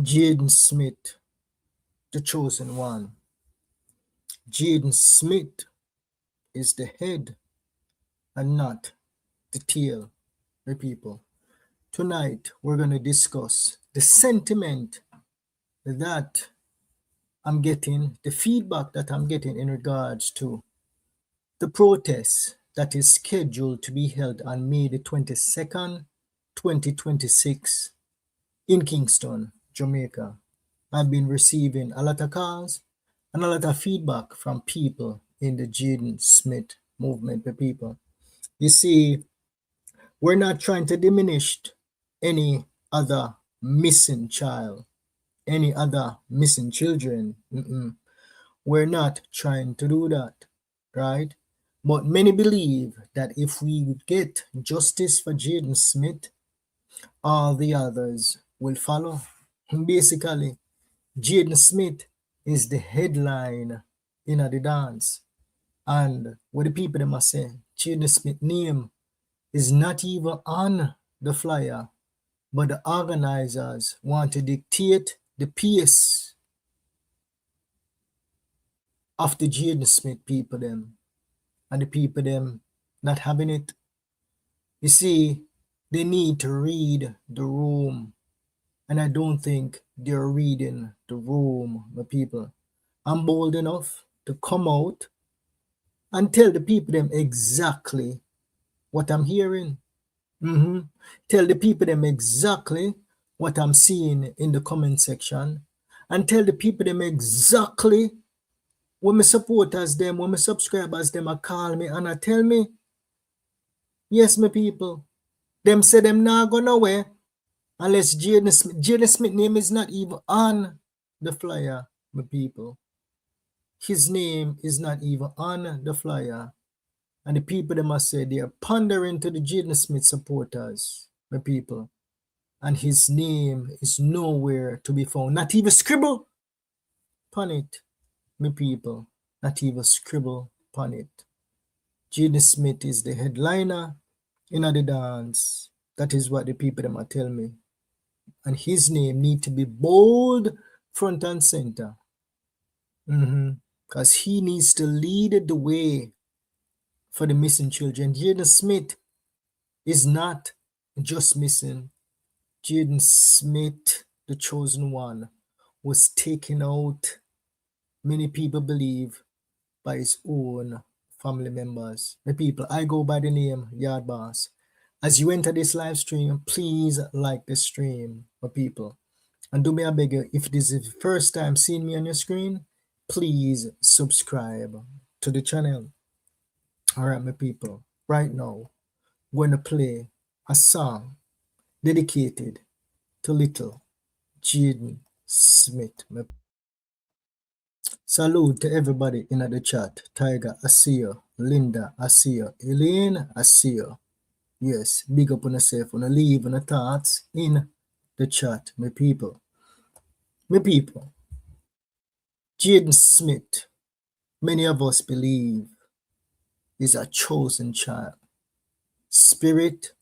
Jayden Smith, the chosen one. Jayden Smith is the head and not the tail, my people. Tonight, we're going to discuss the sentiment that I'm getting, the feedback that I'm getting in regards to the protest that is scheduled to be held on May the 22nd, 2026 in Kingston, Jamaica. I've been receiving a lot of calls and a lot of feedback from people in the Jayden Smith movement, the people. You see, we're not trying to diminish any other missing child, any other missing children. We're not trying to do that, right? But many believe that if we get justice for Jayden Smith, all the others will follow. Basically, Jayden Smith is the headline in the dance. And what the people them are saying, Jayden Smith's name is not even on the flyer, but the organizers want to dictate the pace of the Jayden Smith people them, and the people them not having it. You see, they need to read the room, and I don't think they're reading the room, my people. I'm bold enough to come out and tell the people them exactly what I'm hearing. Tell the people them exactly what I'm seeing in the comment section, and tell the people them exactly when my supporters them, when my subscribers them, call me and I tell me, yes, my people, them say them not go nowhere unless Jayden Smith name is not even on the flyer, my people. His name is not even on the flyer. And the people them must say they are pandering to the Jayden Smith supporters, my people. And his name is nowhere to be found. Not even scribble upon it, my people. Not even scribble upon it. Jayden Smith is the headliner in the dance. That is what the people them are telling me. And his name need to be bold front and center. Because he needs to lead the way for the missing children. Jayden Smith is not just missing. Jayden Smith, the chosen one, was taken out, many people believe, by his own family members. My people, I go by the name YaadBoss. As you enter this live stream, please like the stream, my people. And do me a beg you, if this is the first time seeing me on your screen, please subscribe to the channel. All right, my people, right now, I'm going to play a song dedicated to little Jayden Smith. Salute to everybody in the chat. Tiger, I see you. Linda, I see you. Elaine, I see you. Yes, big up on yourself. On leave on the thoughts in the chat, my people. My people. Jayden Smith, many of us believe, is a chosen child. Spirit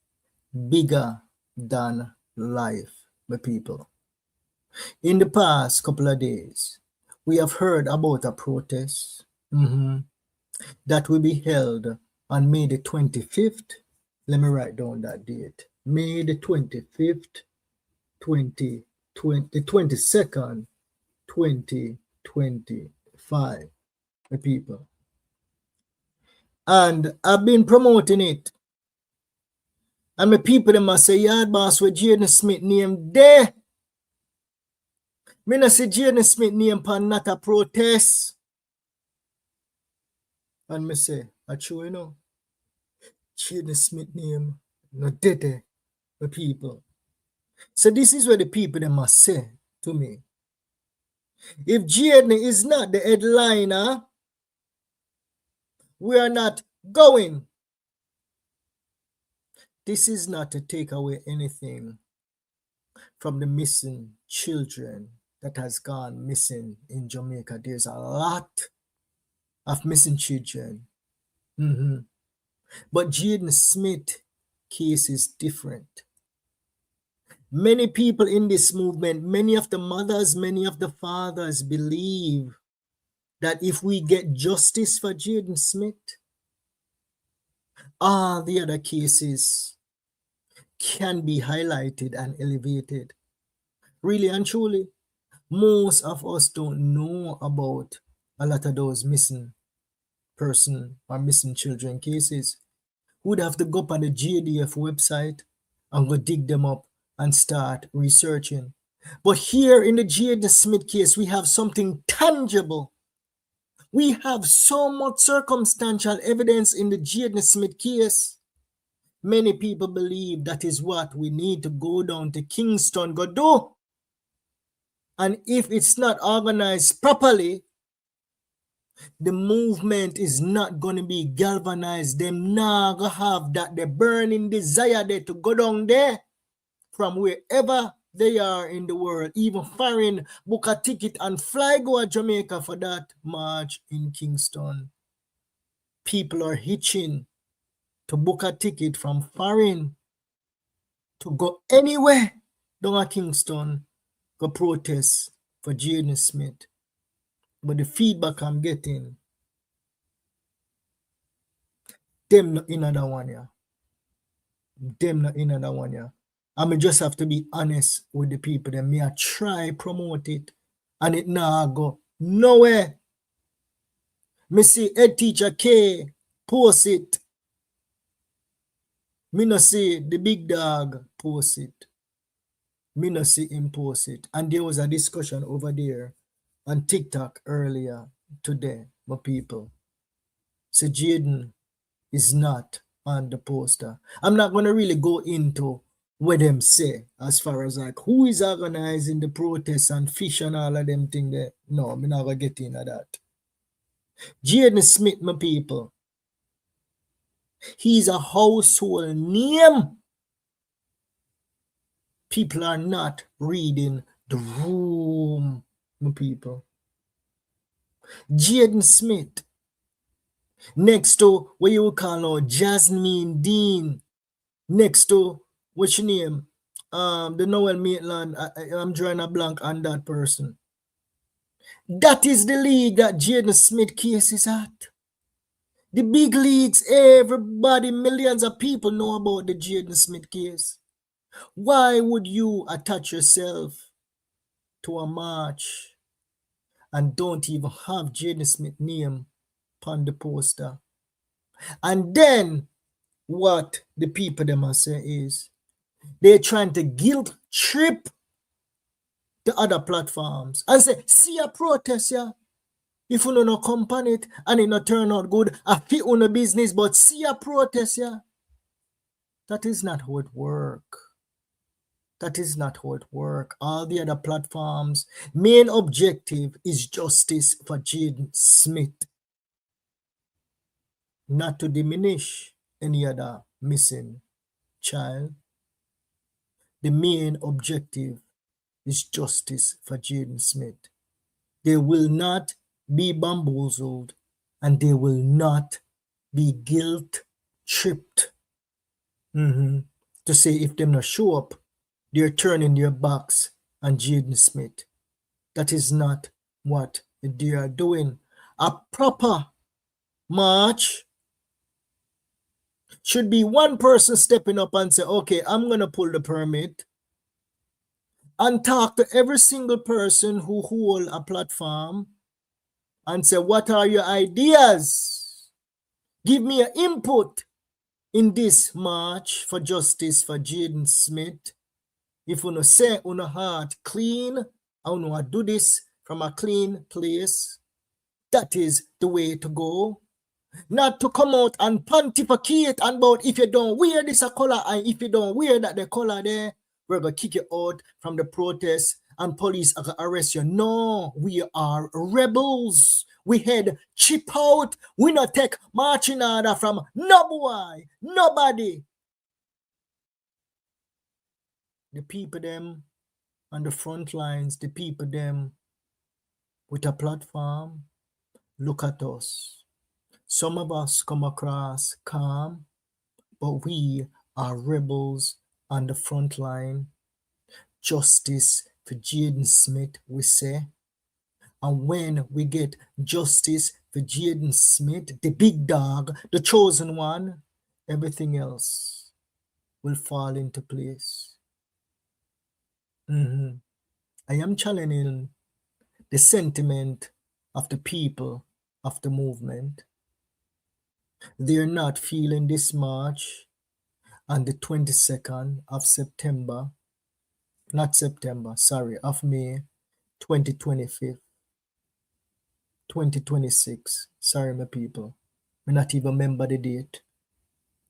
bigger than life, my people. In the past couple of days, we have heard about a protest that will be held on May the 25th. Let me write down that date. May the 25th, 2020, the 22nd, 2025, my people. And I've been promoting it. And my people, they must say, YaadBoss with Jayden Smith name there. Me not see Jayden Smith name pan not a protest. And me say, I true, you know. Jayden Smith name no dead, my people. So this is what the people they must say to me. If Jayden is not the headliner, we are not going. This is not to take away anything from the missing children that has gone missing in Jamaica. There's a lot of missing children. But Jayden Smith case is different. Many people in this movement, many of the mothers, many of the fathers believe that if we get justice for Jayden Smith, all the other cases can be highlighted and elevated. Really and truly, most of us don't know about a lot of those missing person or missing children cases. We'd have to go up on the JDF website and go dig them up and start researching. But here in the Jayden Smith case, we have something tangible. We have so much circumstantial evidence in the Jayden Smith case. Many people believe that is what we need to go down to Kingston, go do. And if it's not organized properly, the movement is not going to be galvanized. Them not going to have that the burning desire there to go down there from wherever they are in the world, even foreign, book a ticket and fly go to Jamaica for that march in Kingston. People are hitching to book a ticket from foreign to go anywhere down at Kingston, go protest for Jayden Smith. But the feedback I'm getting, them not in that one, yeah. Them not in that one, yeah. I mean, just have to be honest with the people. Them me I try promote it, and it now go nowhere. Me see head teacher K post it. Me no see the big dog post it. Me no see him post it. And there was a discussion over there on TikTok earlier today, my people. So Jayden is not on the poster. I'm not going to really go into what them say as far as like who is organizing the protests and fish and all of them thing there. No, I'm not going to get into that. Jayden Smith, my people, he's a household name. People are not reading the room, my people. Jayden Smith, next to what you call now Jasmine Dean, next to what's your name? The Noel Maitland. I'm drawing a blank on that person. That is the league that Jayden Smith case is at. The big leagues, everybody, millions of people know about the Jayden Smith case. Why would you attach yourself to a march and don't even have Jayden Smith name on the poster? And then what the people them are say is they're trying to guilt trip the other platforms and say, see a protest, yeah. If you don't come on it and it not turn out good, I fit on a business, but see a protest, yeah. That is not how it work. That is not how it work. All the other platforms, main objective is justice for Jayden Smith. Not to diminish any other missing child. The main objective is justice for Jayden Smith. They will not be bamboozled and they will not be guilt tripped. To say if them not show up, they're turning their backs on Jayden Smith. That is not what they are doing. A proper march should be one person stepping up and say, okay, I'm going to pull the permit and talk to every single person who hold a platform and say, what are your ideas? Give me an input in this march for justice for Jayden Smith. If you say on a heart clean, I want to do this from a clean place, that is the way to go. Not to come out and pontificate about if you don't wear this a color and if you don't wear that the color there, we're going to kick you out from the protest and police are going to arrest you. No, we are rebels. We head chip out. We not take marching order from no boy, nobody. The people them on the front lines, the people them with a platform, look at us. Some of us come across calm, but we are rebels on the front line. justice for Jayden Smith, we say. And when we get justice for Jayden Smith, the big dog, the chosen one, everything else will fall into place. I am challenging the sentiment of the people of the movement. They're not feeling this march on the 22nd of September, not September, sorry, of May 2025, 2026. Sorry, my people. I not even remember the date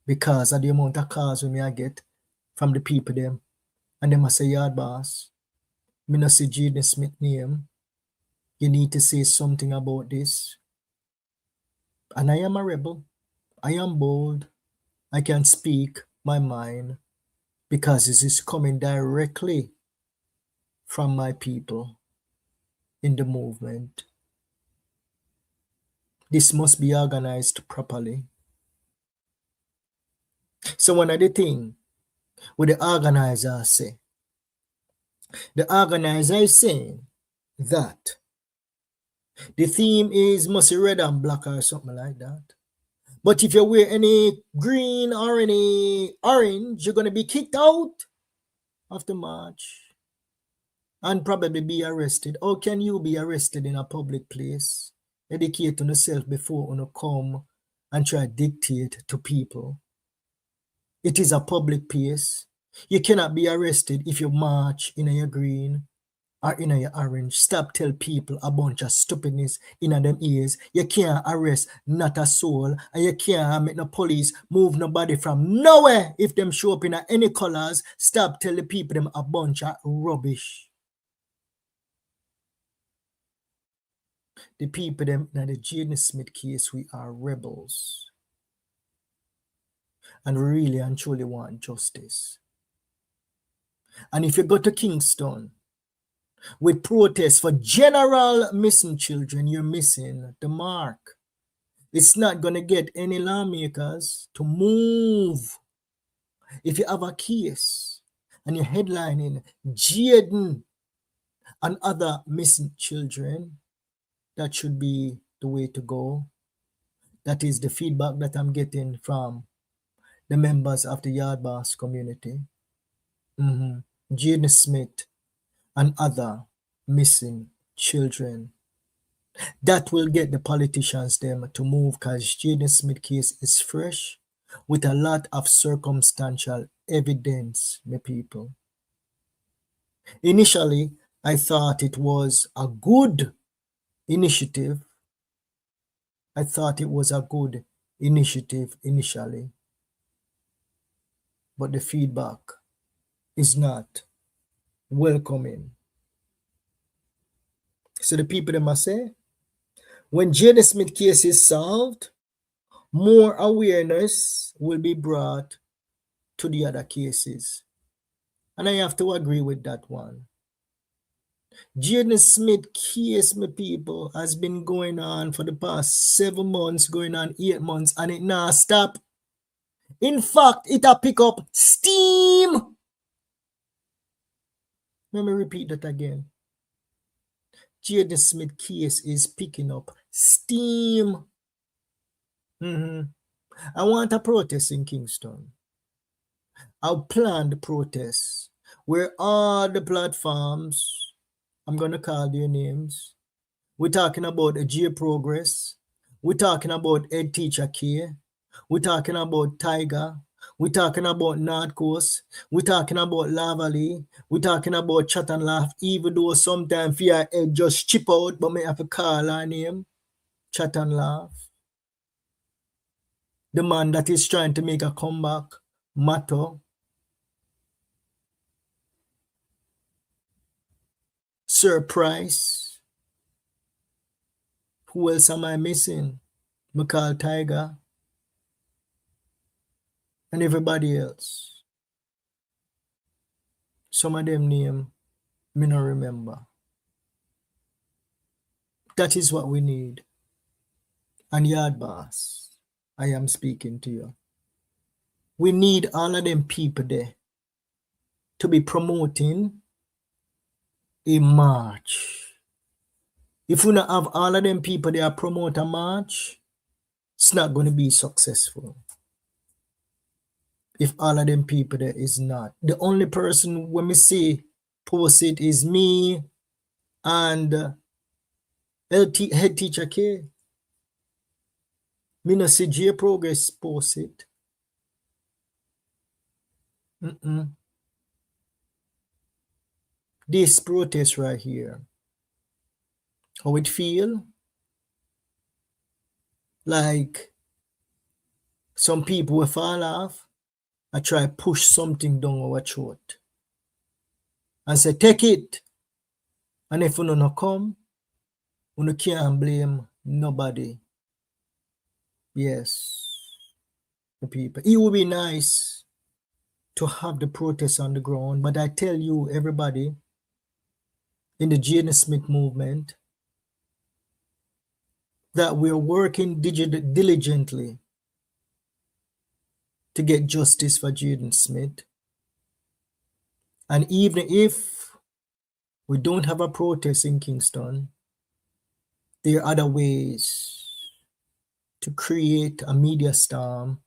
because of the amount of calls we I get from the people them. And them I say, Yard Boss, me not see Jayden Smith name. You need to say something about this. And I am a rebel. I am bold. I can speak my mind because this is coming directly from my people in the movement. This must be organized properly. So one of the things what the organizers say, the organizer is saying that the theme is must be red and black or something like that. But if you wear any green or any orange, you're going to be kicked out of the march and probably be arrested. How can you be arrested in a public place? Educate on yourself before you come and try to dictate to people. It is a public place. You cannot be arrested if you march in your green or in your orange. Stop tell people a bunch of stupidness in them ears. You can't arrest not a soul, and you can't make no police move nobody from nowhere if them show up in any colors. Stop tell the people them a bunch of rubbish. The people them in the Jayden Smith case, we are rebels. And we really and truly want justice. And if you go to Kingston with protests for general missing children, you're missing the mark. It's not going to get any lawmakers to move. If you have a case and you're headlining Jayden and other missing children, that should be the way to go. That is the feedback that I'm getting from the members of the Yard Boss community. Jayden Smith and other missing children. That will get the politicians them to move because Jayden Smith case is fresh with a lot of circumstantial evidence, my people. Initially, I thought it was a good initiative. I thought it was a good initiative initially. But the feedback is not welcoming. So the people them must say, when Jayden Smith case is solved, more awareness will be brought to the other cases. And I have to agree with that one. Jayden Smith case, my people, has been going on for the past 7 months, going on 8 months, and it now stop. In fact, it a pick up steam. Let me repeat that again. Jayden Smith case is picking up steam. I want a protest in Kingston. I'll plan the protest where all the platforms, I'm going to call their names. We're talking about the J Progress. We're talking about Ed Teacher K. We're talking about Tiger. We're talking about North Coast. We're talking about Lavalley. We're talking about Chat and Laugh, even though sometimes fear Ed just chip out, but may have to call our name. Chat and Laugh. The man that is trying to make a comeback, Matto. Surprise. Who else am I missing? McCall Tiger. And everybody else. Some of them name me not remember. That is what we need. And Yard Boss, I am speaking to you. We need all of them people there to be promoting a march. If we not have all of them people there promote a march, it's not going to be successful. If all of them people there is not. The only person when me see post it is me and head teacher K. Me no see J Progress post it. This protest right here, how it feel? Like some people will fall off and try push something down our throat and say, take it. And if you not come, you can't blame nobody. Yes, the people. It would be nice to have the protest on the ground, but I tell you, everybody, in the Jayden Smith movement, that we're working diligently to get justice for Jayden Smith. And even if we don't have a protest in Kingston, there are other ways to create a media storm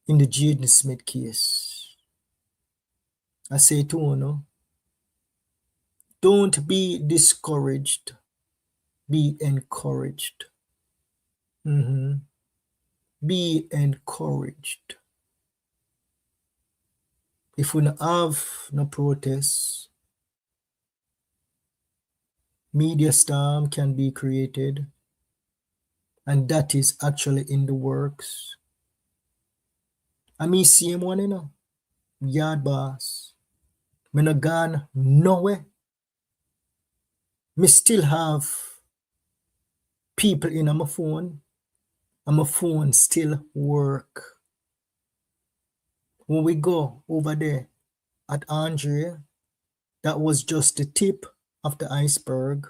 in the Jayden Smith case. I say to you, don't be discouraged, be encouraged. Be encouraged. If we don't have no protests, media storm can be created, and that is actually in the works. I mean, same one, Yard Boss. Me no gone nowhere. Me still have people in my phone, and my phone still work. When we go over there at Andre, that was just the tip of the iceberg.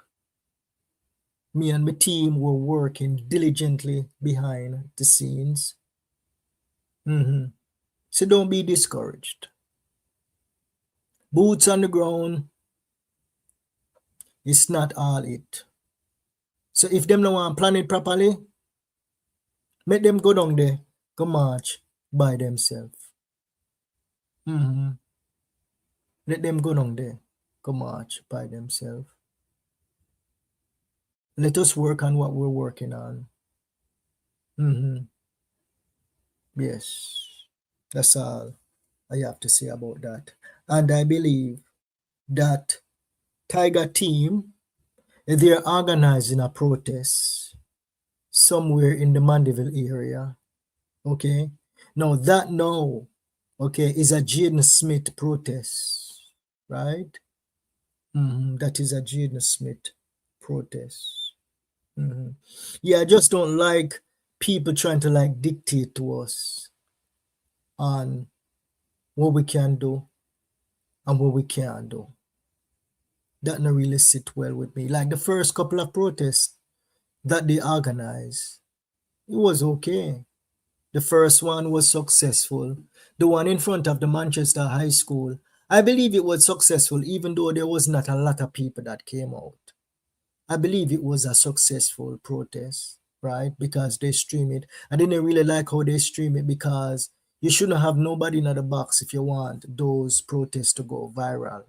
Me and my team were working diligently behind the scenes. So don't be discouraged. Boots on the ground is not all it. So if them no want plan it properly, make them go down there, go march by themselves. Let them go down there, go march by themselves. Let us work on what we're working on. Yes, that's all I have to say about that. And I believe that Tiger team, they're organizing a protest somewhere in the Mandeville area. Okay. Now that is a Jayden Smith protest, right? That is a Jayden Smith protest. Yeah, I just don't like people trying to like dictate to us on what we can do and what we can't do. That not really sit well with me. Like the first couple of protests that they organized, it was okay. The first one was successful. The one in front of the Manchester High School, I believe it was successful, even though there was not a lot of people that came out. I believe it was a successful protest, right? Because they stream it. I didn't really like how they stream it because you shouldn't have nobody in the box if you want those protests to go viral.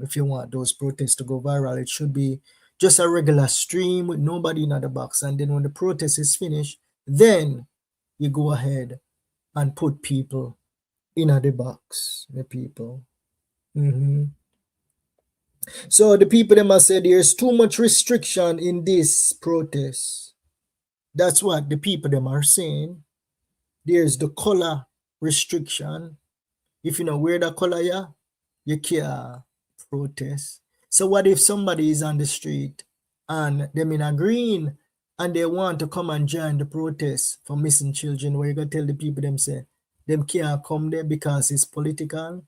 If you want those protests to go viral, it should be just a regular stream with nobody in the box. And then when the protest is finished, then you go ahead and put people in the box, the people. So the people them must say there's too much restriction in this protest. That's what the people them are saying. There's the color restriction. If you know wear the color, you can't protest. So what if somebody is on the street and them in a green and they want to come and join the protest for missing children, where you gonna tell the people them say them can't come there because it's political?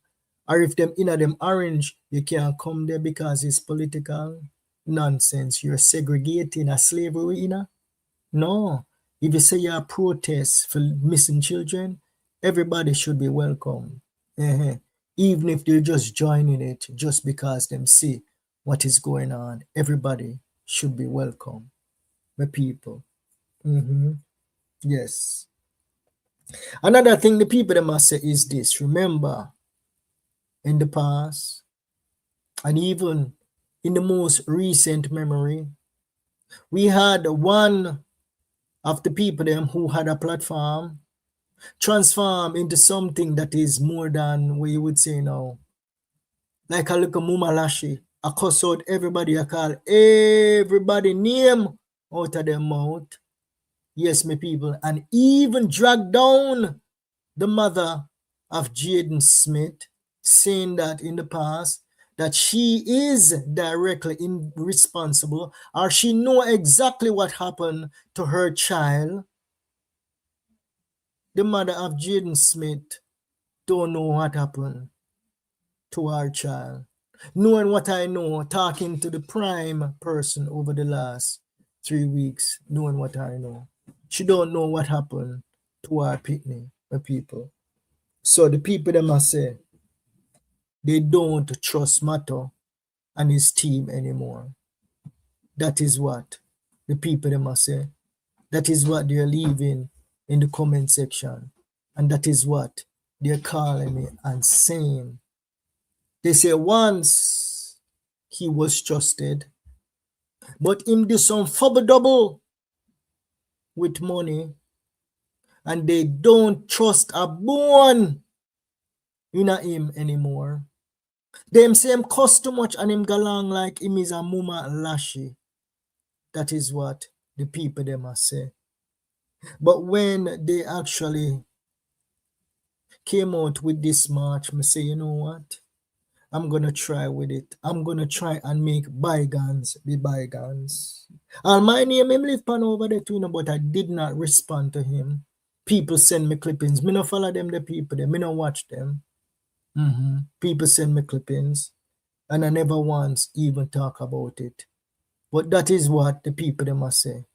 Or if them in them orange, you can't come there because it's political? Nonsense. You're segregating a slavery, No. If you say you're a protest for missing children, everybody should be welcome. even if they're just joining it just because them see what is going on. Everybody should be welcome, my people. Yes. Another thing the people that must say is this. Remember, in the past, and even in the most recent memory, we had one of the people them who had a platform transform into something that is more than what you would say now. Like a little mumalashi. I cuss out everybody, I call everybody name out of their mouth. Yes, my people. And even drag down the mother of Jayden Smith, saying that in the past that she is directly responsible, or she know exactly what happened to her child. The mother of Jayden Smith don't know what happened to our child. Knowing what I know, talking to the prime person over the last 3 weeks, knowing what I know. She don't know what happened to our pitney, my people. So the people them must say they don't trust Mato and his team anymore. That is what the people them must say. That is what they're leaving in the comment section. And that is what they're calling me and saying. They say once he was trusted, but him do some fubble double with money, and they don't trust a bone in him anymore. Them say him cost too much and him go along like him is a muma lashy. That is what the people them must say. But when they actually came out with this march, me say, you know what? I'm gonna try with it. I'm gonna try and make bygones be bygones. And my name him live pan over there too, but I did not respond to him. People send me clippings. Me no follow them, the people them. Me no watch them. People send me clippings, and I never once even talk about it. But that is what the people them must say.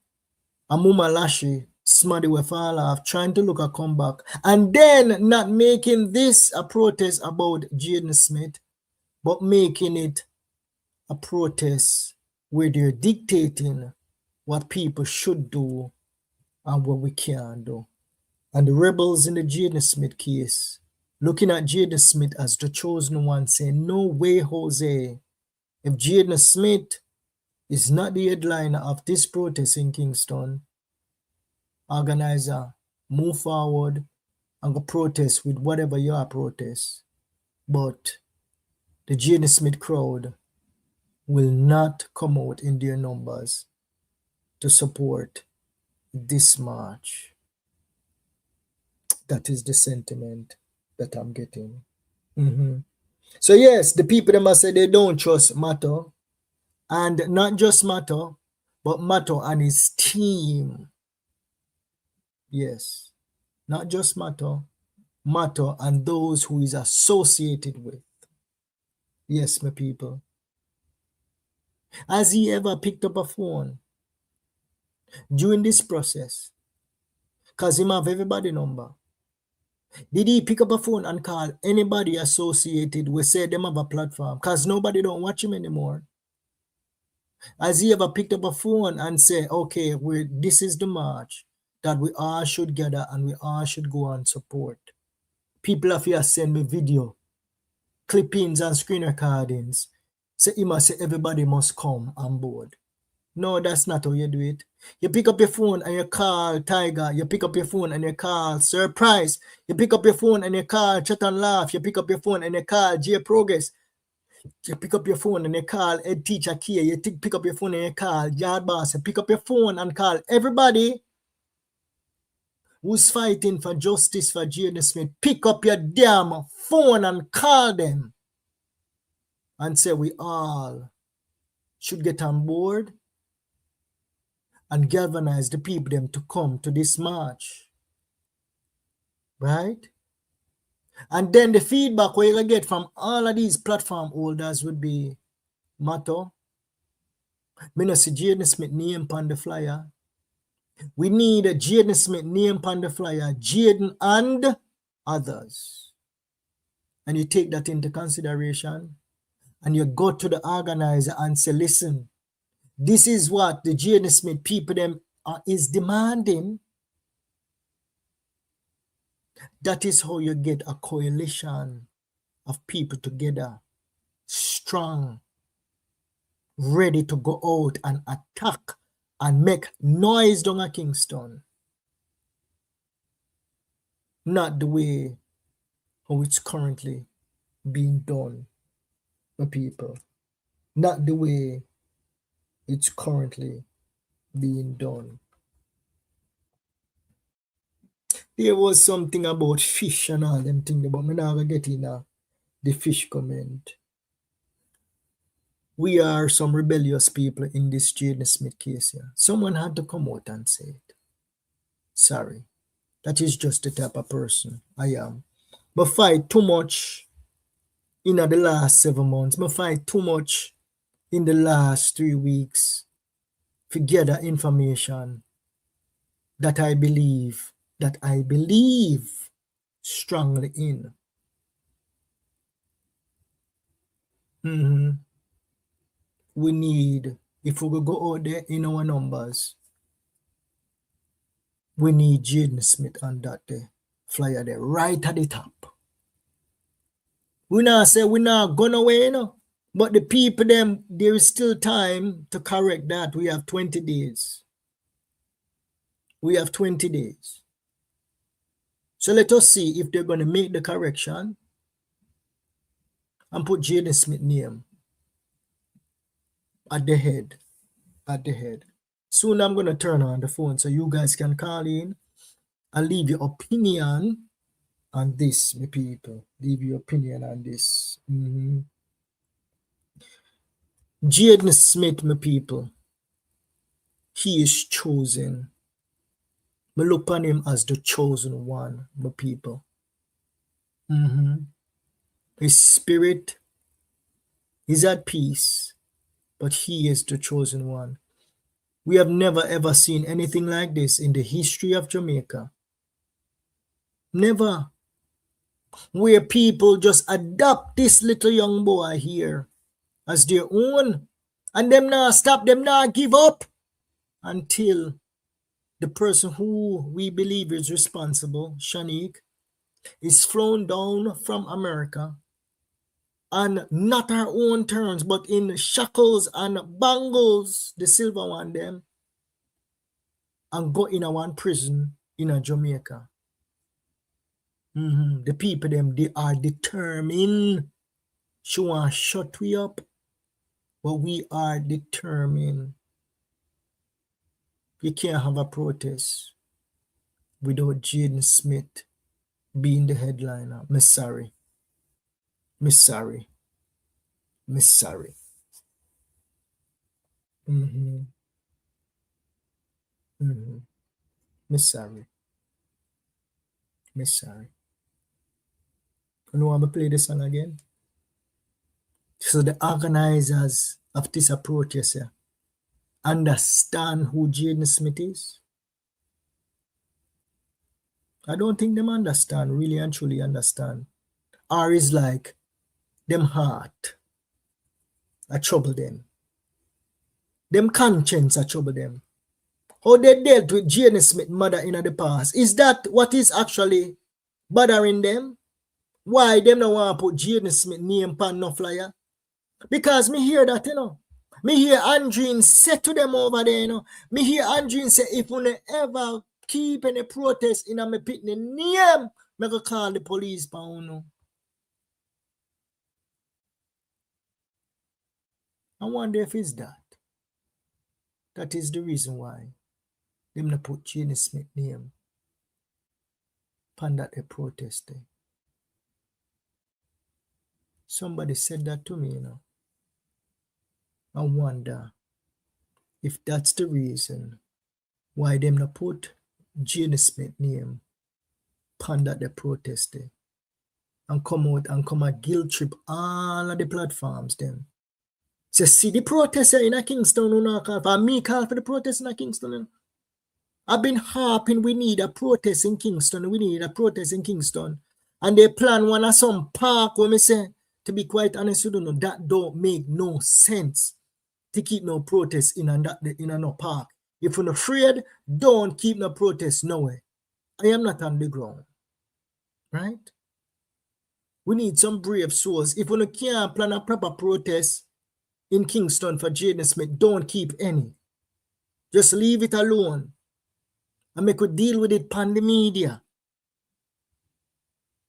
Amuma Lashi, Smaddy will fall off, trying to look a comeback, and then not making this a protest about Jayden Smith, but making it a protest where they're dictating what people should do and what we can't do. And the rebels in the Jayden Smith case, looking at Jayden Smith as the chosen one, saying, no way, Jose. If Jayden Smith is not the headliner of this protest in Kingston, organizer, move forward and go protest with whatever you are protest. But the Jayden Smith crowd will not come out in their numbers to support this march. That is the sentiment that I'm getting. So yes, the people that must say they don't trust Mato, and not just Mato, but Mato and his team. Yes, not just Mato and those who is associated with. Yes, my people. Has he ever picked up a phone during this process? Because him have everybody number. Did he pick up a phone and call anybody associated with say them have a platform? Because nobody don't watch him anymore. Has he ever picked up a phone and say, okay, this is the march that we all should gather and we all should go and support? People have here send me video, clippings and screen recordings. Say he must say everybody must come on board. No, that's not how you do it. You pick up your phone and you call Tiger. You pick up your phone and you call Surprise. You pick up your phone and you call Chat and Laugh. You pick up your phone and you call J Progress. You pick up your phone and you call Ed Teacher Kia. You pick up your phone and you call YaadBoss. You pick up your phone and call everybody who's fighting for justice for Jayden Smith. Pick up your damn phone and call them and say we all should get on board and galvanize the people them to come to this march. Right? And then the feedback we're going to get from all of these platform holders would be, Mato, me no see Jayden Smith name on the flyer. We need a Jayden Smith name on the flyer, Jayden and others. and you take that into consideration, and you go to the organizer and say, listen, this is what the Jayden Smith people them is demanding. That is how you get a coalition of people together, strong, ready to go out and attack and make noise down at Kingston. Not the way how it's currently being done, my people. Not the way it's currently being done. There was something about fish and all them things, but me not gonna get in the fish comment. We are some rebellious people in this Jayden Smith case here. Someone had to come out and say it. Sorry. That is just the type of person I am. But fight too much in the last 7 months. But fight too much in the last 3 weeks to gather information that I believe strongly in. We need, if we go out there in our numbers, we need Jayden Smith on that flyer there, right at the top. We not say we not gone away, you know. But the people them, there is still time to correct that. We have 20 days. We have 20 days. So let us see if they're going to make the correction and put Jayden Smith name at the head. Soon I'm going to turn on the phone so you guys can call in and leave your opinion on this, my people. Leave your opinion on this. Jayden Smith, my people, he is chosen. We look on him as the chosen one, my people. His spirit is at peace, but he is the chosen one. We have never ever seen anything like this in the history of Jamaica. Never. Where people just adopt this little young boy here as their own, and them not stop, them not give up until the person who we believe is responsible, Shanique, is flown down from America, and not her own terms, but in shackles and bangles, the silver one them, and go in a one prison in a Jamaica. The people them, they are determined. She want to shut we up, but we are determined. You can't have a protest without Jayden Smith being the headliner. Me sorry. Me sorry. Me sorry. Me sorry. Me sorry. You know, I'm going to play this song again. So the organizers of this protest here understand who Jayden Smith is. I don't think them understand, really and truly understand. Or is like them heart I trouble them. Them conscience I trouble them. How they dealt with Jayden Smith's mother in the past. Is that what is actually bothering them? Why them don't want to put Jayden Smith name on no flyer? Because me hear that, you know. Me hear Andreen say to them over there, you know. Me hear Andreen say, if we ever keep any protest in a me pitney name, me go call the police pa uno. I wonder if it's that. That is the reason why them not put Jayden Smith name upon that they protest there. Somebody said that to me, you know. I wonder if that's the reason why them not put Jayden Smith name upon that they protest there. And come out and come a guilt trip all of the platforms them. So see the protest in a Kingston, you know, for me call for the protest in a Kingston. You know. I've been harping we need a protest in Kingston. We need a protest in Kingston. And they plan one of some park where me say, to be quite honest, you don't know, that don't make no sense to keep no protest in a no park. If you're not afraid, don't keep no protest nowhere. I am not on the ground. Right? We need some brave souls. If we can't plan a proper protest in Kingston for Jayden Smith, don't keep any. Just leave it alone. And make we deal with it pan the media.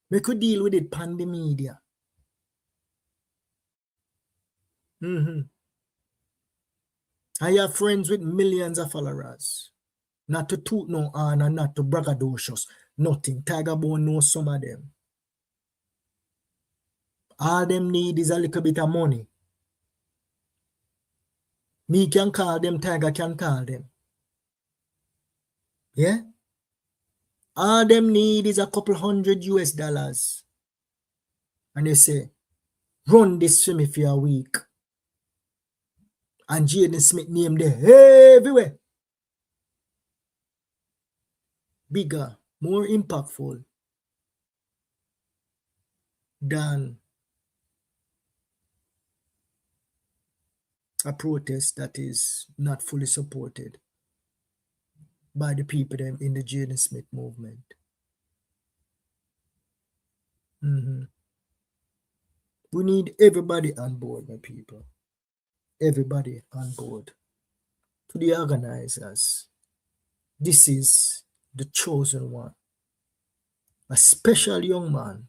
Make we deal with it pan the media. I have friends with millions of followers. Not to toot no honor, and not to braggadocious. Nothing. Tiger Bone knows some of them. All them need is a little bit of money. Me can call them, Tiger can call them. Yeah? All them need is a couple $100 US. And they say, run this for me for a week. And Jayden Smith name there everywhere. Bigger, more impactful than a protest that is not fully supported by the people them in the Jayden Smith movement. We need everybody on board, my people. Everybody on board. To the organizers, this is the chosen one. A special young man.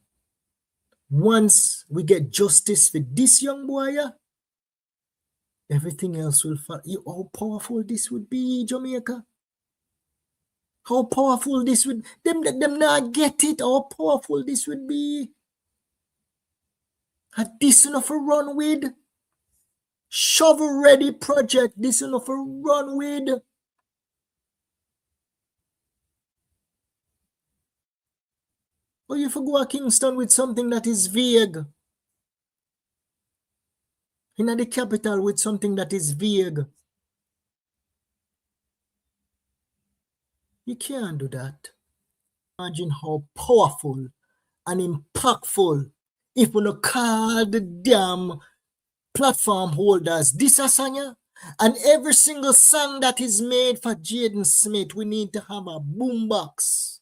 Once we get justice for this young boy, everything else will follow. How powerful this would be, Jamaica. How powerful this would them not get it. How powerful this would be. And this enough to run with. Shovel ready project. This enough to run with. Or you for go to Kingston with something that is vague. In the capital with something that is vague. You can't do that. Imagine how powerful and impactful if we don't call the damn platform holders this a song, and every single song that is made for Jayden Smith, we need to have a boombox.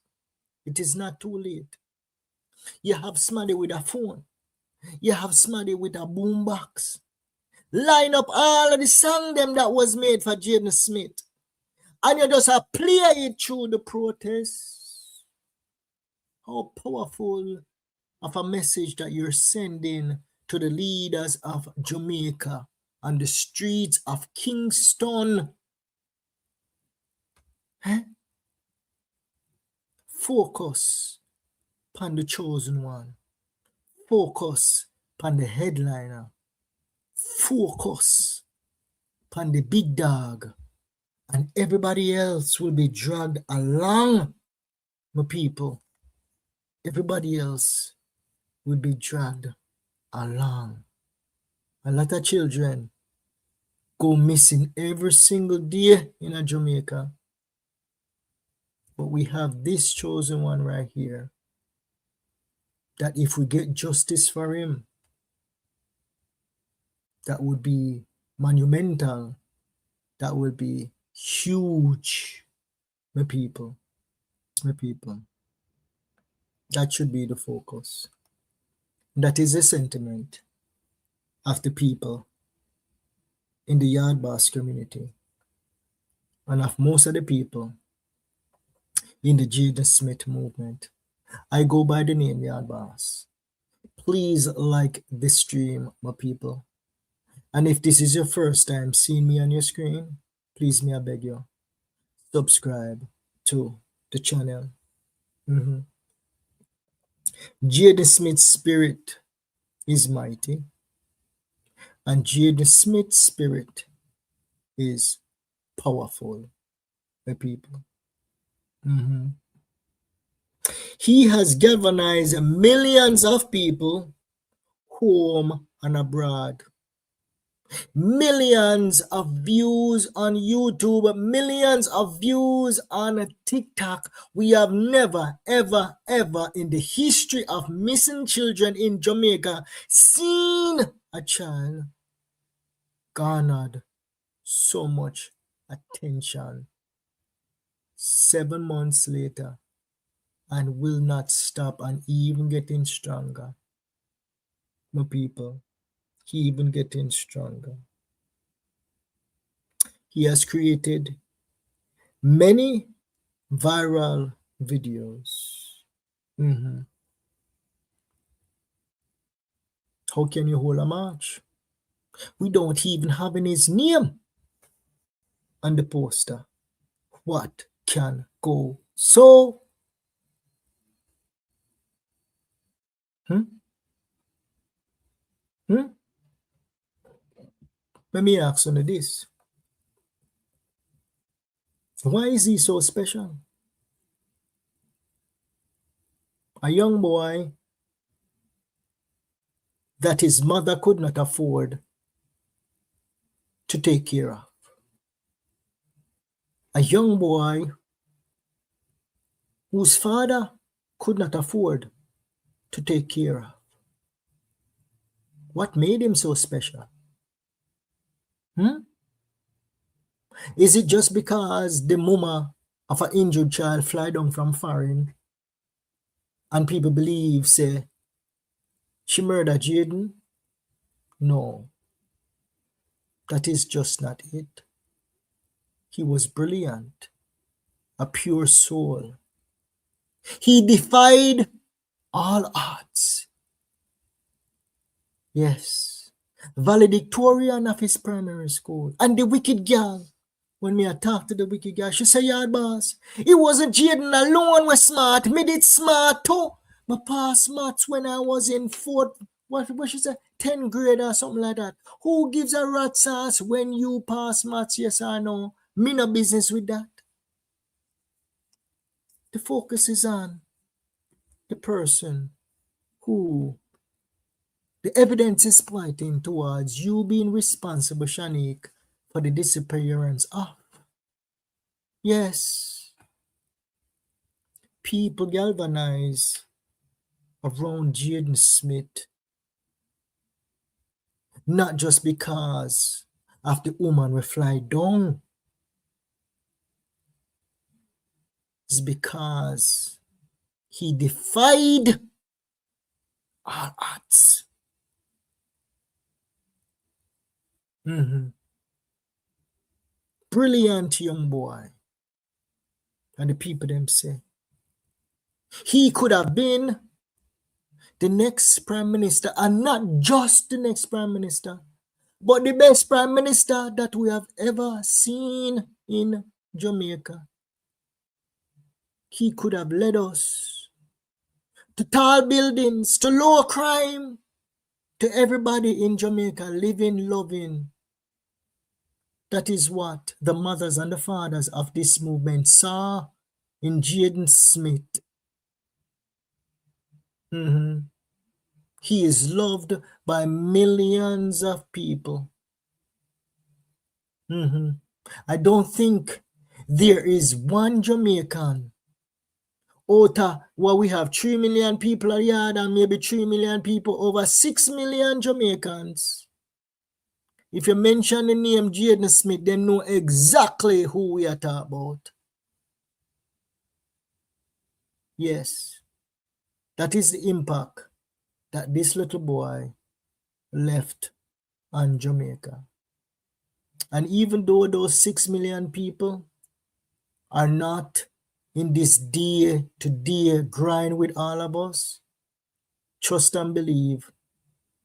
It is not too late. You have somebody with a phone. You have somebody with a boombox. Line up all of the song them that was made for Jayden Smith. And you just play it through the protests. How powerful of a message that you're sending to the leaders of Jamaica on the streets of Kingston. Focus upon the chosen one. Focus upon the headliner. Focus upon the big dog. And everybody else will be dragged along, my people. Everybody else will be dragged along. A lot of children go missing every single day in Jamaica. But we have this chosen one right here, that if we get justice for him, that would be monumental. That would be huge, my people. My people. That should be the focus. That is the sentiment of the people in the YaadBoss community and of most of the people in the Jayden Smith movement. I go by the name YaadBoss. Please like this stream, my people. And if this is your first time seeing me on your screen, please, me I beg you, subscribe to the channel. Jayden Smith's spirit is mighty, and Jayden Smith's spirit is powerful, my people. He has galvanized millions of people home and abroad. Millions of views on YouTube, millions of views on TikTok. We have never, ever, ever in the history of missing children in Jamaica seen a child garnered so much attention 7 months later and will not stop and even getting stronger. My people, he even getting stronger. He has created many viral videos. How can you hold a march? We don't even have his name on the poster. What can go so? Let me ask you this. Why is he so special? A young boy that his mother could not afford to take care of. A young boy whose father could not afford to take care of. What made him so special? Is it just because the mama of an injured child fly down from foreign and people believe, say, she murdered Jayden? No, that is just not it. He was brilliant, a pure soul. He defied all odds. Yes, valedictorian of his primary school. And the wicked girl, when me I talk to the wicked girl, she say, "Yard boss, it wasn't Jayden alone was smart. Me did smart too. Me pass maths when I was in fourth, what she say, 10th grade or something like that. Who gives a rat's ass when you pass maths, yes or no? Me no business with that." The focus is on the person who the evidence is pointing towards you being responsible, Shanique, for the disappearance of. Yes, people galvanize around Jayden Smith, not just because of the woman we fly down. It's because he defied all odds. Brilliant young boy. And the people them say, he could have been the next prime minister, and not just the next prime minister, but the best prime minister that we have ever seen in Jamaica. He could have led us to tall buildings, to low crime, to everybody in Jamaica living, loving. That is what the mothers and the fathers of this movement saw in Jayden Smith. He is loved by millions of people. I don't think there is one Jamaican out of what we have 3 million people a yard and maybe 3 million people, over 6 million Jamaicans. If you mention the name Jayden Smith, they know exactly who we are talking about. Yes, that is the impact that this little boy left on Jamaica. And even though those 6 million people are not in this day-to-day grind with all of us, trust and believe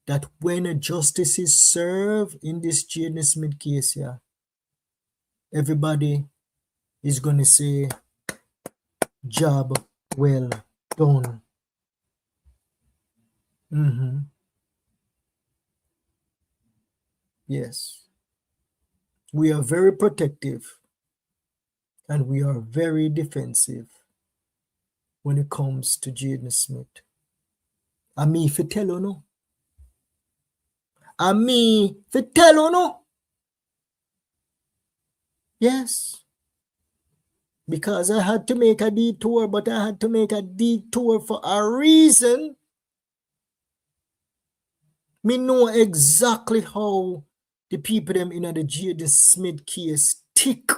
that when justice is served in this Jayden Smith case here, everybody is going to say, job well done. Yes. We are very protective and we are very defensive when it comes to Jayden Smith. And me if you tell you no, And me fi tell you no. Yes. Because I had to make a detour, but I had to make a detour for a reason. Me know exactly how the people them in the Jayden Smith case tick.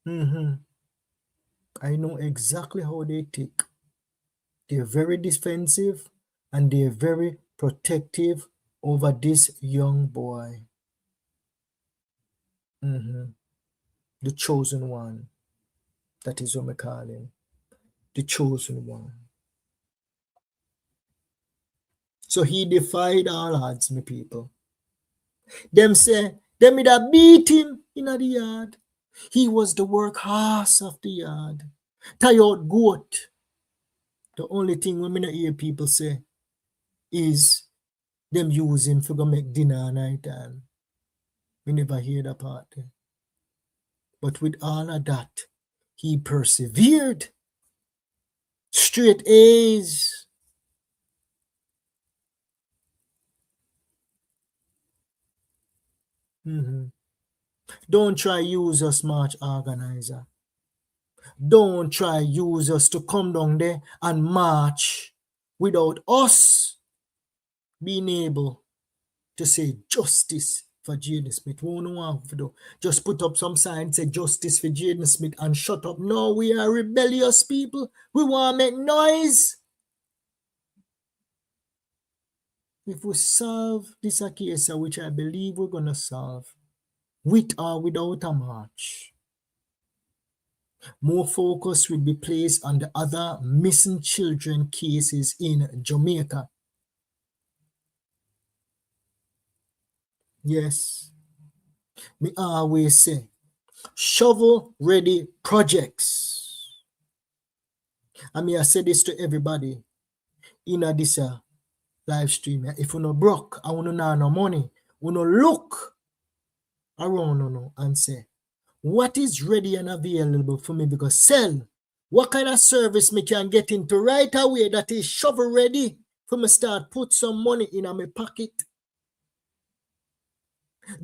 I know exactly how they tick. They're very defensive and they're very protective over this young boy. The chosen one. That is what we call him. The chosen one. So he defied all odds, me people. Them say, them would have beat him in the yard. He was the workhorse of the yard. Tie out goat. The only thing we not hear people say is them use him for go make dinner at night time. We never hear that part there. But with all of that, he persevered. Straight A's. Don't try use us march organizer. Don't try use us to come down there and march without us being able to say justice for Jayden Smith. We don't want to do. Just put up some sign, say justice for Jayden Smith and shut up. No, we are rebellious people. We want to make noise. If we solve this case, which I believe we're going to solve, with or without a march, more focus will be placed on the other missing children cases in Jamaica. Yes, me always say, shovel-ready projects. I mean, I say this to everybody in this live stream. If you no broke and you no have no money, you no look around and say, what is ready and available for me because sell? What kind of service me can get into right away that is shovel ready for me start put some money in my pocket?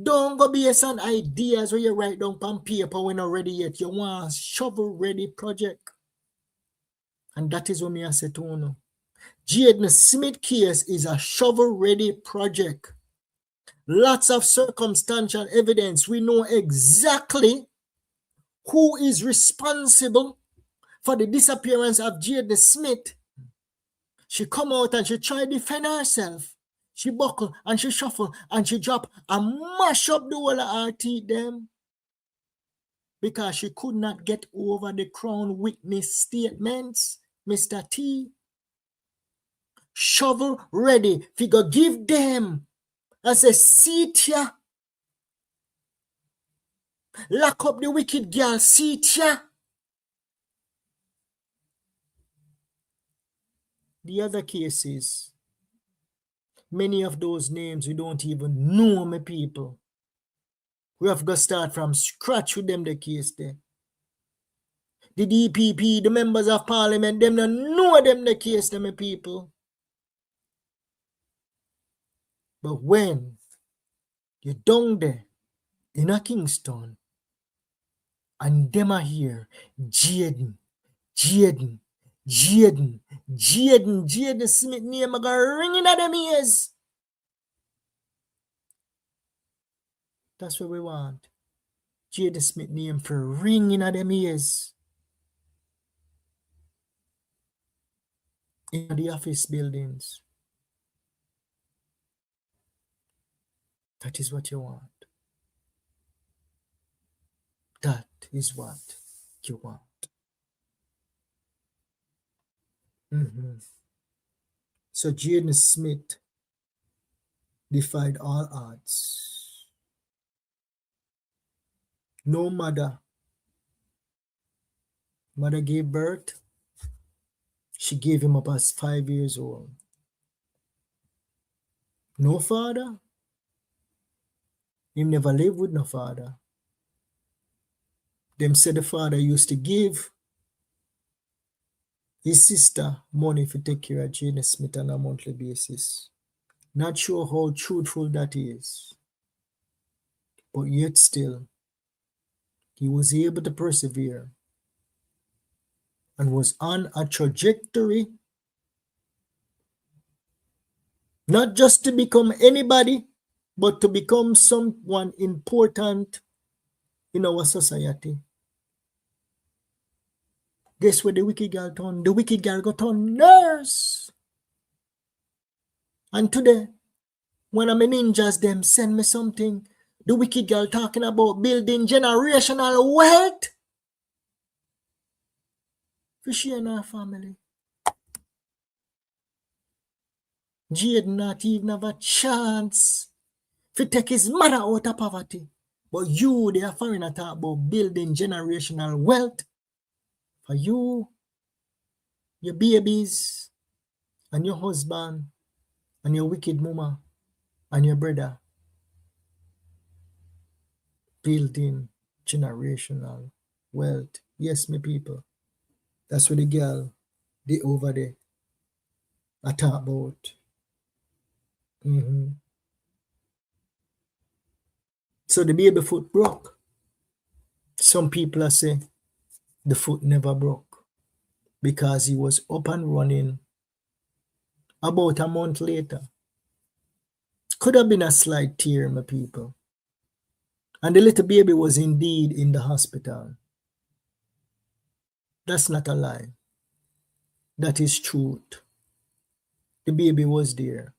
Don't go based on ideas where you write down on paper when not ready yet. You want a shovel ready project. And that is what me I say to you. Jayden Smith case is a shovel ready project. Lots of circumstantial evidence. We know exactly who is responsible for the disappearance of Jayden Smith. She come out and she try to defend herself. She buckle and she shuffle and she drop and mash up the whole of her teeth them. Because she could not get over the Crown witness statements, Mr. T. Shovel ready. Figure give them as a seat here. Lock up the wicked girl seat here. The other cases, many of those names we don't even know, my people. We have got to start from scratch with them, the case there. The DPP, the members of parliament, them don't know them, the case there, my people. But when you're down there in a Kingston and them are here, Jayden Smith name are going ringing at them ears. That's what we want. Jayden Smith name for ringing at them ears. In the office buildings. That is what you want. That is what you want. So Jayden Smith defied all odds. No mother. Mother gave birth. She gave him up as 5 years old. No father. He never lived with no father. Them said the father used to give his sister money to take care of Jayden Smith on a monthly basis. Not sure how truthful that is, but yet still, he was able to persevere and was on a trajectory not just to become anybody, but to become someone important in our society. Guess what the wicked girl done? The wicked girl got on nurse. And today, one of my ninjas them send me something. The wicked girl talking about building generational wealth for she and her family. Jayden not even have a chance to take his mother out of poverty. But you, the foreigner, talk about building generational wealth for you, your babies, and your husband, and your wicked mama, and your brother. Building generational wealth. Yes, my people. That's what the girl, they over there, I talk about. So the baby foot broke. Some people are saying the foot never broke because he was up and running about a month later. Could have been a slight tear, my people. And the little baby was indeed in the hospital. That's not a lie. That is truth. The baby was there.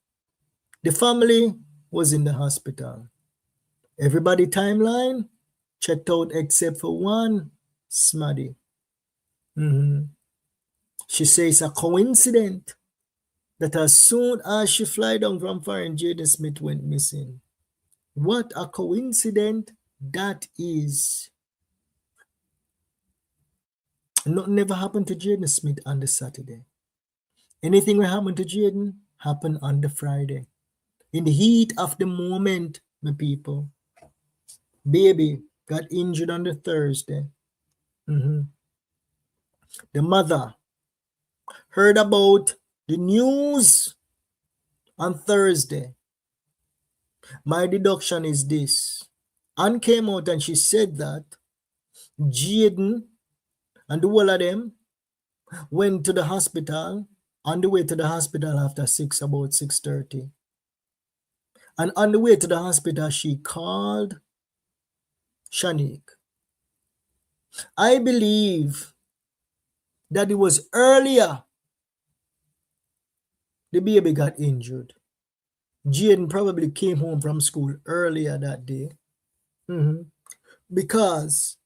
The family was in the hospital. Everybody timeline checked out except for one, Smaddy. She says a coincidence that as soon as she fly down from foreign, Jayden Smith went missing. What a coincidence that is. Nothing never happened to Jayden Smith on the Saturday. Anything that happened to Jayden happened on the Friday. In the heat of the moment, my people. Baby got injured on the Thursday. The mother heard about the news on Thursday. My deduction is this. Anne came out and she said that Jayden and the whole of them went to the hospital, on the way to the hospital after about 6:30. And on the way to the hospital, she called Shanique. I believe that it was earlier the baby got injured. Jayden probably came home from school earlier that day. Because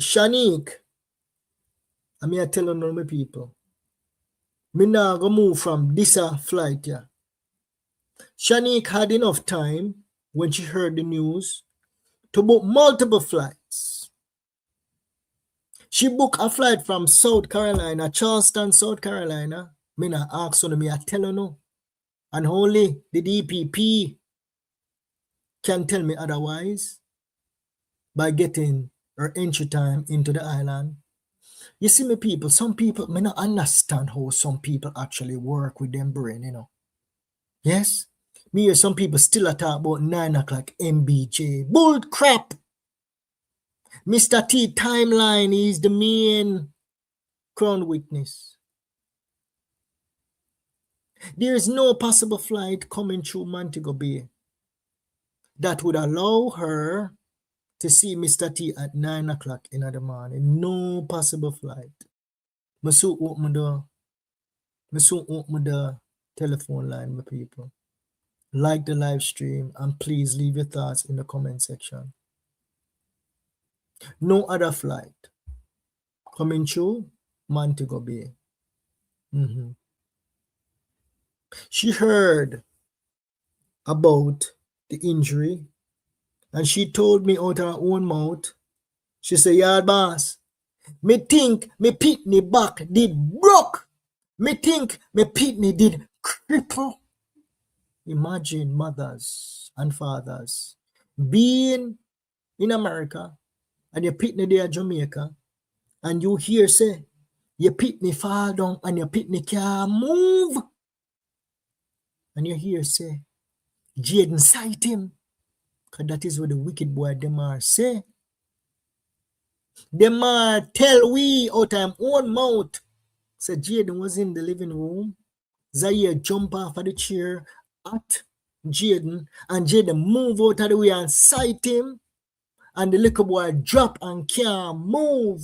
Shanique, I mean, I tell you my people, me now go move from this flight here. Shanique had enough time when she heard the news to book multiple flights. She booked a flight from South Carolina, Charleston, South Carolina. Me not ask her, me I tell her no. And only the DPP can tell me otherwise by getting her entry time into the island. You see, me people, some people, me not understand how some people actually work with them brain, you know. Yes? Me hear some people still talk about 9 o'clock MBJ. Bull crap! Mr. T timeline is the main crown witness. There is no possible flight coming through Montego Bay that would allow her to see Mr. T at 9 o'clock in the morning. No possible flight. I soon open the telephone line, my people. Like the live stream and please leave your thoughts in the comment section. No other flight coming through Montego Bay. She heard about the injury and she told me out of her own mouth. She said, "Yard boss, me think me pitney back did broke. Me think me pitney did cripple." Imagine mothers and fathers being in America and your pitney there Jamaica and you hear say your pitney fall down and your pitney can't move. And you hear say, Jayden cite him. Because that is what the wicked boy them are say. Them are tell we out of own mouth. So Jayden was in the living room. Zaire jump off of the chair at Jayden, and Jayden move out of the way and sight him, and the little boy drop and can't move.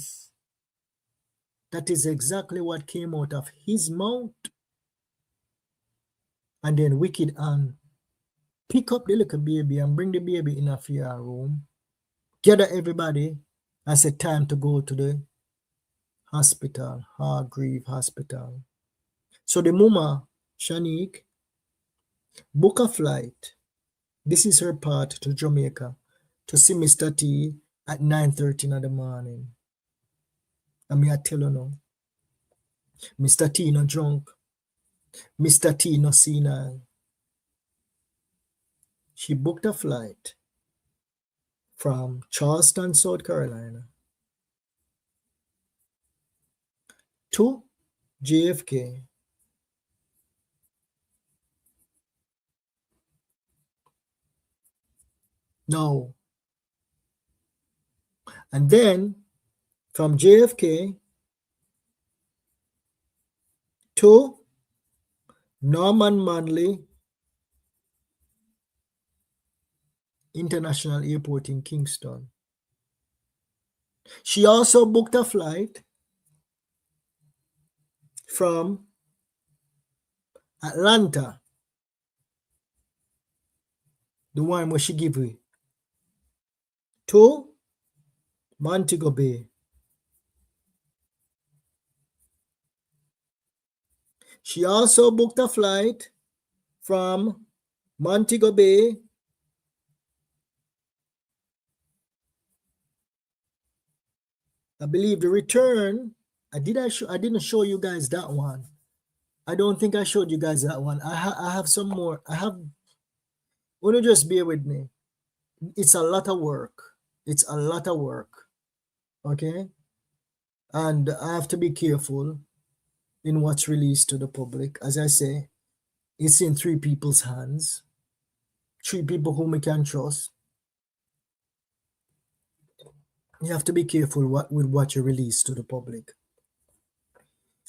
That is exactly what came out of his mouth. And then wicked and pick up the little baby and bring the baby in a fear room, gather everybody, and say time to go to the hospital, Hargreave Hospital. So the mama, Shanique, book a flight. This is her part to Jamaica to see Mr. T at 9:30 in the morning. And I tell you now, Mr. T no drunk, Mr. T no senile. She booked a flight from Charleston, South Carolina to JFK. No. And then from JFK to Norman Manley International Airport in Kingston. She also booked a flight from Atlanta, the one where she give me, to Montego Bay. She also booked a flight from Montego Bay I believe the return, I didn't show you guys that one. I don't think I showed you guys that one. I have some more. Want to just bear with me. It's a lot of work. It's a lot of work. Okay? And I have to be careful in what's released to the public. As I say, it's in 3 people's hands. 3 people whom we can trust. You have to be careful with what you release to the public.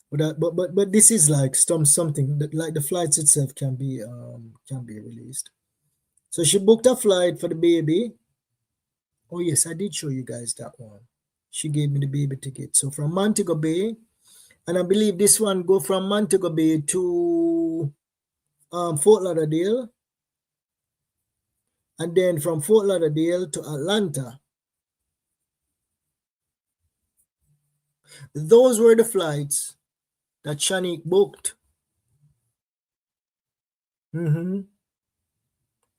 But this is like something that, like, the flights itself can be released. So she booked a flight for the baby. Oh yes, I did show you guys that one. She gave me the baby ticket. So from Montego Bay, and I believe this one go from Montego Bay to Fort Lauderdale, and then from Fort Lauderdale to Atlanta. Those were the flights that Shanique booked.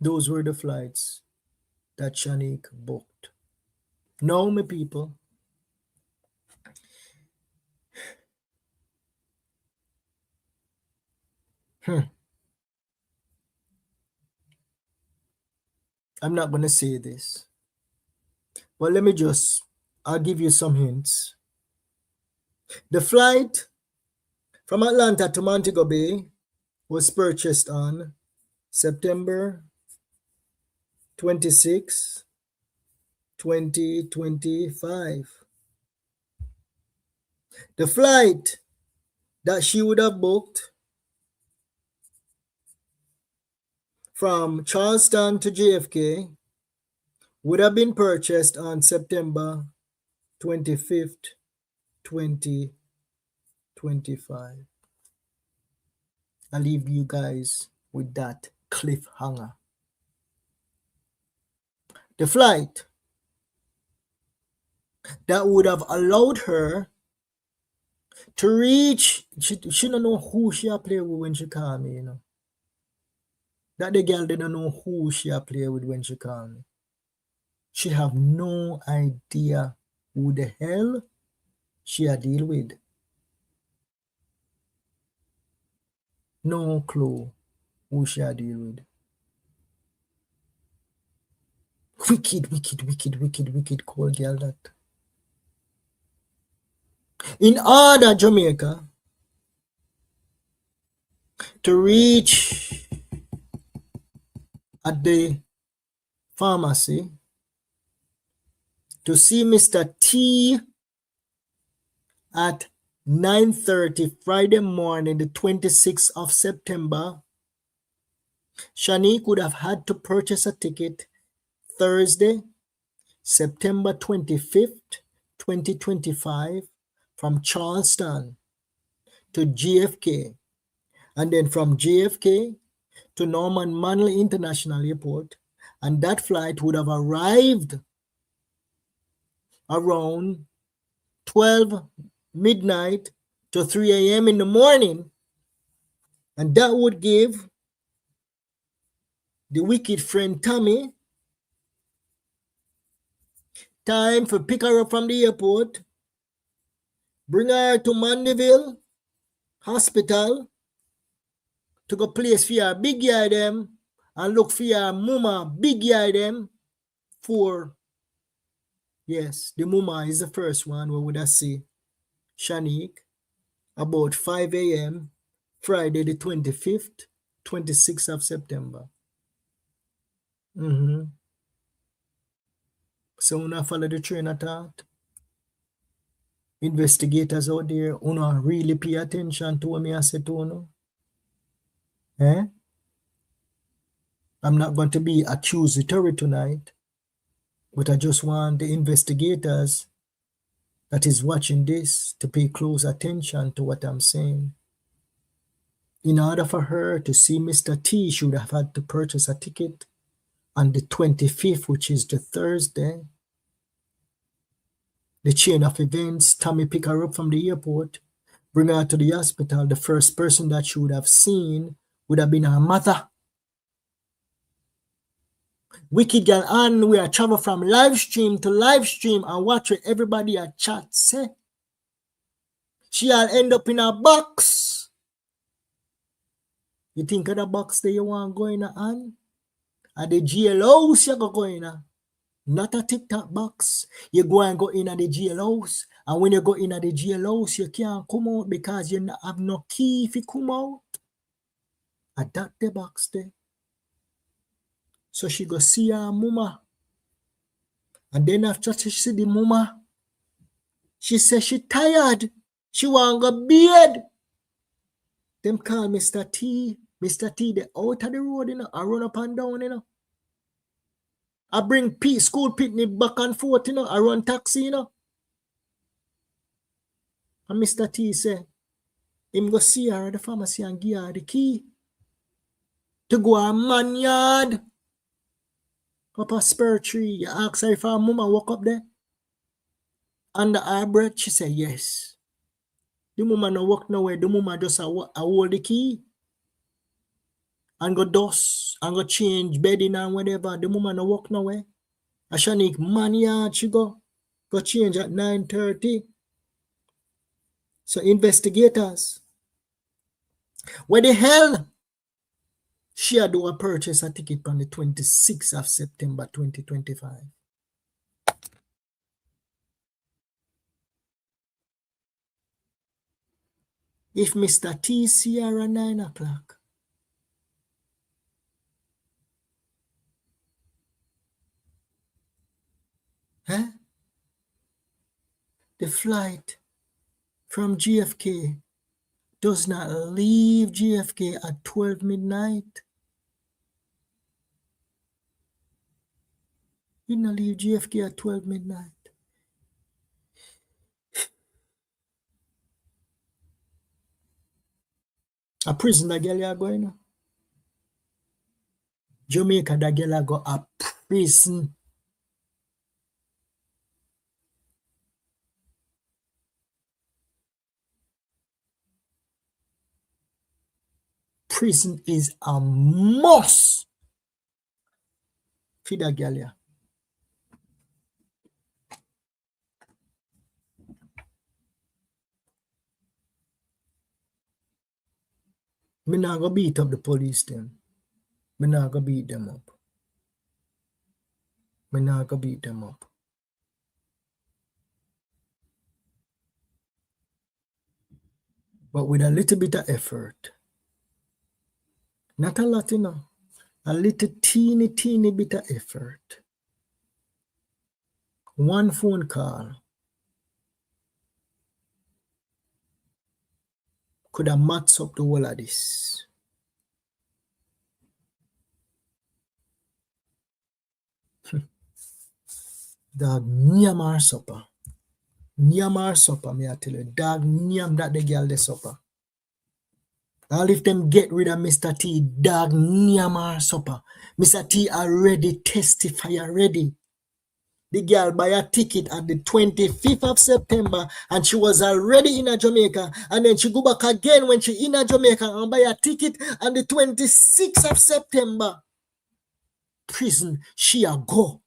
Those were the flights that Shanique booked. Now, my people, I'm not going to say this, but I'll give you some hints. The flight from Atlanta to Montego Bay was purchased on September 26, 2025. The flight that she would have booked from Charleston to JFK would have been purchased on September 25th, 2025. I'll leave you guys with that cliffhanger. The flight that would have allowed her to reach, she don't know who she play with when she called me, you know. That the girl didn't know who she play with when she called me. She have no idea who the hell she deal with. No clue who she deal with. Wicked cold girl that. In order, Jamaica, to reach at the pharmacy to see Mr. T at 9:30 Friday morning, the 26th of September, Shanique would have had to purchase a ticket Thursday, September 25th, 2025, from Charleston to JFK, and then from JFK to Norman Manley International Airport, and that flight would have arrived around 12 midnight to 3 a.m. in the morning, and that would give the wicked friend Tammy time for pick her up from the airport, bring her to Mandeville Hospital to go place for her big guy them and look for her mama big guy them for, yes, the mama is the first one we would have see Shanique about 5 a.m. Friday the 25th, 26th of September. So una follow the train of thought. Investigators out there, una really pay attention to what me I say to you. I'm not going to be accusatory tonight, but I just want the investigators that is watching this to pay close attention to what I'm saying. In order for her to see Mr. T, she would have had to purchase a ticket on the 25th, which is the Thursday. The chain of events, Tommy pick her up from the airport, bring her to the hospital. The first person that she would have seen would have been her mother. Wicked girl and we are travel from live stream to live stream and watch where everybody at chat say. She'll end up in a box. You think of the box that you want going on? At the jail house you go in. Not a TikTok box. You go and go in at the jail house. And when you go in at the jail house, you can't come out because you don't have no key if you come out. At that the box there. So she go see her mama. And then after she see the mama, she says she tired. She want to go bed. Them call Mr. T. Mr. T, they out of the road, you know. I run up and down, you know. I bring school picnic back and forth, you know. I run taxi, you know. And Mr. T say, him go see her at the pharmacy and give her the key to go a man yard up a spur tree. You ask her if her mama walk up there. Under her breath, she say yes. The mama no walk nowhere. The mama just a hold the key and go dust and go change bedding and whatever. The mama no walk nowhere. A Shanique man yard she go change at 9:30. So investigators, what the hell? She had to purchase a ticket on the 26th of September 2025. If Mr. T see her at 9 o'clock, the flight from JFK does not leave JFK at 12 midnight. It not leave JFK at 12 midnight. A prison that girl you going. Jamaica that girl go a prison. Prison is a must for that girl. Me not go beat up the police then. Me not go beat them up. Me not go beat them up. But with a little bit of effort. Not a lot, you know. A little teeny bit of effort. One phone call could have matched up the whole of this. Dog, nyam our supper. Nyam our supper, me I tell you. Dog, nyam that the girl the supper. All if them get rid of Mr. T, dog, nyam our supper. Mr. T already testify already. The girl buy a ticket at the 25th of September and she was already in a Jamaica, and then she go back again when she in a Jamaica and buy a ticket on the 26th of September. Prison, she a go.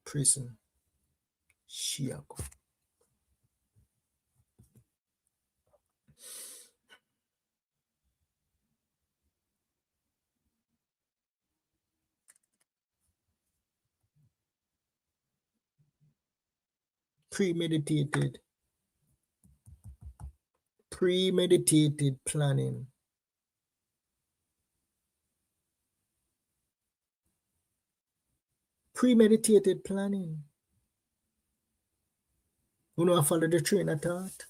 Prison, she a go. Premeditated planning. Premeditated planning. You know, I follow the train of thought.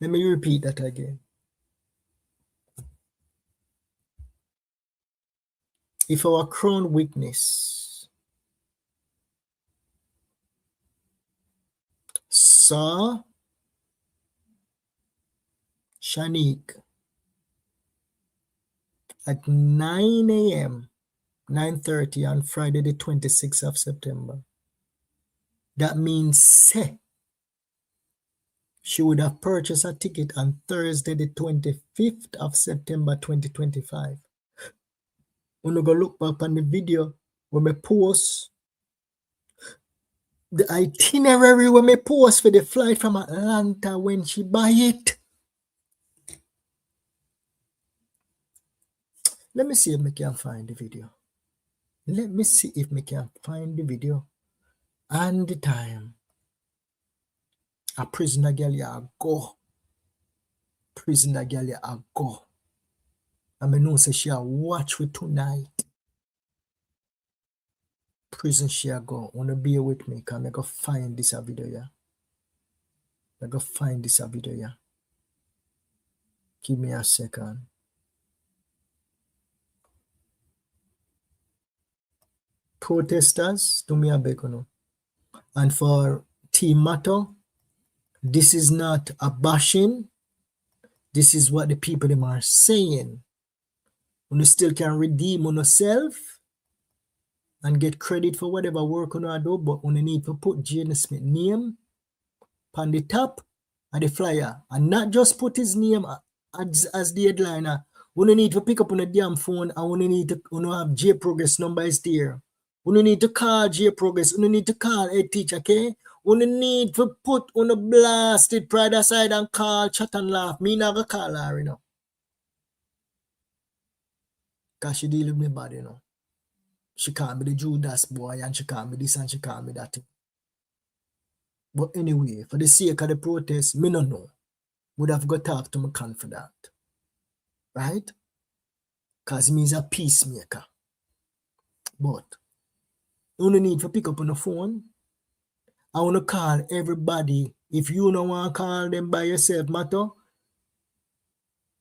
Let me repeat that again. If our crown witness saw Shanique at 9 a.m., 9:30 on Friday the 26th of September, that means she would have purchased a ticket on Thursday the 25th of September 2025. When you go look back on the video when I post the itinerary, when I post for the flight from Atlanta when she buy it. Let me see if I can find the video. Let me see if I can find the video and the time. A prisoner girl ya go. Prisoner girl ya go. I know say she a watch with tonight. Prison she a go. Wanna be with me? Can I go find this video ya? I go find this video ya. Give me a second. Protesters, do me a beg, no. And for Team Matter, this is not a bashing. This is what the people them are saying. You still can redeem on yourself and get credit for whatever work you do, but you need to put Jayden Smith name on the top of the flyer and not just put his name as the headliner. You need to pick up on the damn phone and you need to have J Progress number is there. You need to call J Progress. You need to call a teacher, okay? You need to put on a blasted pride aside and call, chat and laugh. Me not gonna call her, you know. Because she deal with me bad, you know. She can't be the Judas boy and she can't be this and she can't be that. But anyway, for the sake of the protest, me no know. Would have got talk to my confidant. Right? Because me is a peacemaker. But you don't need to pick up on the phone. I want to call everybody. If you don't want to call them by yourself, matter,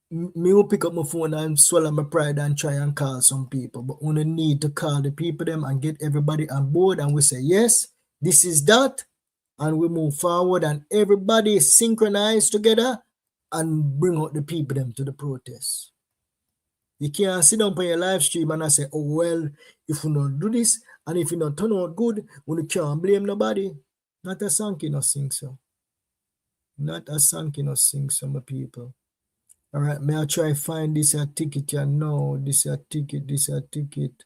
me will pick up my phone and swallow my pride and try and call some people. But we need to call the people them and get everybody on board and we say, yes, this is that. And we move forward and everybody is synchronized together and bring out the people them to the protest. You can't sit down on your live stream and I say, oh, well, if you don't do this and if you don't turn out good, we can't blame nobody. Not a song you know sing so. Not a song you know sing so, my people. All right, may I try find this a ticket here? No, this a ticket, this a ticket.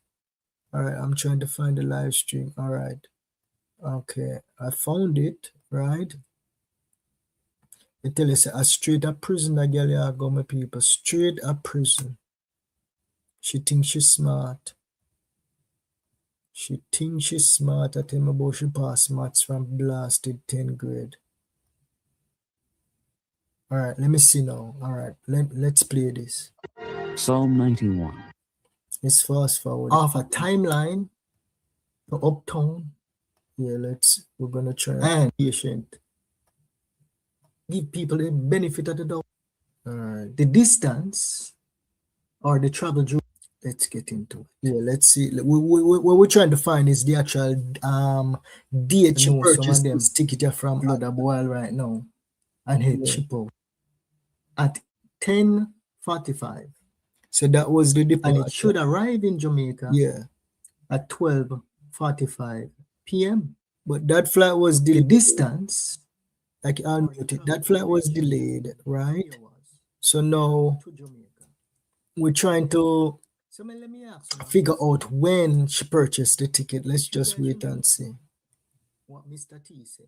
All right, I'm trying to find the live stream. All right. Okay, I found it, right? I tell you, say, a straight a prison, a girl ya go, my people. Straight a prison. She thinks she's smart. She thinks she's smart. I tell me about she pass maths from blasted 10th grade. All right, let me see now. All right, let's play this. Psalm 91. Let's fast forward. Off a timeline for Uptown. Yeah, we're gonna try and be patient. Give people the benefit of the doubt. All right, the distance or the travel. Let's get into it. Yeah, let's see. What we're trying to find is the actual date she purchased this ticket from Blood Boil right now and hit cheapo at 10:45. So that was the departure. And it should arrive in Jamaica at 12:45 p.m. But that flight was delayed. The distance, like I'll note it, that flight was delayed, right? So now we're trying to figure out when she purchased the ticket. Let's just wait and see. What Mr. T said.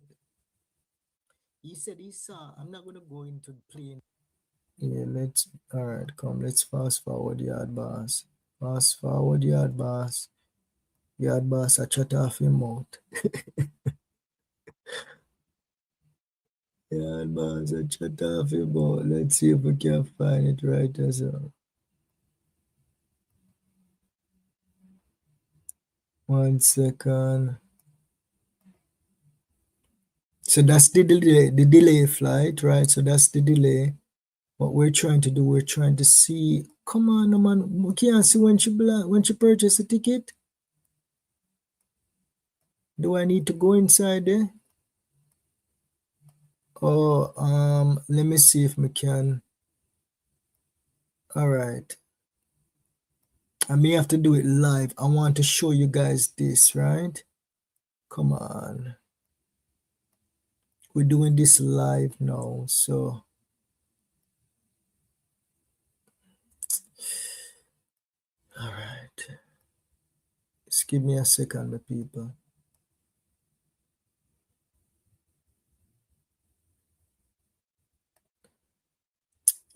He said he saw, I'm not going to go into the plane. Yeah, all right, let's fast forward, Yard Boss. Fast forward, Yard Boss. Yard Boss, I shut off your mouth. Yard Boss, I shut off your mouth. Let's see if we can find it right as well. 1 second. So that's the delay flight, right? So that's the delay. What we're trying to do, we're trying to see. Come on, man. We can't see when she purchased the ticket. Do I need to go inside there? Oh, let me see if we can. All right. I may have to do it live. I want to show you guys this, right? Come on. We're doing this live now, so. All right. Just give me a second, my people.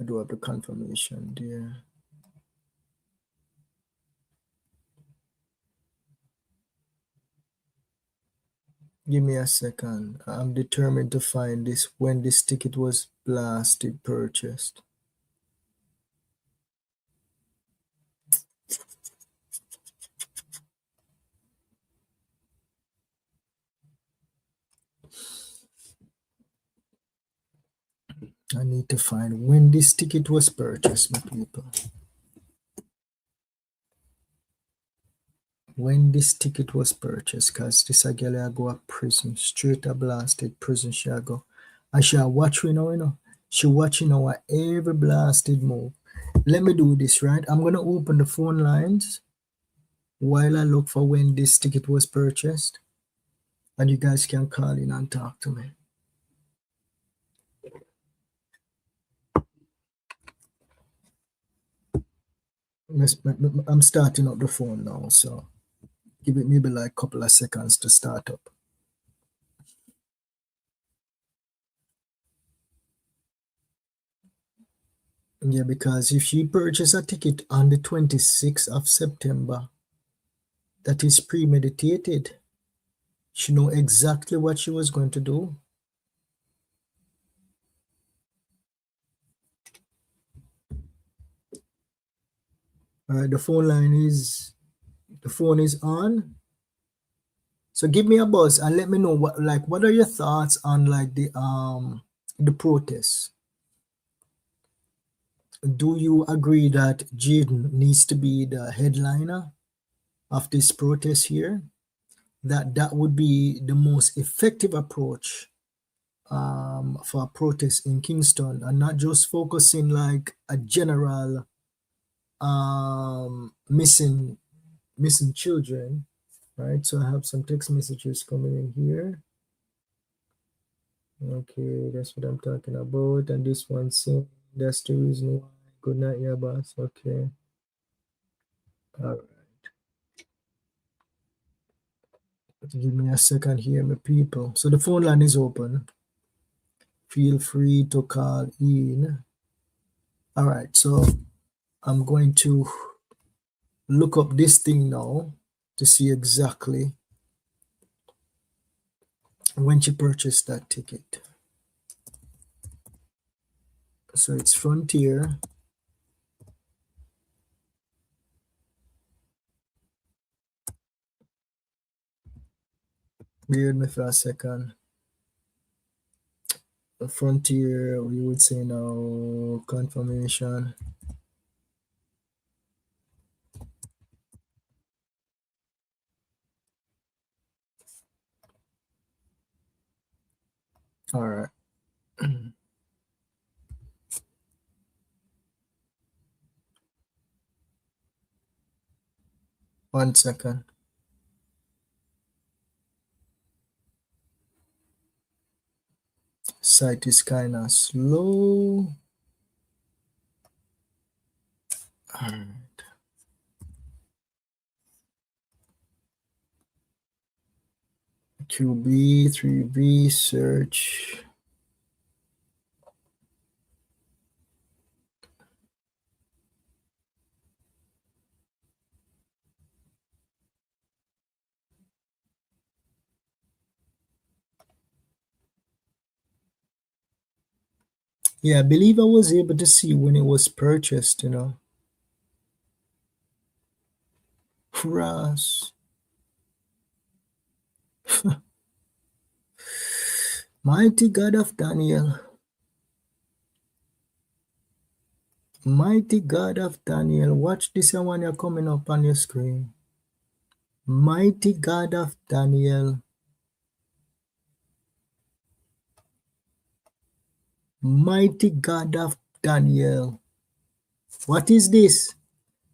I do have the confirmation there. Give me a second. I'm determined to find this when this ticket was blasted purchased. I need to find when this ticket was purchased, my people. When this ticket was purchased, because this a girl I go to prison, straight a blasted prison she a go. And she a watch we now, you know. She watching our every blasted move. Let me do this, right? I'm gonna open the phone lines while I look for when this ticket was purchased. And you guys can call in and talk to me. I'm starting up the phone now, so give it maybe like a couple of seconds to start up. Yeah, because if she purchased a ticket on the 26th of September, that is premeditated. She know exactly what she was going to do. All right, the phone is on. So give me a buzz and let me know what are your thoughts on like the protests. Do you agree that Jayden needs to be the headliner of this protest here? That would be the most effective approach for a protest in Kingston, and not just focusing like a general missing children, right? So I have some text messages coming in here. Okay, that's what I'm talking about. And this one saying that's the reason why. Good night, yeah, boss. Okay. All right. Give me a second here, my people. So the phone line is open. feel free to call in. All right, so I'm going to look up this thing now to see exactly when she purchased that ticket. So it's Frontier. Bear with me for a second. Frontier, we would say now confirmation. All right. 1 second. Site is kind of slow. All right. QB, 3B, search. Yeah, I believe I was able to see when it was purchased, you know. Cross. Mighty God of Daniel. Mighty God of Daniel. Watch this one you're coming up on your screen. Mighty God of Daniel. Mighty God of Daniel. What is this?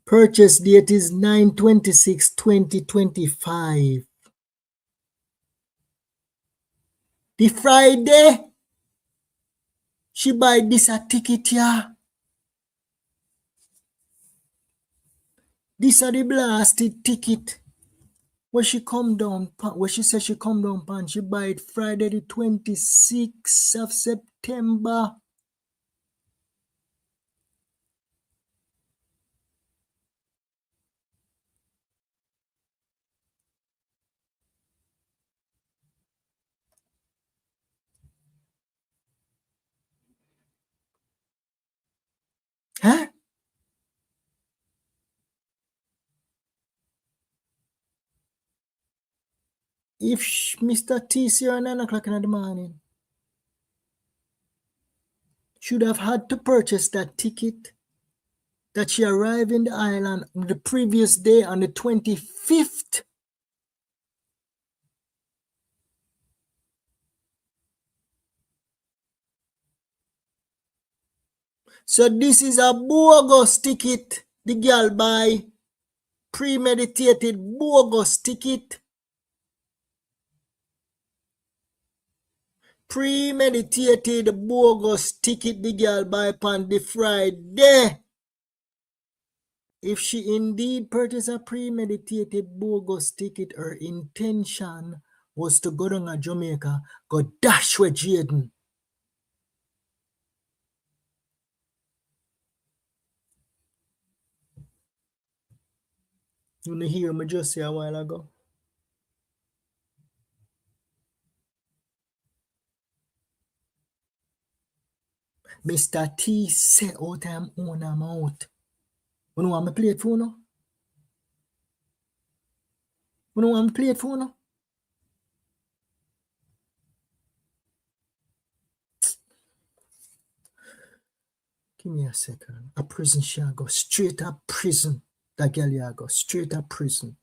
Purchase date is 9/26/2025. The Friday, she buy this a ticket here. This a the blasted ticket. Where she come down, where she said she come down pan, she buy it Friday the 26th of September. Huh? If Mr. T see her at 9 o'clock in the morning, should have had to purchase that ticket that she arrived in the island the previous day on the 25th. So this is a bogus ticket the girl buy. Premeditated bogus ticket. Premeditated bogus ticket the girl buy upon the Friday. If she indeed purchased a premeditated bogus ticket, her intention was to go down to Jamaica, go dash with Jayden. You hear me just say a while ago? Mr. T say out him own amount. You know what me play it for now? You know what me play it for now? Give me a second. A prison shall go straight up prison. That girl ya go straight up prison.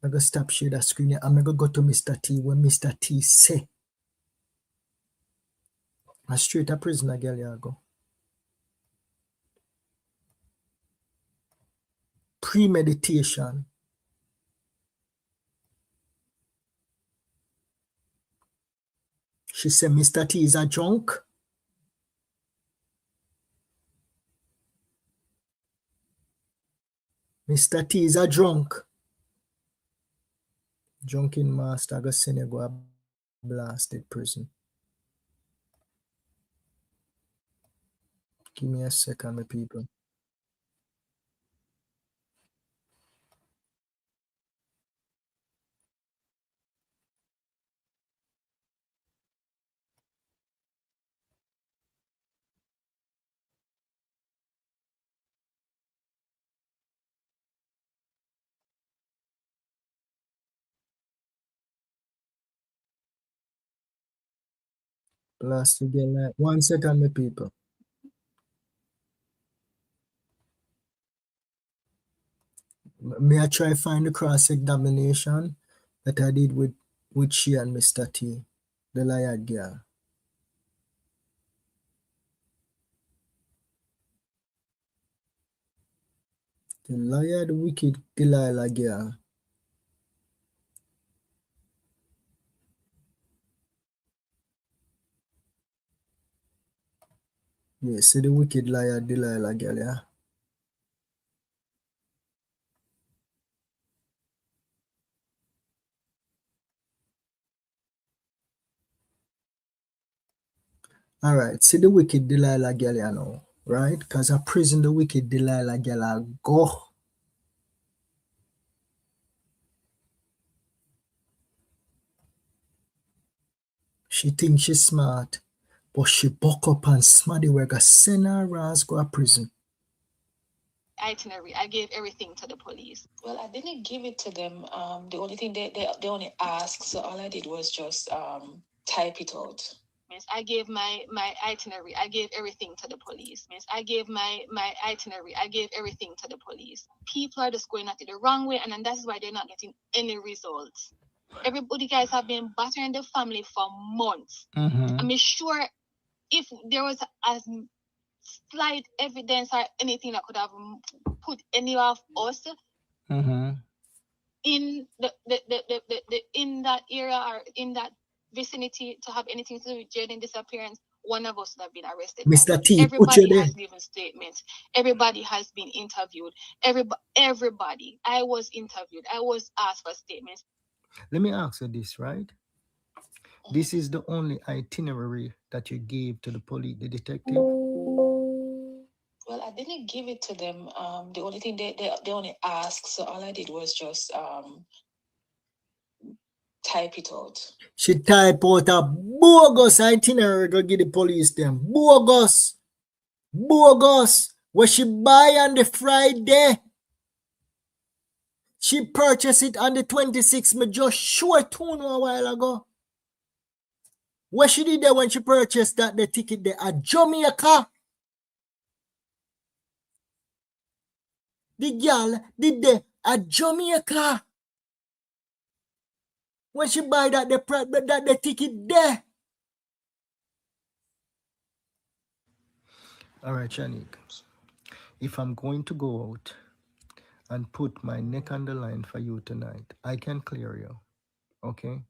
I go stop share that screen. I'm gonna go to Mr. T when Mr. T say. A straight up prison that girl ya go. Premeditation. She said Mr. T is a drunk. Mr. T is a drunk. Drunken master, I go send you go a blasted prison. Give me a second, my people. Plus again, like 1 second, my people. May I try find the cross-examination that I did with she and Mr. T, the Liard girl. The Liard wicked Delilah girl. Yeah, see the wicked liar Delilah girl, yeah? Alright, see the wicked Delilah girl, you know, right? Because I prison the wicked Delilah girl, I go. She thinks she's smart, but she buck up and smarty work, send her ass go to prison. Itinerary. I gave everything to the police. Well, I didn't give it to them. The only thing they only asked, so all I did was just type it out. Miss, I gave my itinerary. I gave everything to the police. Miss, I gave my itinerary. I gave everything to the police. People are just going at it the wrong way, and then that's why they're not getting any results. Everybody guys have been battering the family for months. I'm sure if there was a slight evidence or anything that could have put any of us in the in that area or in that vicinity to have anything to do with Jayden disappearance, one of us would have been arrested. Mr. T, everybody has given statements. Everybody has been interviewed. Everybody. I was interviewed. I was asked for statements. Let me ask you this, right? This is the only itinerary that you gave to the police, the detective? Well, I didn't give it to them. The only thing they only asked, so all I did was just type it out. She type out a bogus itinerary to give the police them. Bogus. Bogus. What she buy on the Friday. She purchased it on the 26th. Me just show it to you a while ago. What she did there when she purchased that the ticket there at Jamaica? The girl did there at Jamaica. When she buy that the ticket there. All right, Shanique. If I'm going to go out and put my neck on the line for you tonight, I can clear you. Okay?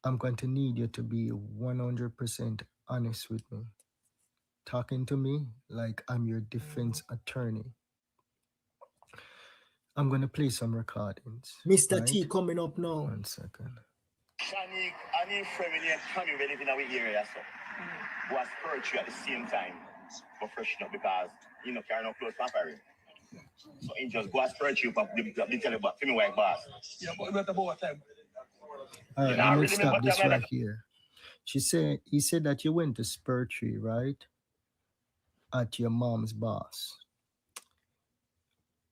I'm going to need you to be 100% honest with me. Talking to me like I'm your defense attorney. I'm going to play some recordings. Mr. Right? T coming up now. 1 second. Shanique, I need family and family we live in our area, so was hurt you at the same time for freshen up because you know carry no clothes for Paris. So he just go as hurt you but they tell you about me white boss. Yeah, but we about time. All right, let me stop this right here. He said that you went to Spur Tree, right? At your mom's boss.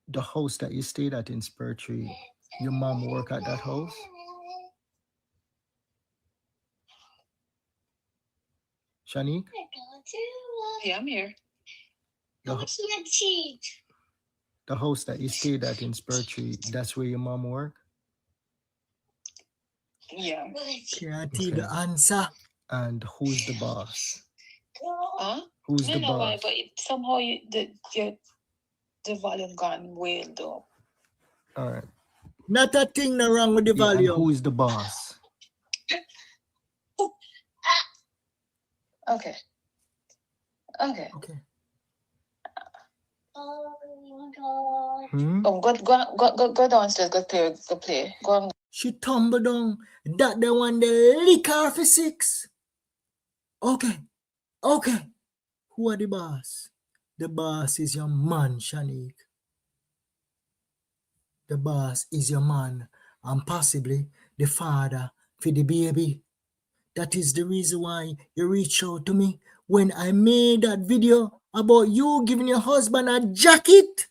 The house that you stayed at in Spur Tree, your mom work at that house? Shanique? Yeah, I'm here. The house that you stayed at in Spur Tree, that's where your mom work? Yeah. Can't see the answer. And who's the boss? Huh? Who's the boss? Why, but somehow the volume gone way low. All right. Not a thing wrong with the volume. And who's the boss? Okay. Okay. Go downstairs, go play. Go on. She tumbled down. That the one they lick her for 6. Okay. Who are the boss? The boss is your man, Shanique. The boss is your man and possibly the father for the baby. That is the reason why you reached out to me when I made that video about you giving your husband a jacket.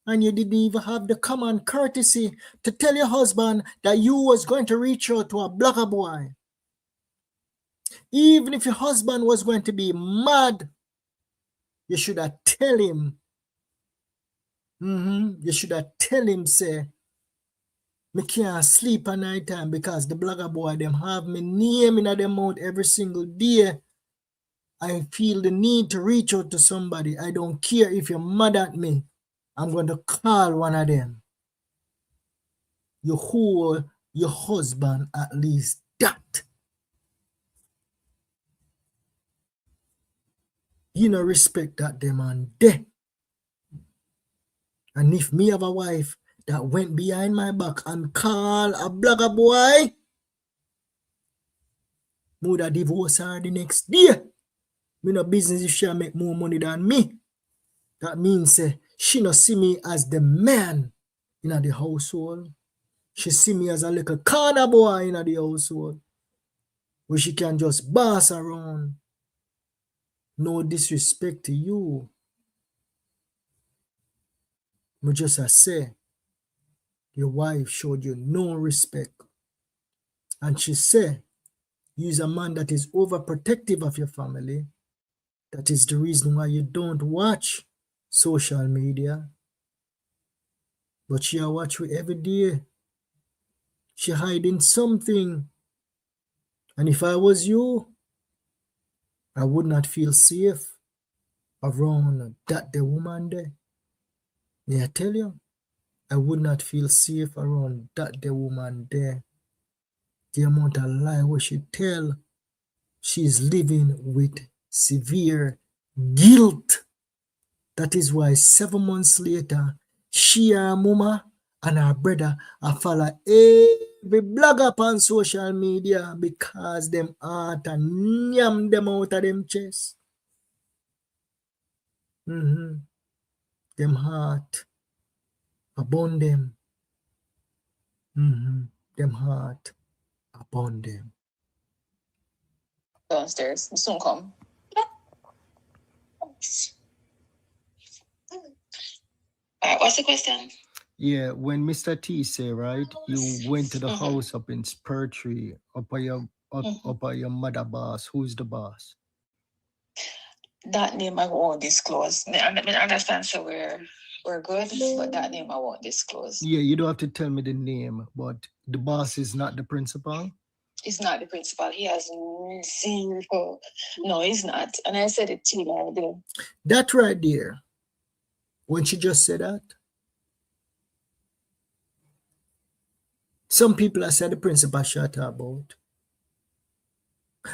And you didn't even have the common courtesy to tell your husband that you was going to reach out to a blogger boy. Even if your husband was going to be mad, you should have tell him. You should have tell him, say, me can't sleep at night time because the blogger boy, them have me name in their mouth every single day. I feel the need to reach out to somebody. I don't care if you're mad at me. I'm going to call one of them. You hold your husband at least that. You know respect that demand there. And if me have a wife that went behind my back and call a blogger boy, would have divorce her the next day. Me no business if she make more money than me. That means she no see me as the man in the household. She see me as a little corner boy in the household where she can just boss around. No disrespect to you. Me just say, your wife showed you no respect. And she said, you's a man that is overprotective of your family. That is the reason why you don't watch social media. But she watch you every day. She hiding something. And if I was you, I would not feel safe around that the woman there. May I tell you? I would not feel safe around that the woman there. The amount of lie what she tell, she's living with severe guilt. That is why 7 months later, she and her mama and her brother are follow every blogger on social media because them heart and yam them out of them chest. Them heart upon them. Them heart upon them. Downstairs. Soon come. What's the question? Yeah, when Mr. T say, right, you went to the house up in Spurtree, up by your mother boss. Who's the boss? That name I won't disclose. I understand, so we're good, but that name I won't disclose. Yeah, you don't have to tell me the name, but the boss is not the principal? He's not the principal. He has zero. No, he's not. And I said it to you. That right there, when she just said that, some people have said the principal shut her about.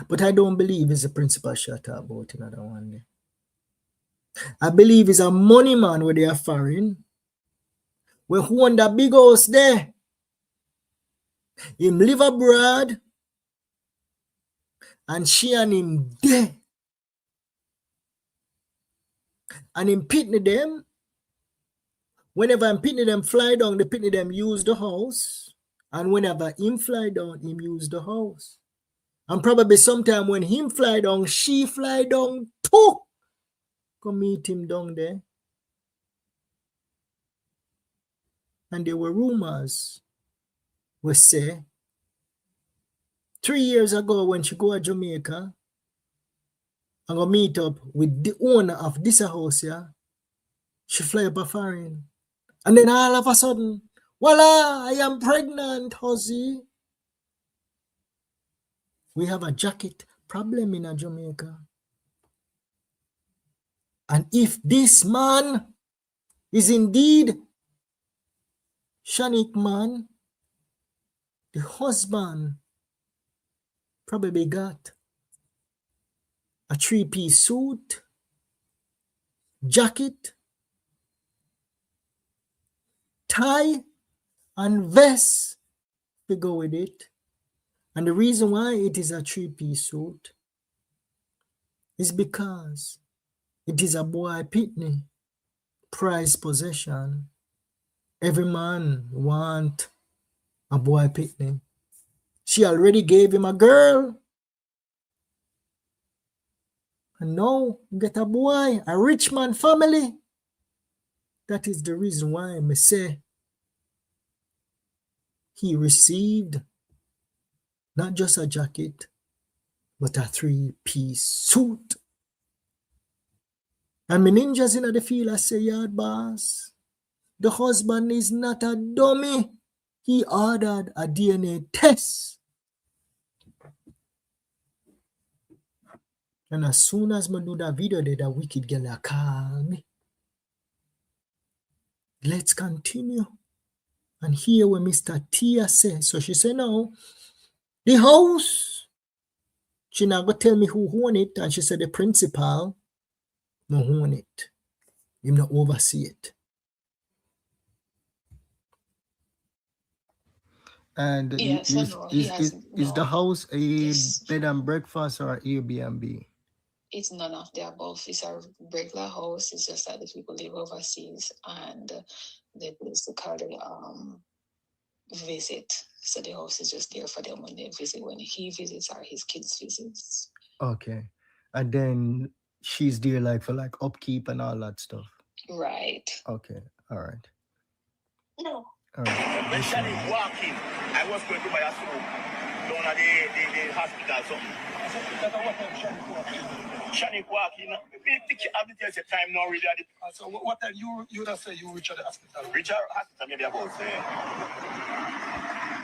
But I don't believe it's the principal shut her about another one day. I believe it's a money man where they are foreign. Where who own that big house there? Him live abroad. And she and him there. And him pitney them. Whenever I'm pitney them fly down, the pitney them use the house. And whenever him fly down, him use the house. And probably sometime when him fly down, she fly down too. Come meet him down there. And there were rumors. We say 3 years ago when she go to Jamaica and go meet up with the owner of this house here, she fly up a foreign. And then all of a sudden, voila, I am pregnant, Hossie. We have a jacket problem in Jamaica. And if this man is indeed Shanique man, the husband probably got a 3-piece suit, jacket, tie, and vest to go with it. And the reason why it is a 3-piece suit is because it is a boy pitney, prized possession. Every man want a boy pitney. She already gave him a girl. And now get a boy, a rich man family. That is the reason why I say he received not just a jacket, but a 3-piece suit. And my ninjas in the field, I say, Yard boss, the husband is not a dummy. He ordered a DNA test. And as soon as I do that video, that wicked girl call me. Let's continue. And here where Mr. Tia says, so she said, no, the house, she not going to tell me who own it. And she said, the principal no own it. Him not oversee it. And Yes, I know. Is the house a bed and breakfast or Airbnb? It's none of the above. It's a regular house. It's just that the people live overseas and they basically visit. So the house is just there for them when they visit, when he visits or his kids visits. Okay. And then she's there like for like upkeep and all that stuff. Right. Okay. All right. No. All right. When Shani walking, I was going to buy a soup down at the hospital or something. Shani walking. The time now really. So what time you just say you reach the hospital? Reach the hospital maybe about say.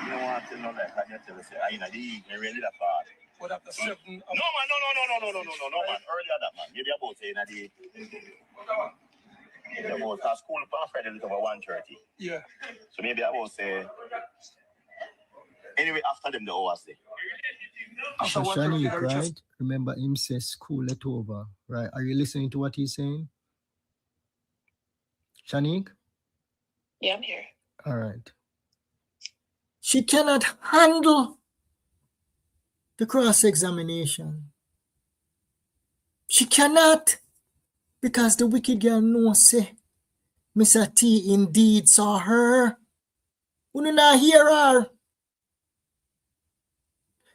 You don't want to know that. I just tell you say I in the evening really that far. What after 7? No man, no man. Earlier that man. Maybe about say in the about school on Friday it's over 1:30. Yeah. So maybe I will say anyway after them the hours there. Shani, right? Remember him says school let over, right? Are you listening to what he's saying? Shanique? Yeah, I'm here. All right. She cannot handle the cross-examination. She cannot, because the wicked girl knows say Mr. T indeed saw her. You not hear her.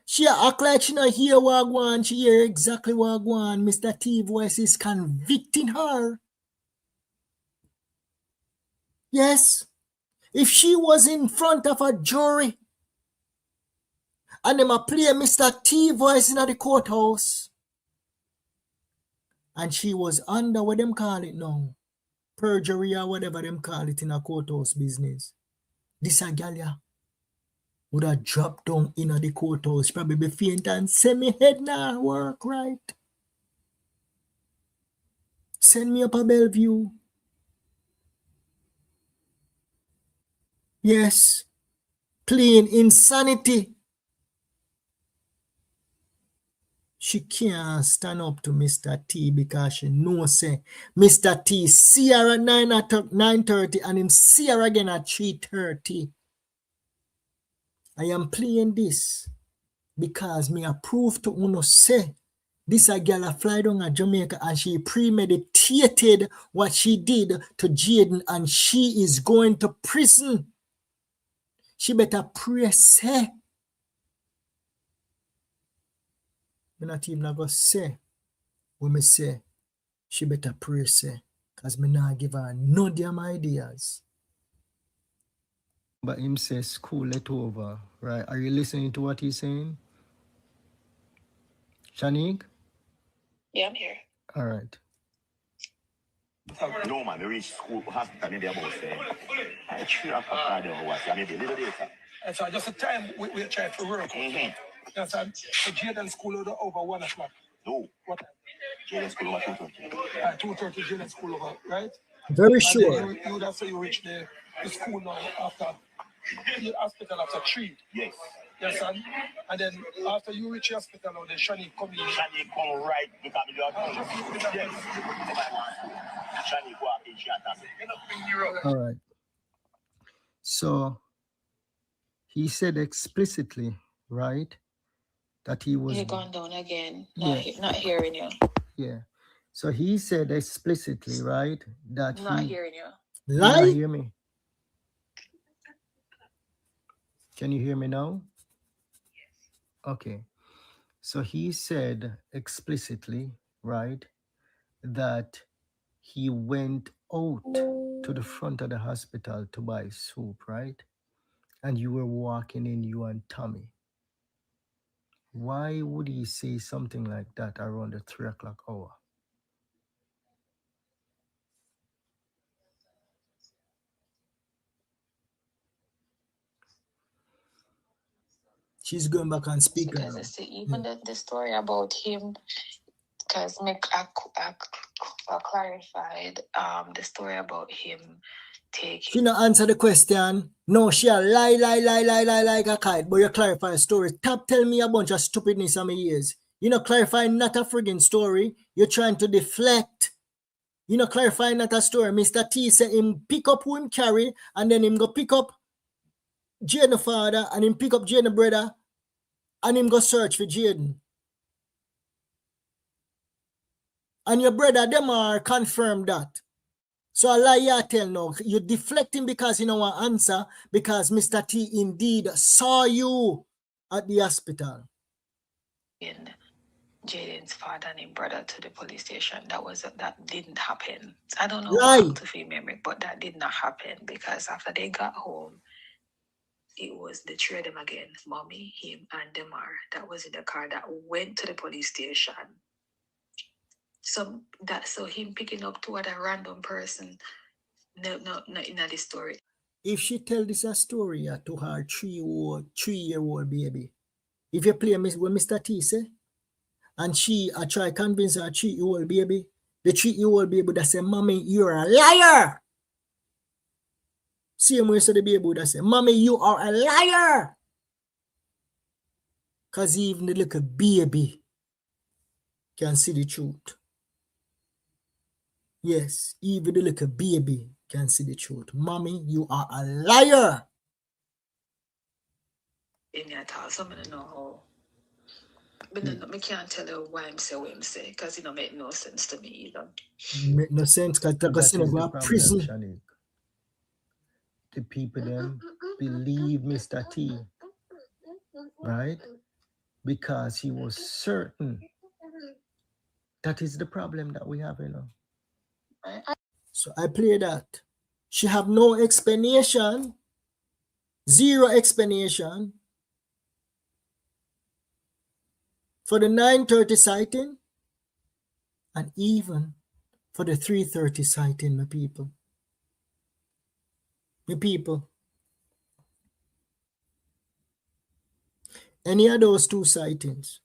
She act like she not hear what go on. She hear exactly what go on. Mr. T voice is convicting her. Yes. If she was in front of a jury and them a play Mr. T voice in the courthouse and she was under what them call it now, perjury or whatever them call it in a courthouse business, this a gal would have dropped down in the courthouse, probably be faint and say me head now work right. Send me up a Bellevue. Yes, plain insanity. She can't stand up to Mr. T because she knows say Mr. T see her at 9:30 and him see her again at 3:30. I am playing this because me approve to uno say this a girl a fly down at Jamaica and she premeditated what she did to Jayden and she is going to prison. She better pray say. Me not even going to say when me say she better pray say because me not give her no damn ideas. But him says school let over, right? Are you listening to what he's saying? Shanique? Yeah, I'm here. All right. No man, we reach school hospital maybe about say 3 o'clock maybe a little later. And so just the time we try to work. Yes, so Jayden school over 1 o'clock. No. What time? Jayden school over 2:30. 2:30 Jayden school over, right? Very sure. And then you that's how you reach the school now after the hospital after 3. Yes. Yes, son. And then after you reach the hospital now, then Shani come in. Shani come right because you have yes. Shani go up in Shata. All right. So he said explicitly, right, that he was. You're gone down again. Yeah. Not hearing you. Yeah. So he said explicitly, right, that I'm not hearing you. You not Lie? hear me? Can you hear me now? Okay. So he said explicitly, right, that he went out to the front of the hospital to buy soup, right? And you were walking in, you and Tommy. Why would he say something like that around the 3 o'clock hour? She's going back on speaker Because now. you see, even the story about him, because I clarified the story about him taking. She not answer the question. No, she a lie like a kite. But you clarify a story. Stop telling me a bunch of stupidness on my ears. You know, clarifying not a friggin' story. You're trying to deflect. You know, clarifying not a story. Mr. T said him pick up who him carry, and then him go pick up Jayden father, and him pick up Jayden brother, and him go search for Jayden. And your brother, them are confirmed that. So I lie you tell now. You're deflecting because you don't want answer, because Mr. T indeed saw you at the hospital. And Jayden's father and his brother to the police station. That didn't happen. I don't know what happened to feel memory, but that did not happen because after they got home, it was the three of them again, mommy, him, and Demar. That was in the car that went to the police station. So him picking up two other random person, no, in this story. If she tell this a story to her 3-year-old baby, if you play what Mr. T say, and she try convince her 3-year-old baby, the 3-year-old baby that say, "Mommy, you're a liar." Same way so the baby would say, "Mommy, you are a liar." Because even the little baby can see the truth. Yes, even the little baby can see the truth. "Mommy, you are a liar." In that house, I'm going to know how. But I can't tell you why I'm saying what I'm saying, because it don't make no sense to me either. Make no sense, because they're going to go to prison. Shanique. The people them believe Mr. T, right? Because he was certain. That is the problem that we have, you know. So I play that. She have no explanation, zero explanation for the 9:30 sighting and even for the 3:30 sighting, my people. My people. Any of those two sightings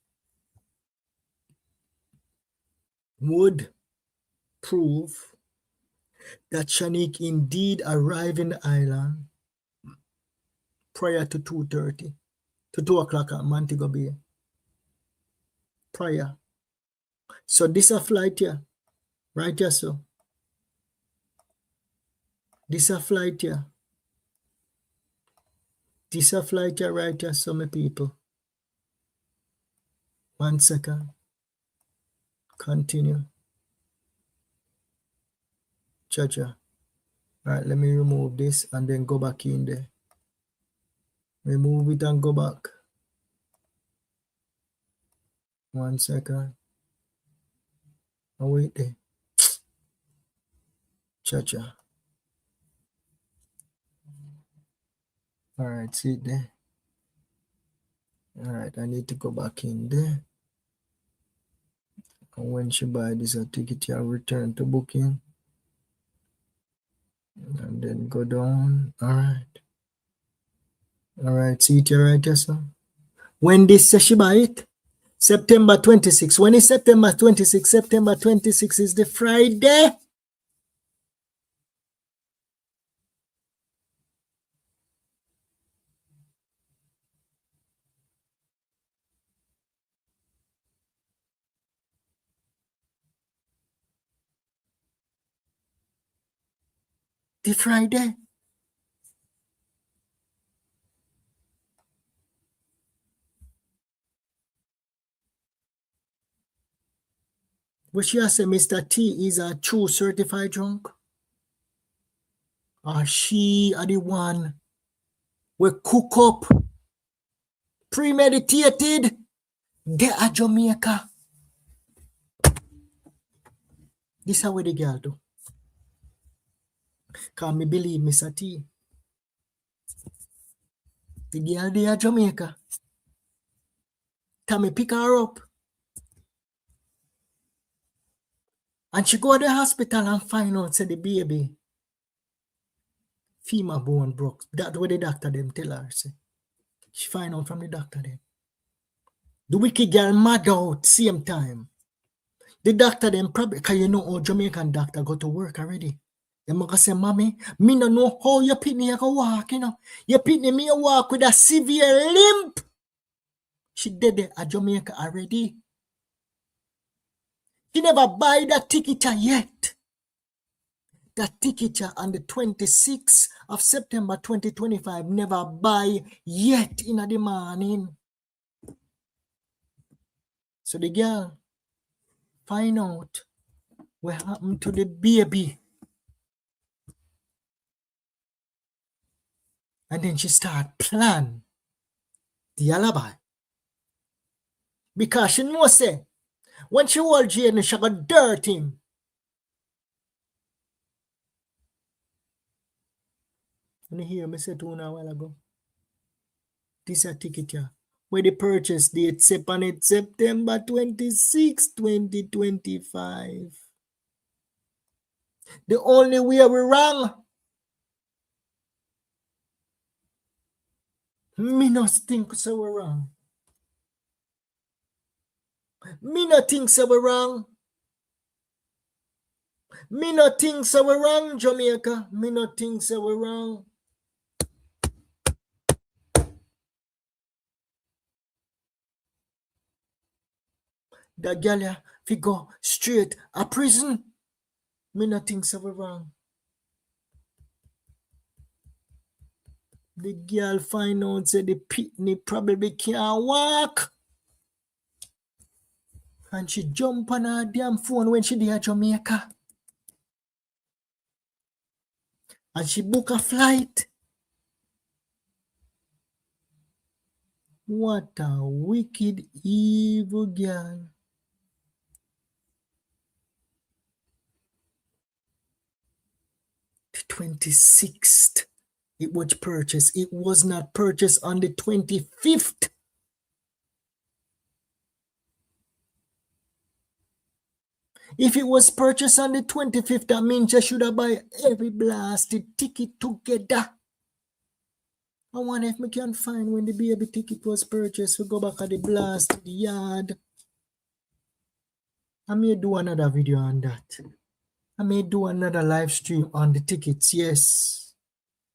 would prove that Shanique indeed arrived in the island prior to 2:30, to 2 o'clock at Montego Bay. Prior. So this a flight here, right here, so. This a flight here. This a flight here, right here, so my people. 1 second. Continue. Cha-cha. All right, let me remove this and then go back in there. Remove it and go back. 1 second. Oh, wait there. Cha-cha. All right, see it there. All right, I need to go back in there. And when she buy this, I take it here, return to booking. And then go down. All right. All right, see it here right there, sir. When this she buy it? September 26. When is September 26? September 26 is the Friday. The Friday. What she has said, Mr. T is a true certified drunk? Or she are the one we cook up, premeditated, they are Jamaica. This is how the girl do. Can me believe Mr. T. The girl they are Jamaica. Tommy pick her up. And she go to the hospital and find out say the baby femur bone broke. That's what the doctor them tell her. Say. She find out from the doctor them. The wicked girl mad out same time. The doctor them probably, because you know how Jamaican doctor go to work already. Them gonna say, mommy, me no know how your pitney can walk, you know. Your pitney me walk with a severe limp. She did it at Jamaica already. She never buy that ticket yet. That ticket on the 26th of September 2025 never buy yet in the morning. So the girl find out what happened to the baby. And then she start plan the alibi. Because she know say, when she hold Jayden, she got dirt him. And you hear me say to you a while ago, this is a ticket here. Where the purchase date set on it September 26, 2025. The only way we wrong, me not think so we're wrong. Me not think so we're wrong. Me not think so we're wrong, Jamaica. Me not think so we're wrong. That girl here, if you go straight a prison, me not think so we're wrong. The girl find out say the pitney probably can't walk. And she jump on her damn phone when she there at Jamaica. And she book a flight. What a wicked, evil girl. The 26th, it was purchased. It was not purchased on the 25th. If it was purchased on the 25th, that means you should have buy every blasted ticket together. I wonder if we can find when the baby ticket was purchased. We go back at the blasted yard. I may do another video on that. I may do another live stream on the tickets. Yes.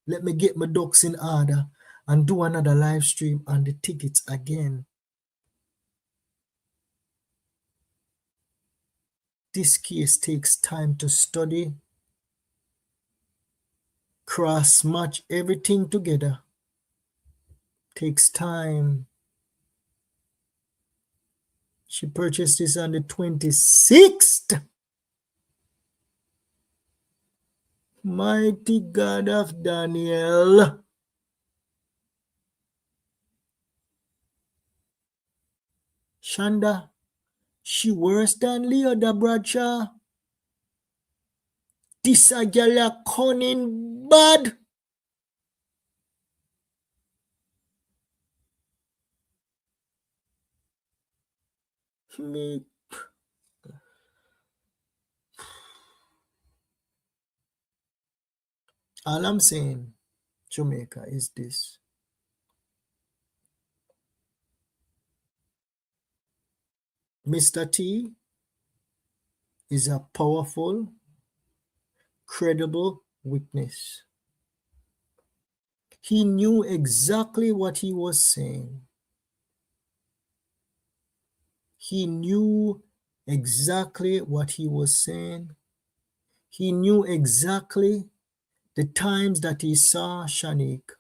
Let me get my ducks in order and do another live stream on the tickets again. This case takes time to study, cross-match everything together. Takes time. She purchased this on the 26th. Mighty God of Daniel. Shonda, she worse than Leoda Bradshaw. This a girl a cunning bad. Me. All I'm saying, Jamaica, is this. Mr. T is a powerful, credible witness. He knew exactly what he was saying. He knew exactly what he was saying. He knew exactly the times that he saw Shanique.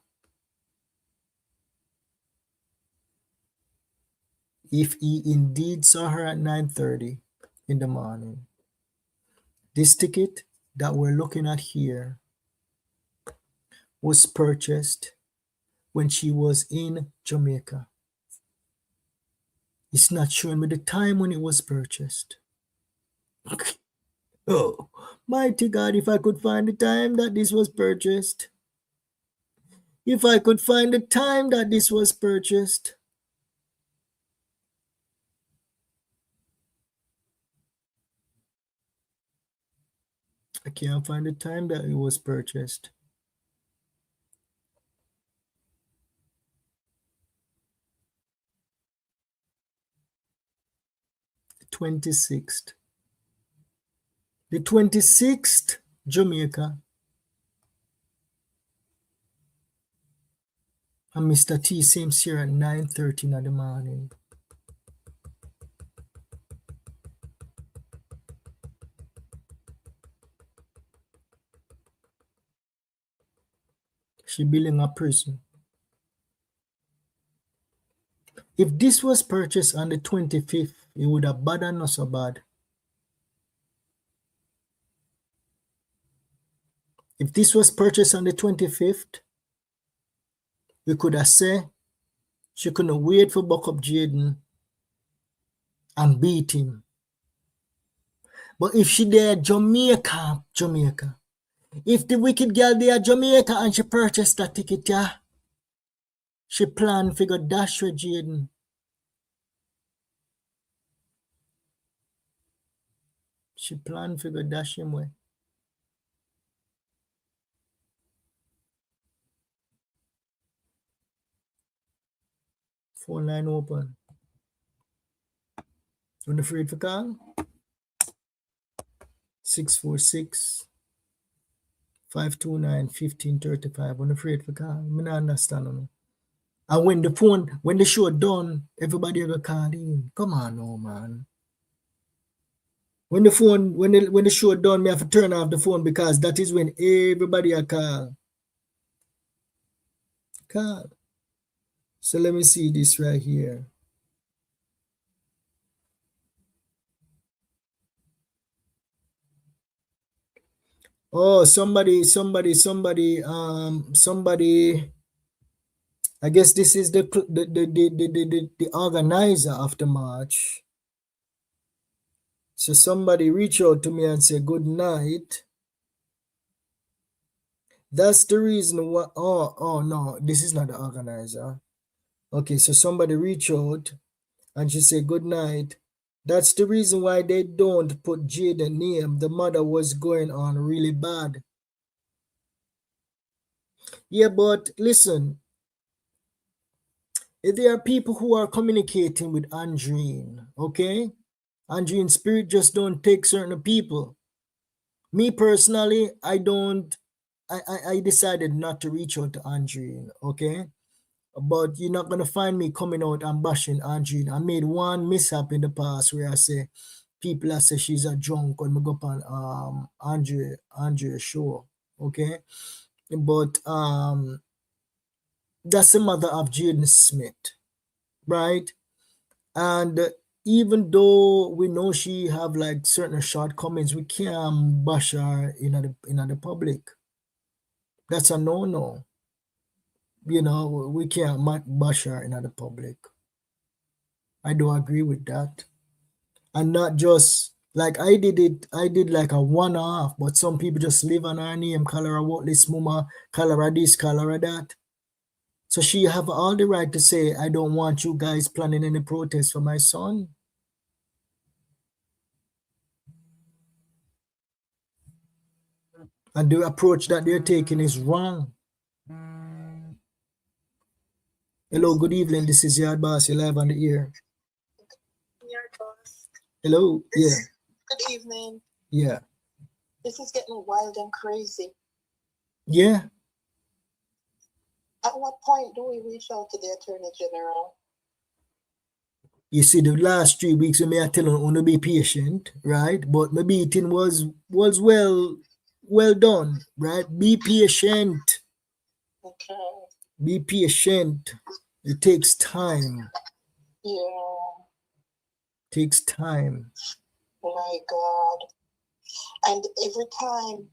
If he indeed saw her at 9:30, in the morning. This ticket that we're looking at here was purchased when she was in Jamaica. It's not showing me the time when it was purchased. Oh, mighty God, if I could find the time that this was purchased. If I could find the time that this was purchased. I can't find the time that it was purchased. The 26th. The 26th, Jamaica. And Mr. T seems here at 9:30 in the morning. She building a prison. If this was purchased on the 25th, it would have bad and not so bad. If this was purchased on the 25th, we could have said she couldn't wait for buck up Jayden and beat him. But if she there Jamaica, if the wicked girl there Jamaica and she purchased that ticket, yeah, she planned to go dash with Jayden. She planned to go dash him away. Phone line open. You afraid for call? 646 529 1535. I'm afraid for call. I don't understand. And when the show done, everybody will call in. Come on, no man. When the show done, me have to turn off the phone because that is when everybody will call. Call. So let me see this right here. Oh, somebody. I guess this is the organizer of the march. So somebody reach out to me and say good night. That's the reason why. Oh no, this is not the organizer. Okay, so somebody reach out and she said good night. That's the reason why they don't put Jayden's name. The mother was going on really bad. Yeah, but listen, if there are people who are communicating with Andreen, okay? Andreen's spirit just don't take certain people. Me personally, I decided not to reach out to Andreen, okay? But you're not gonna find me coming out and bashing Andreen. I made one mishap in the past where I say people say she's a drunk when we go up on Andrea's show, okay? But that's the mother of Jayden Smith, right? And even though we know she have like certain shortcomings, we can't bash her in the public. That's a no-no. You know, we can't bash her in the public. I do agree with that. And not just like I did like a one-off, but some people just live on her name, call her a worthless mama, call her this, call her that. So she have all the right to say, I don't want you guys planning any protest for my son. And the approach that they're taking is wrong. Hello, good evening. This is YaadBoss. You're live on the air. YaadBoss. Hello. Yeah. Good evening. Yeah. This is getting wild and crazy. Yeah. At what point do we reach out to the Attorney General? You see, the last 3 weeks, I tell you to be patient, right? But my beating was well done, right? Be patient. Okay. Be patient. It takes time. Yeah. Takes time. My God. And every time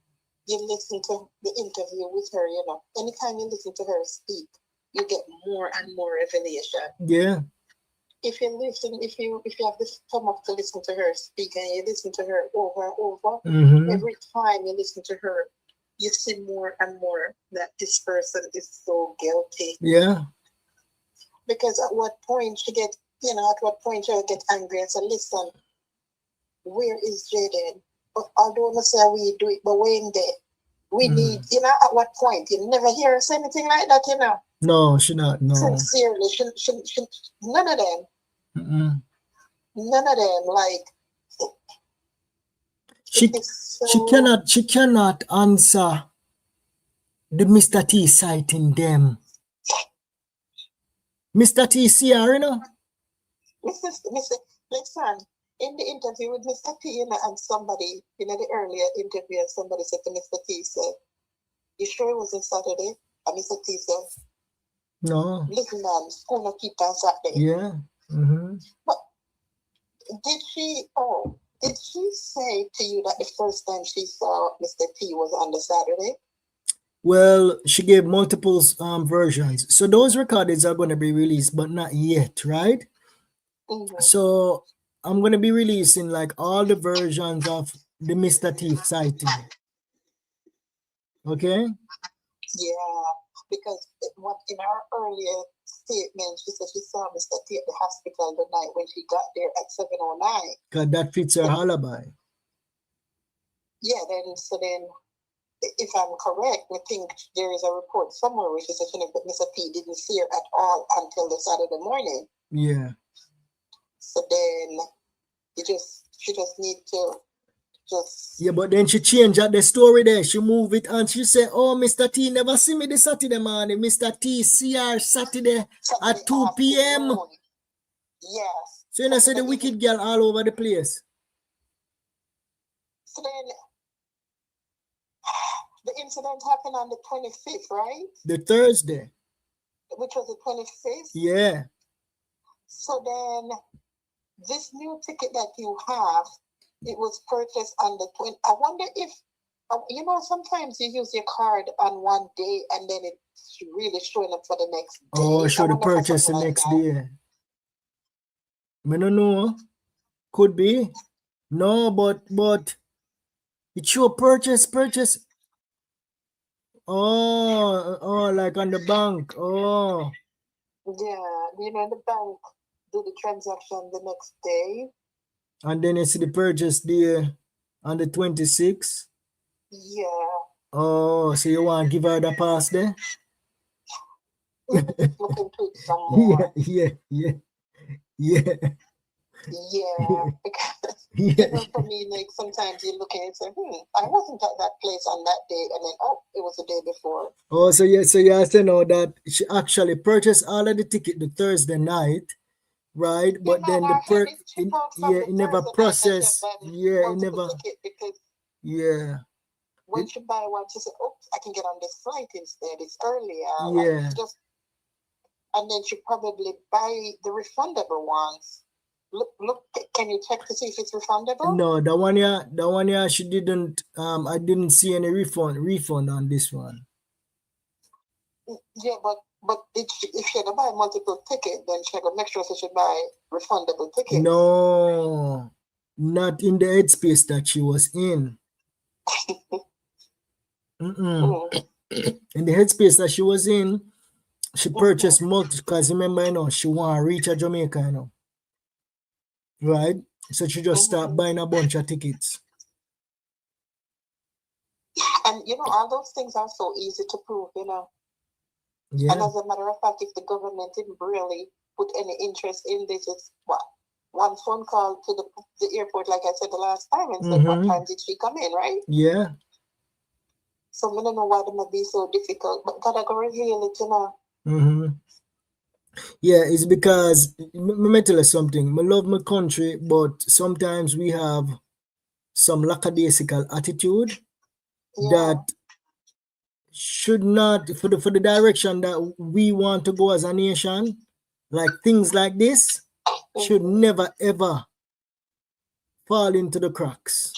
you listen to the interview with her, you know, anytime you listen to her speak, you get more and more revelation. Yeah. If you listen, if you have the stomach to listen to her speak and you listen to her over and over, every time you listen to her, you see more and more that this person is so guilty. Yeah. Because at what point she get, you know, at what point she'll get angry and say, listen, where is Jayden? But although I say we do it, but when they we need, you know, at what point you never hear her say anything like that, you know. No, she not. No. Sincerely, none of them. None of them. Like she cannot answer the Mr. T citing them. Mr. T see her, you know. Listen, in the interview with Mr. T, you know, and somebody, you know, the earlier interview, and somebody said to Mr. T, said, you sure it wasn't Saturday? And Mr. T said, no. Listen, man, school not keep on Saturday. Yeah. But did she say to you that the first time she saw Mr. T was on the Saturday? Well, she gave multiple versions. So those recordings are going to be released, but not yet, right? So I'm going to be releasing like all the versions of the Mr. T sighting. Okay? Yeah, because in our earlier statement, she said she saw Mr. T at the hospital the night when she got there at 7:09. Because that fits her alibi. Yeah, then, if I'm correct, I think there is a report somewhere where she said Mr. T didn't see her at all until the Saturday morning. Yeah. So then, she just need to just... Yeah, but then she changed the story there. She moved it and she said, oh, Mr. T never see me this Saturday morning. Mr. T see her Saturday at 2 p.m. Yes. So you know, say the wicked girl all over the place. So then, the incident happened on the 25th, right? The Thursday. Which was the 25th? Yeah. So then, this new ticket that you have, it was purchased on the 20th. I wonder if, you know, sometimes you use your card on one day and then it's really showing up for the next day. Oh, show the purchase the next day. I don't know. Could be. No, but it show purchase. Oh, like on the bank. Oh. Yeah, you know, the bank do the transaction the next day. And then you see the purchase there on the 26th. Yeah. Oh, so you want to give her the pass there? Look into it some more. Yeah. Yeah, because you know, for me, like sometimes you look and say, I wasn't at that place on that day, and then it was the day before. Oh, so you have to know that she actually purchased all of the ticket the Thursday night, right? But then it never processed. Yeah, it never. Yeah. When she buy one, she said, "Oops, I can get on this flight instead. It's earlier." Yeah. Like and then she probably buy the refundable ones. Look, can you check to see if it's refundable? No, the one yeah, she didn't. I didn't see any refund on this one. Yeah, but if she had to buy multiple tickets, then she had to make sure she should buy refundable tickets. No, not in the headspace that she was in. In the headspace that she was in, she purchased multiple, because remember, you know, she want to reach Jamaica, you know. Right? So she just start buying a bunch of tickets. And you know, all those things are so easy to prove, you know. Yeah. And as a matter of fact, if the government didn't really put any interest in this, it's one phone call to the airport, like I said the last time, and said, what time did she come in, right? Yeah. So I don't know why they might be so difficult, but God, I can reveal it, you know. Yeah, it's because, let me tell you something. I love my country, but sometimes we have some lackadaisical attitude that should not, for the direction that we want to go as a nation, like things like this should never ever fall into the cracks.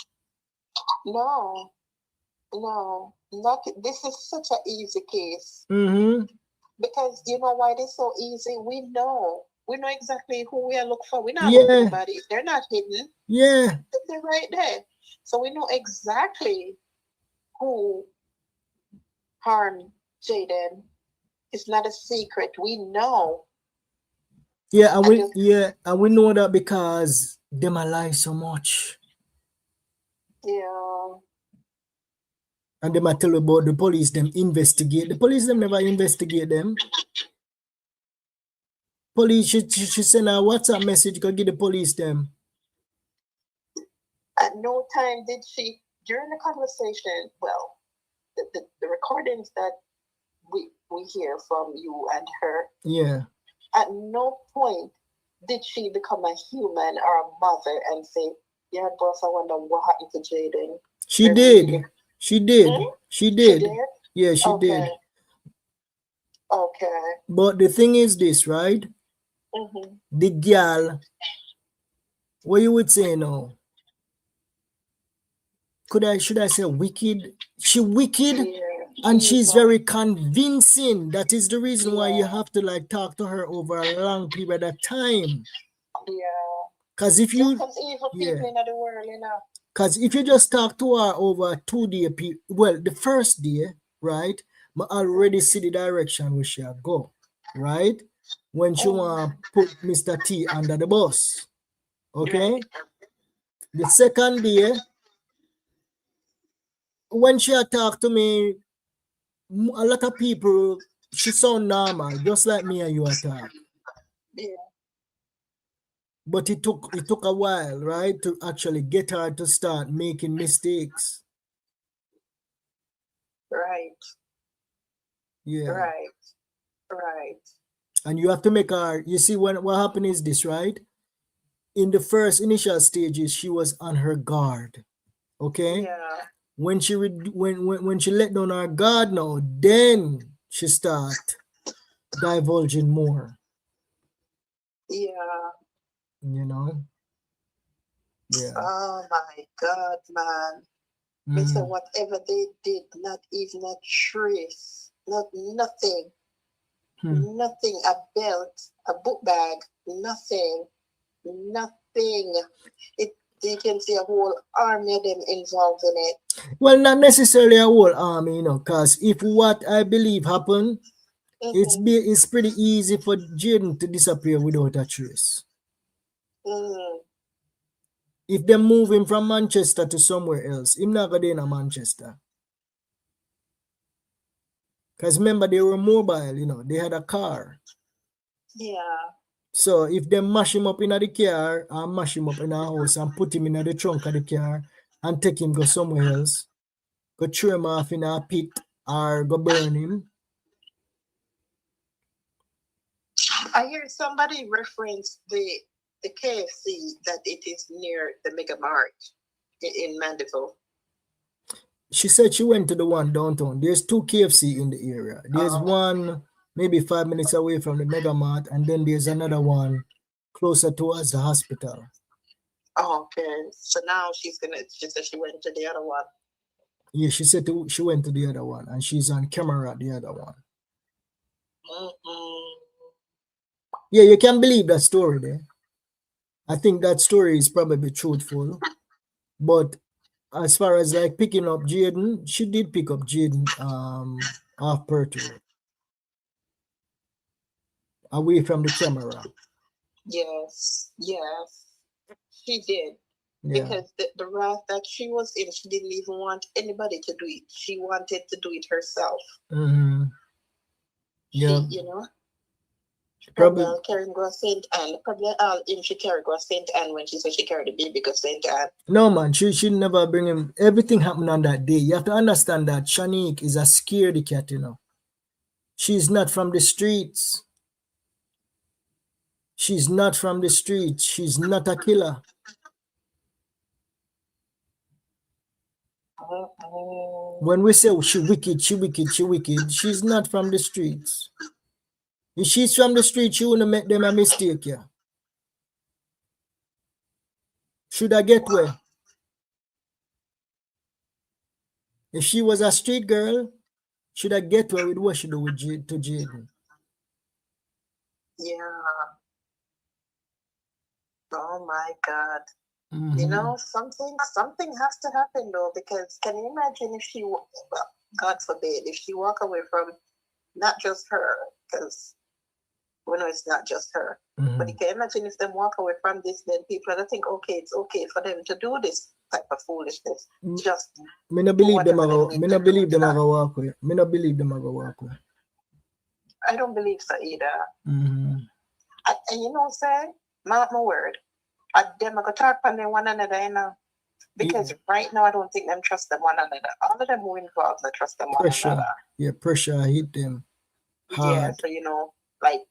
No, not this is such an easy case. Because you know why it's so easy? We know exactly who we are looking for. We're not looking for nobody. They're not hidden. Yeah. They're right there. So we know exactly who harmed Jayden. It's not a secret. We know. Yeah, and we know that because them lie so much. Yeah. And they might tell about the police, them investigate. The police, them never investigate them. Police, she send a WhatsApp message, go give the police them. At no time did she, during the conversation, well, the recordings that we hear from you and her. Yeah. At no point did she become a human or a mother and say, yeah, boss, I wonder what happened to Jayden. She did. She did. Hmm? She did. She did? Yeah, she did. Okay. But the thing is this, right? The girl, what you would say now? Should I say wicked? She wicked, and she's very convincing. That is the reason why you have to like talk to her over a long period of time. Yeah. Because if you because if you just talk to her over 2 days, well, the first day, right? I already see the direction we shall go, right? When she want to put Mr. T under the bus. Okay? The second day, when she talk to me, a lot of people, she sound normal, just like me and you attack. Yeah. But it took a while, right, to actually get her to start making mistakes. Right. Yeah. Right. And you have to make her, you see, what happened is this, right? In the first initial stages, she was on her guard. Okay? Yeah. When she when she let down her guard now, then she start divulging more. Yeah. You know? Yeah. Oh my God, man. So whatever they did, not even a trace, nothing. Nothing, a belt, a book bag, nothing. You can see a whole army of them involved in it. Well, not necessarily a whole army, you know, because if what I believe happened, it's pretty easy for Jayden to disappear without a trace. If they move him from Manchester to somewhere else, him not going to in Manchester. Because remember, they were mobile, you know, they had a car. Yeah. So if they mash him up in the car or mash him up in a house and put him in the trunk of the car and take him go somewhere else, go throw him off in a pit or go burn him. I hear somebody reference the KFC that it is near the Mega Mart in Mandeville. She said she went to the one downtown. There's 2 KFC in the area. There's one maybe 5 minutes away from the Mega Mart, and then there's another one closer towards the hospital. Oh, okay. So now she said she went to the other one. Yeah, she said she went to the other one, and she's on camera at the other one. Yeah, you can believe that story there. I think that story is probably truthful. But as far as like picking up Jayden, she did pick up Jayden off Pertwee, away from the camera. Yes, she did. Yeah. Because the wrath that she was in, she didn't even want anybody to do it. She wanted to do it herself. Yeah. You know? Probably carrying go St. Anne. Probably all in she carried go St. Anne when she said she carried the baby go St. Anne. No, man, she never bring him. Everything happened on that day. You have to understand that Shanique is a scaredy cat, you know. She's not from the streets. She's not from the streets. She's not a killer. When we say she wicked, she's not from the streets. If she's from the streets, she wouldn't make them a mistake, yeah. Should I get where? If she was a street girl, should I get where with what she do with to Jayden? Yeah. Oh my God. Mm-hmm. You know, something has to happen though, because can you imagine if she, well, God forbid, if she walk away from not just her, because we know it's not just her, but you can imagine if them walk away from this, then people are gonna think, okay, it's okay for them to do this type of foolishness. Just me not believe them. Me not believe them. walk away. Me not believe them. Walk away. I don't believe so either. Mm-hmm. And you know what I'm saying? Mark my word. Them are gonna talk on them one another, you know. Because right now I don't think them trust them one another. All of them who involved, they trust them one another. Yeah, pressure hit them hard. Yeah, so you know, like,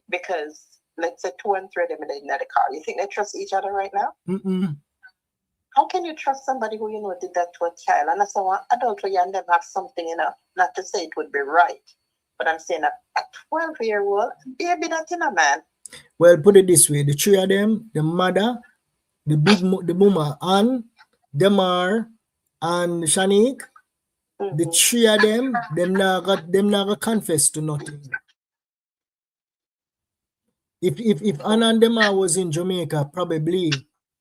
because let's say 2 and 3 of them in the car. You think they trust each other right now? Mm-mm. How can you trust somebody who you know did that to a child? And as an adult, you and them have something, you know, not to say it would be right, but I'm saying a 12-year-old baby, that in a man. Well, put it this way: the 3 of them, the mother, the mama, and Demar and Shanique, the 3 of them not confess to nothing. If Anna and Demar was in Jamaica, probably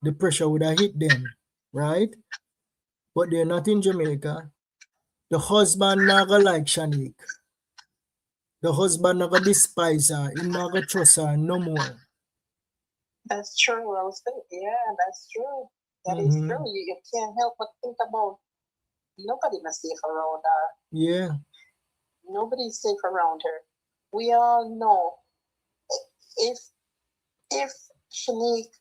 the pressure would have hit them, right? But they're not in Jamaica. The husband never like Shanique. The husband never despise her. He never trust her no more. That's true. I was thinking, yeah, that's true. That is true. You can't help but think about nobody is safe around her. Yeah. Nobody's safe around her. We all know if Shanique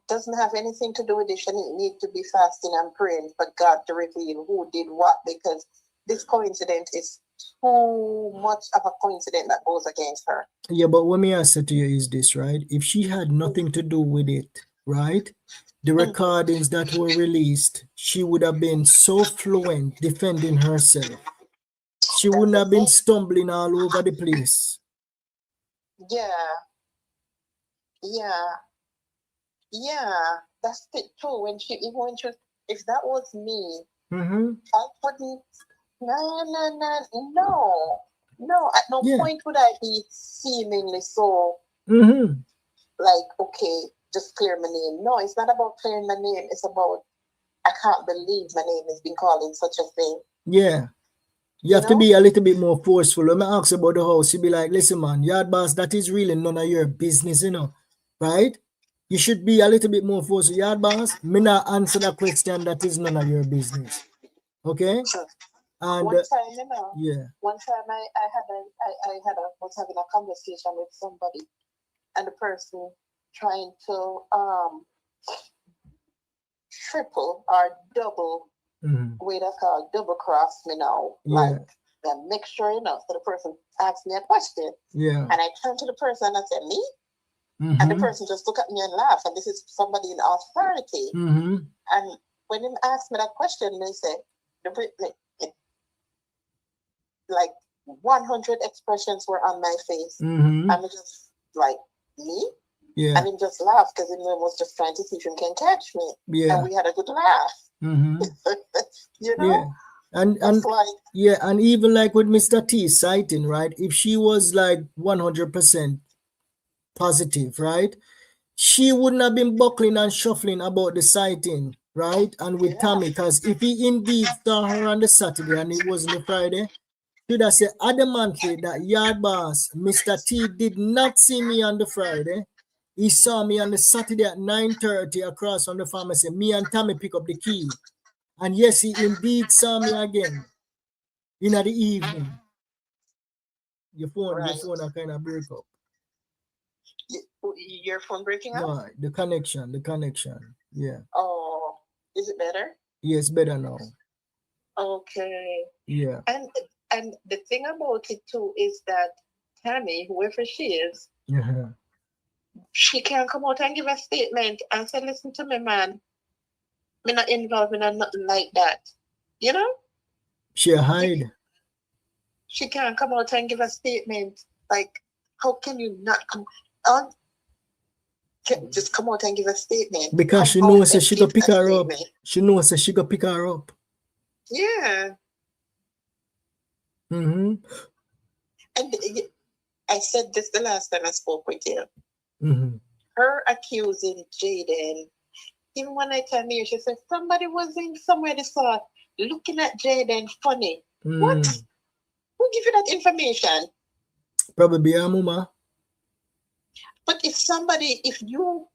doesn't have anything to do with it, Shanique need to be fasting and praying for God to reveal who did what, because this coincidence is too much of a coincidence that goes against her. Yeah, but what me answer to you is this, right? If she had nothing to do with it, right? The recordings that were released, she would have been so fluent defending herself. She wouldn't have been stumbling all over the place. Yeah. That's it too. If that was me, I wouldn't. No. At no point would I be seemingly so like, okay, just clear my name. No, it's not about clearing my name. It's about, I can't believe my name has been called in such a thing. Yeah. You have to be a little bit more forceful. When I ask about the house, you be like, listen, man, yard boss, that is really none of your business, you know, right? You should be a little bit more forceful. Yard boss, me not answer that question, that is none of your business. Okay? And one time, you know, one time I was having a conversation with somebody, and the person trying to triple or double, way that's called double cross me now, like a mixture, you know. So the person asked me a question, and I turned to the person and I said, me? And the person just looked at me and laughed, and this is somebody in authority. And when he asked me that question, they said, like 100 expressions were on my face. I'm just like, me? And he just laughed because he was just trying to see if he can catch me. And we had a good laugh. You know? And like, and even like with Mr. T citing, right? If she was like 100% positive, right? She wouldn't have been buckling and shuffling about the sighting, right? And with Tommy, because if he indeed saw her on the Saturday and it wasn't the Friday, should I say adamantly that yard boss, Mr. T did not see me on the Friday. He saw me on the Saturday at 9:30 across from the pharmacy. Me and Tommy pick up the key. And yes, he indeed saw me again in the evening. Your phone are kind of break up. Your phone breaking up? No, the connection. Yeah. Oh, is it better? Yes, better now. Okay. Yeah. And the thing about it too is that Tammy, whoever she is, she can't come out and give a statement and say, listen to me, man. Me not involved in nothing like that. You know? She hide. She can't come out and give a statement. Like, how can you not come on? can just come out and give a statement. Because she knows that she go pick her up. She knows that she go pick her up. Yeah. Mm-hmm. And I said this the last time I spoke with you. Mm-hmm. Her accusing Jayden, even when I tell me, she said somebody was in somewhere they saw looking at Jayden funny. What? Who give you that information? Probably your mama. But if you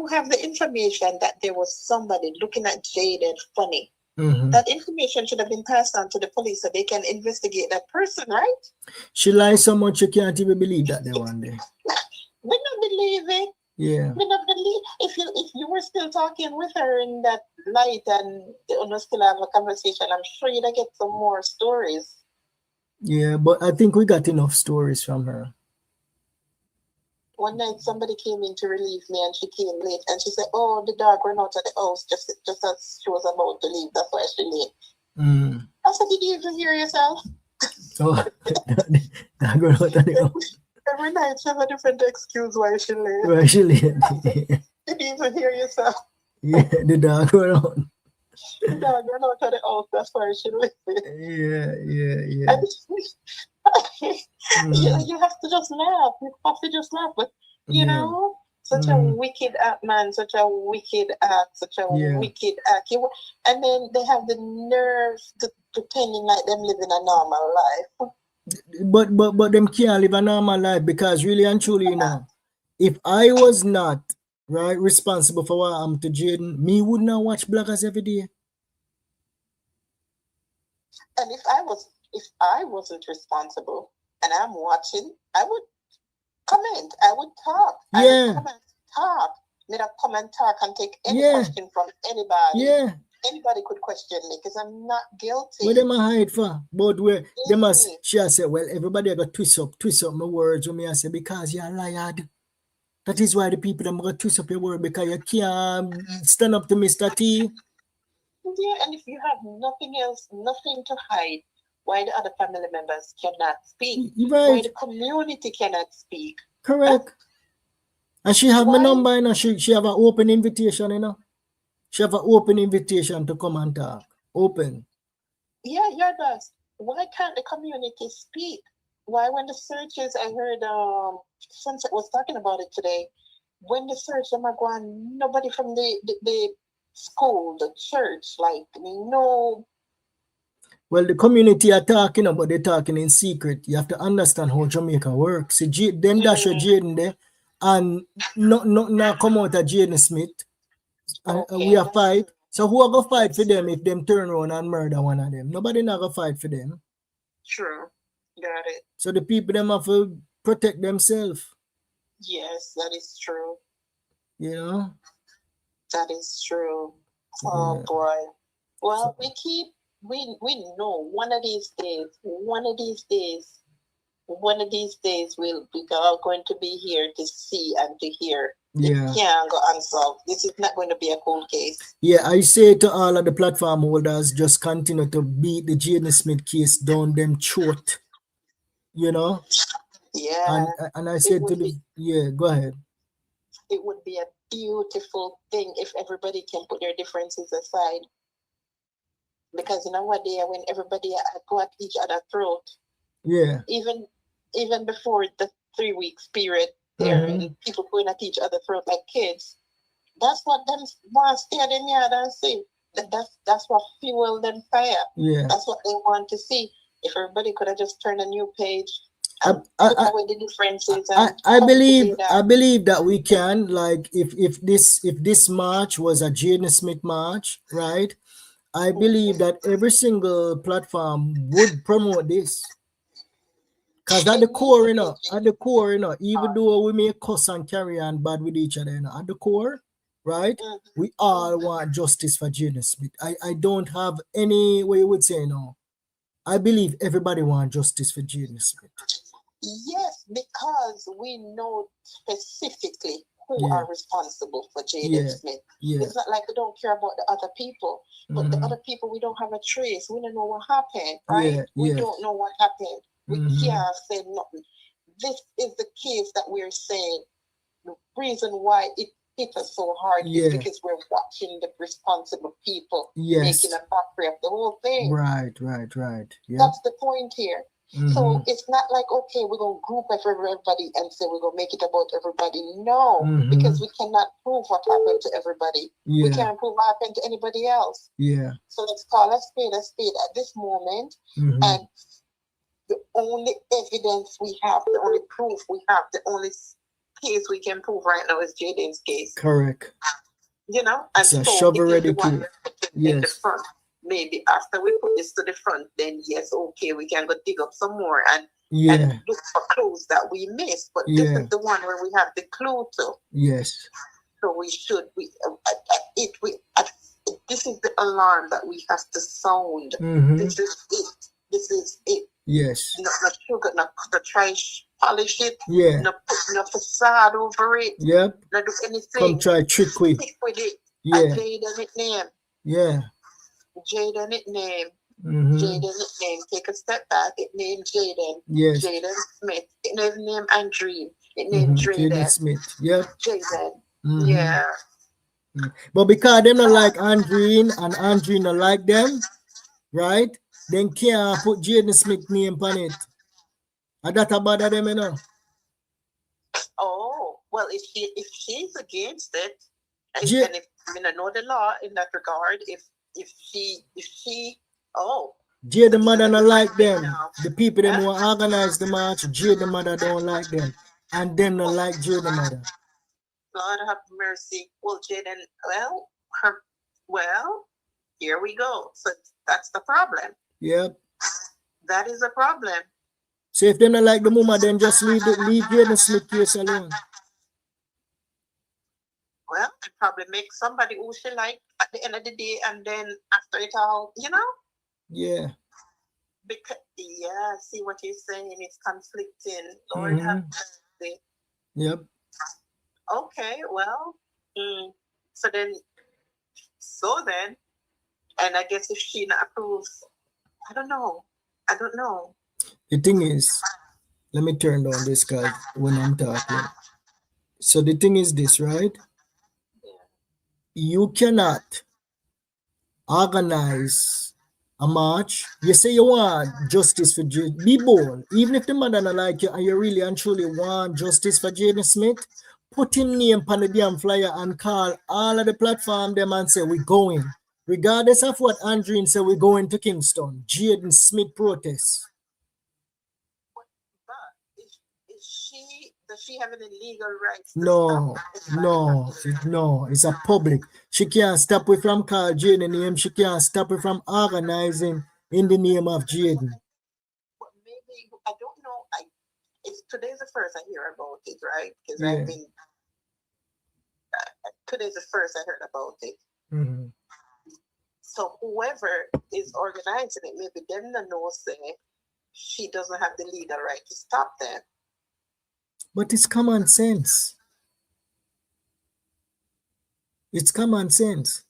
have the information that there was somebody looking at Jayden funny, that information should have been passed on to the police so they can investigate that person, right? She lies so much you can't even believe that they one day. We don't believe it. Yeah. We don't believe if you were still talking with her in that light and you still have a conversation, I'm sure you'd get some more stories. Yeah, but I think we got enough stories from her. One night somebody came in to relieve me and she came late and she said, oh, the dog ran out of the house just as she was about to leave. That's why she late. I said, did you even hear yourself? Oh, dog ran out of the house. Every night she has a different excuse why she late. Why she late? Did you even hear yourself? Yeah, the dog ran out. The dog ran out of the house. That's why she late. Yeah. You have to just laugh. You have to just laugh. But, you know, such a wicked act, man. Such a wicked act. Such a wicked act. And then they have the nerve to pretending like them living a normal life. But them can't live a normal life because really and truly, you know, if I was not responsible for what happened to Jayden, me would not watch bloggers every day. And if I wasn't responsible and I'm watching, I would comment. I would talk. I would come and talk. I'd come and talk and take any question from anybody. Yeah. Anybody could question me because I'm not guilty. What them a hide for? But where they must, she has said, well, everybody got twist up my words with me. I say, because you're a liar. That is why the people them got twist up your word because you can't stand up to Mr. T. Yeah, and if you have nothing else, nothing to hide, why the other family members cannot speak? Right. Why the community cannot speak? Correct. And she have my number, you know. She have an open invitation, you know. She have an open invitation to come and talk. Open. Yeah, does. Why can't the community speak? Why when the searches, I heard Sunset was talking about it today, when the search them are going, nobody from the school, the church, like no. Well, the community are talking about they're talking in secret. You have to understand how Jamaica works. See, them dash your Jayden there and not come out of Jayden Smith. We are fight. So who are gonna fight for them if them turn around and murder one of them? Nobody not gonna fight for them. True. Got it. So the people them have to protect themselves. Yes, that is true. You know? That is true. Oh boy. Well, we know one of these days we'll be all going to be here to see and to hear. Yeah. It can't go unsolved. This is not going to be a cold case. Yeah, I say to all of the platform holders, just continue to beat the Jayden Smith case down them throat. You know? Yeah. And I said to go ahead. It would be a beautiful thing if everybody can put their differences aside. Because you know what, when everybody go at each other's throat. Yeah. Even before the 3 weeks period there, and people going at each other's throat like kids. That's what them want to stay in the yard and see. That's what fuel them fire. Yeah. That's what they want to see. If everybody could have just turned a new page. Put away the differences. I believe that we can, like, if this march was a Jayden Smith march, right? I believe that every single platform would promote this. Because at the core, even though we may cuss and carry on bad with each other, at the core, right? We all want justice for Jayden Smith. I don't have any way you would say no. I believe everybody wants justice for Jayden Smith. Yes, because we know specifically who are responsible for Jayden Smith. Yeah. It's not like we don't care about the other people, but the other people we don't have a trace. We don't know what happened, right? We don't know what happened. We can't say nothing. This is the case that we're saying. the reason why it hit us so hard Yeah. is because we're watching the responsible people Yes. making a mockery of the whole thing. Right. Yep. That's the point here. So it's not like, okay, we're going to group everybody and say we're going to make it about everybody. No, because we cannot prove what happened to everybody. Yeah. We can't prove what happened to anybody else. Yeah. So let's call a spade at this moment. And the only evidence we have, the only proof we have, the only case we can prove right now is Jayden's case. Correct. You know, and It's a so shovel-ready it is the one proof. in the Yes. front. Maybe after we put this to the front, then yes, okay, we can go dig up some more and look for clues that we missed. But this is the one where we have the clue to. Yes. So we should this is the alarm that we have to sound. This is it. This is it. Yes. Not sugar, not try polish it. Yeah. Not put no facade over it. Yep. Not do anything. Come try trick with. Stick with it. Yeah. And Jayden nickname. Yeah. Jayden nickname. Jayden nickname. Take a step back. It named Jayden. Yes. Jayden Smith. It never named Andreen. It named Jayden Smith. Yep. Jayden. Yeah. But because them not like Andreen and Andreen not like them, right? Then can't put Jayden Smith name on it. And that about them, you know. Oh, well, if she's against it, and if I mean I know the law in that regard, if she Jayden mother not like them. The people them who organize the march, Jayden mother don't like them. And them not like Jayden mother. Lord have mercy. Well, Jayden, here we go. So that's the problem. Yep. That is a problem. So if they not like the mama, then just leave Jayden Smith case alone. Well, and probably make somebody who she like at the end of the day, and then after it all, you know? Yeah. Because see what you're saying is conflicting. Lord have mercy. Yep. Okay, well, so then, and I guess if she not approves, I don't know. The thing is, let me turn down this guy when I'm talking. So the thing is this, right? You cannot organize a march. You say you want justice for Jayden. Be bold. Even if the mother not like you and you really and truly want justice for Jayden Smith, put him name on the damn flyer and call all of the platform them and say we're going. Regardless of what Andreen said, we're going to Kingston. Jayden Smith protest. But does she have any legal rights? No. It's a public. She can't stop it from calling Jayden name. She can't stop it from organizing in the name of Jayden. But maybe, I don't know. Today's the first I hear about it, right? Because Yeah. I've been. Today's the first I heard about it. So whoever is organizing it, maybe them no say she doesn't have the legal right to stop them. But it's common sense. It's common sense.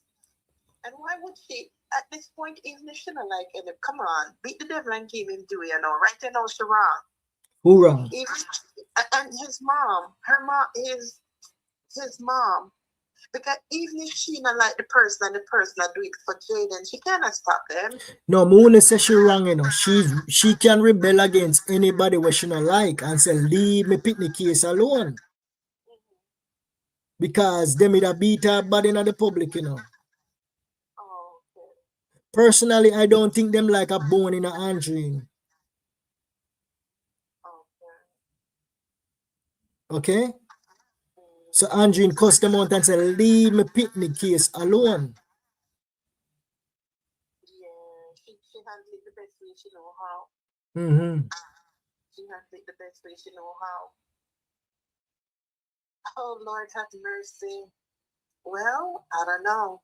And why would she, at this point, even if she not like him, come on, beat the devil and give him due, you know, right? You know she wrong. Who wrong? And his mom, his mom. Because even if she not like the person and the person that do it for Jayden, she cannot stop them. No, Moon says she wrong, you know. She can rebel against anybody where she not like and say, leave me picnic case alone. Because them either beat her body in the public, you know. Oh, okay. Personally, I don't think them like a bone in a Andreen. Okay? So Andreen cussed them out and said, leave me picnic case alone. Yeah, she handled it the best way she know how. She handled it the best way she know how. Oh, Lord have mercy. Well, I don't know.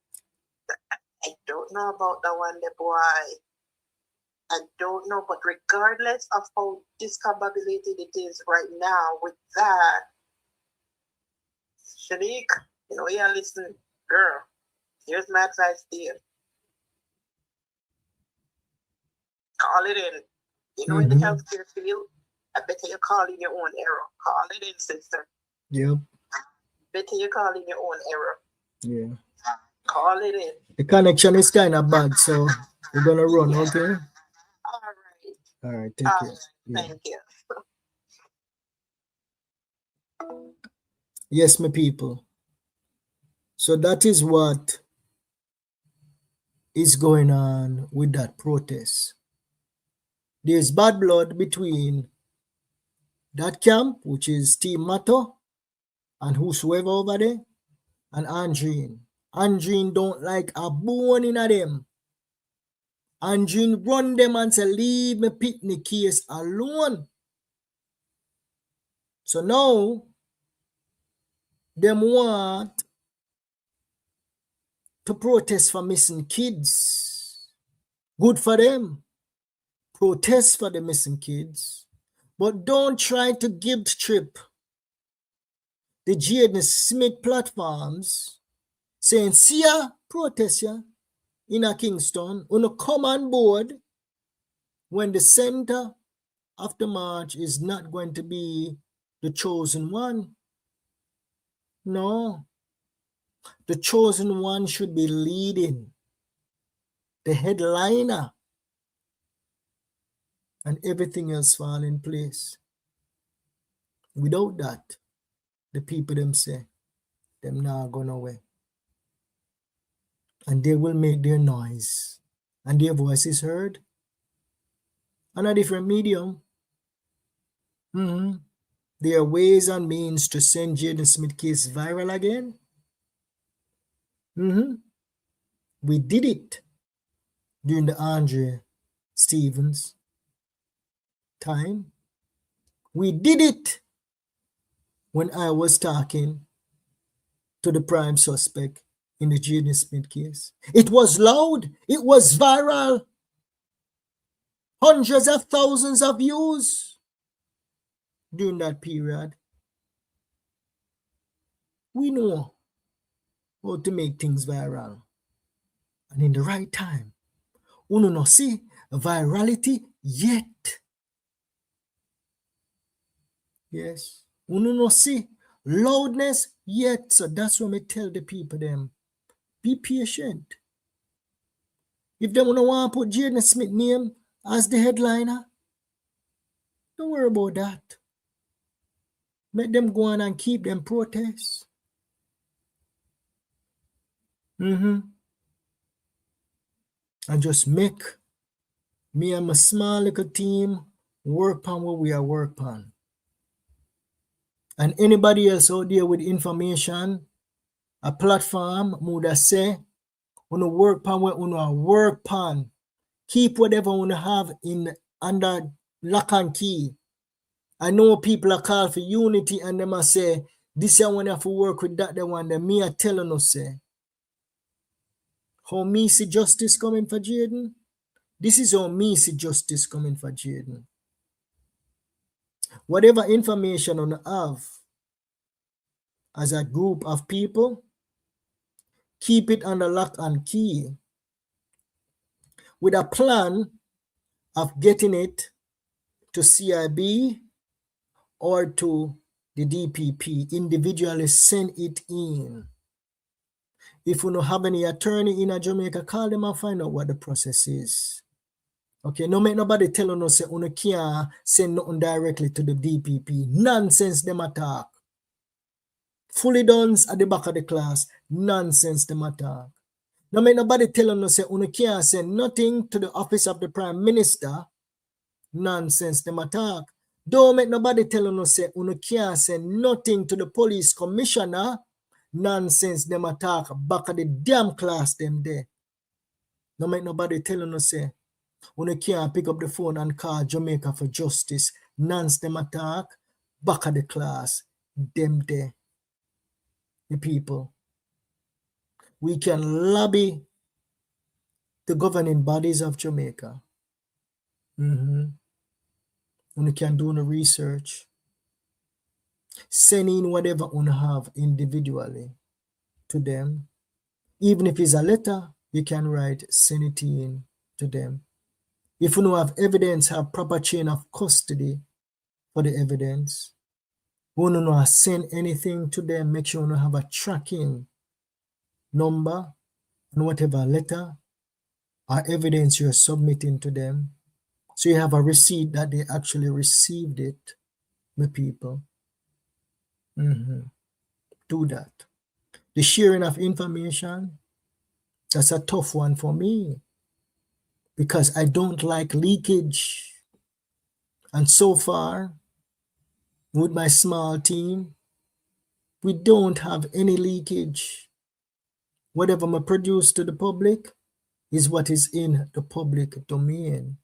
I don't know about that one, the boy. I don't know, but regardless of how discombobulated it is right now with that, Shanique, you know, yeah, listen, girl, here's my advice to you. Call it in. You know, in the healthcare field, I bet you call in your own error. Call it in, sister. Yep. Better you call in your own error. Yeah. Call it in. The connection is kind of bad, so we're gonna run, okay? All right. All right, take care. Yeah. Thank you. Yes, my people. So that is what is going on with that protest. There's bad blood between that camp, which is Team Mato, and whosoever over there, and Andreen. Andreen don't like a bone in a them. Andreen run them and say, leave me picnic case alone. So now, them want to protest for missing kids. Good for them. Protest for the missing kids. But don't try to guilt trip the Jayden Smith platforms saying, see ya, protest ya in a Kingston, on come on board when the center of the march is not going to be the chosen one. No. The chosen one should be leading, the headliner, and everything else fall in place. Without that, the people them say, them not going away. And they will make their noise. And their voice is heard on a different medium. There are ways and means to send Jayden Smith case viral again. We did it during the Andre Stevens time. We did it when I was talking to the prime suspect in the Jayden Smith case. It was loud. It was viral. Hundreds of thousands of views during that period. We know how to make things viral. And in the right time. We do not see virality yet. Yes. We do not see loudness yet. So that's what I tell the people them. Be patient. If they don't want to put Jayden Smith name as the headliner, don't worry about that. Let them go on and keep them protests. And just make me and my small little team work on what we are working on. And anybody else out there with information, a platform, would say, wanna work on what wanna work on. Keep whatever wanna have in under lock and key. I know people are called for unity and them must say, this I want to work with that, the one that me are telling us say. How me see justice coming for Jayden? This is how me see justice coming for Jayden. Whatever information on have as a group of people, keep it under lock and key with a plan of getting it to CIB or to the DPP. Individually send it in. If you don't have any attorney in Jamaica, call them and find out what the process is. Okay, no make nobody tell us say you can't send nothing directly to the DPP. Nonsense them attack. Fully done at the back of the class. Nonsense them attack. No make nobody tell us say you can't send nothing to the office of the Prime Minister. Nonsense them attack. Don't make nobody tell us say you can't send nothing to the police commissioner. Nonsense them attack. Back of the damn class them there. No make nobody tell us say you can't pick up the phone and call Jamaica for justice. Nonsense them attack. Back of the class. Them there. The people. We can lobby the governing bodies of Jamaica. You can do the research. Send in whatever you have individually to them. Even if it's a letter, you can write, send it in to them. If you don't have evidence, have proper chain of custody for the evidence. When you send anything to them, make sure you have a tracking number and whatever letter or evidence you're submitting to them. So you have a receipt that they actually received it, my people. Do that. The sharing of information, that's a tough one for me because I don't like leakage. And so far, with my small team, we don't have any leakage. Whatever I produce to the public is what is in the public domain,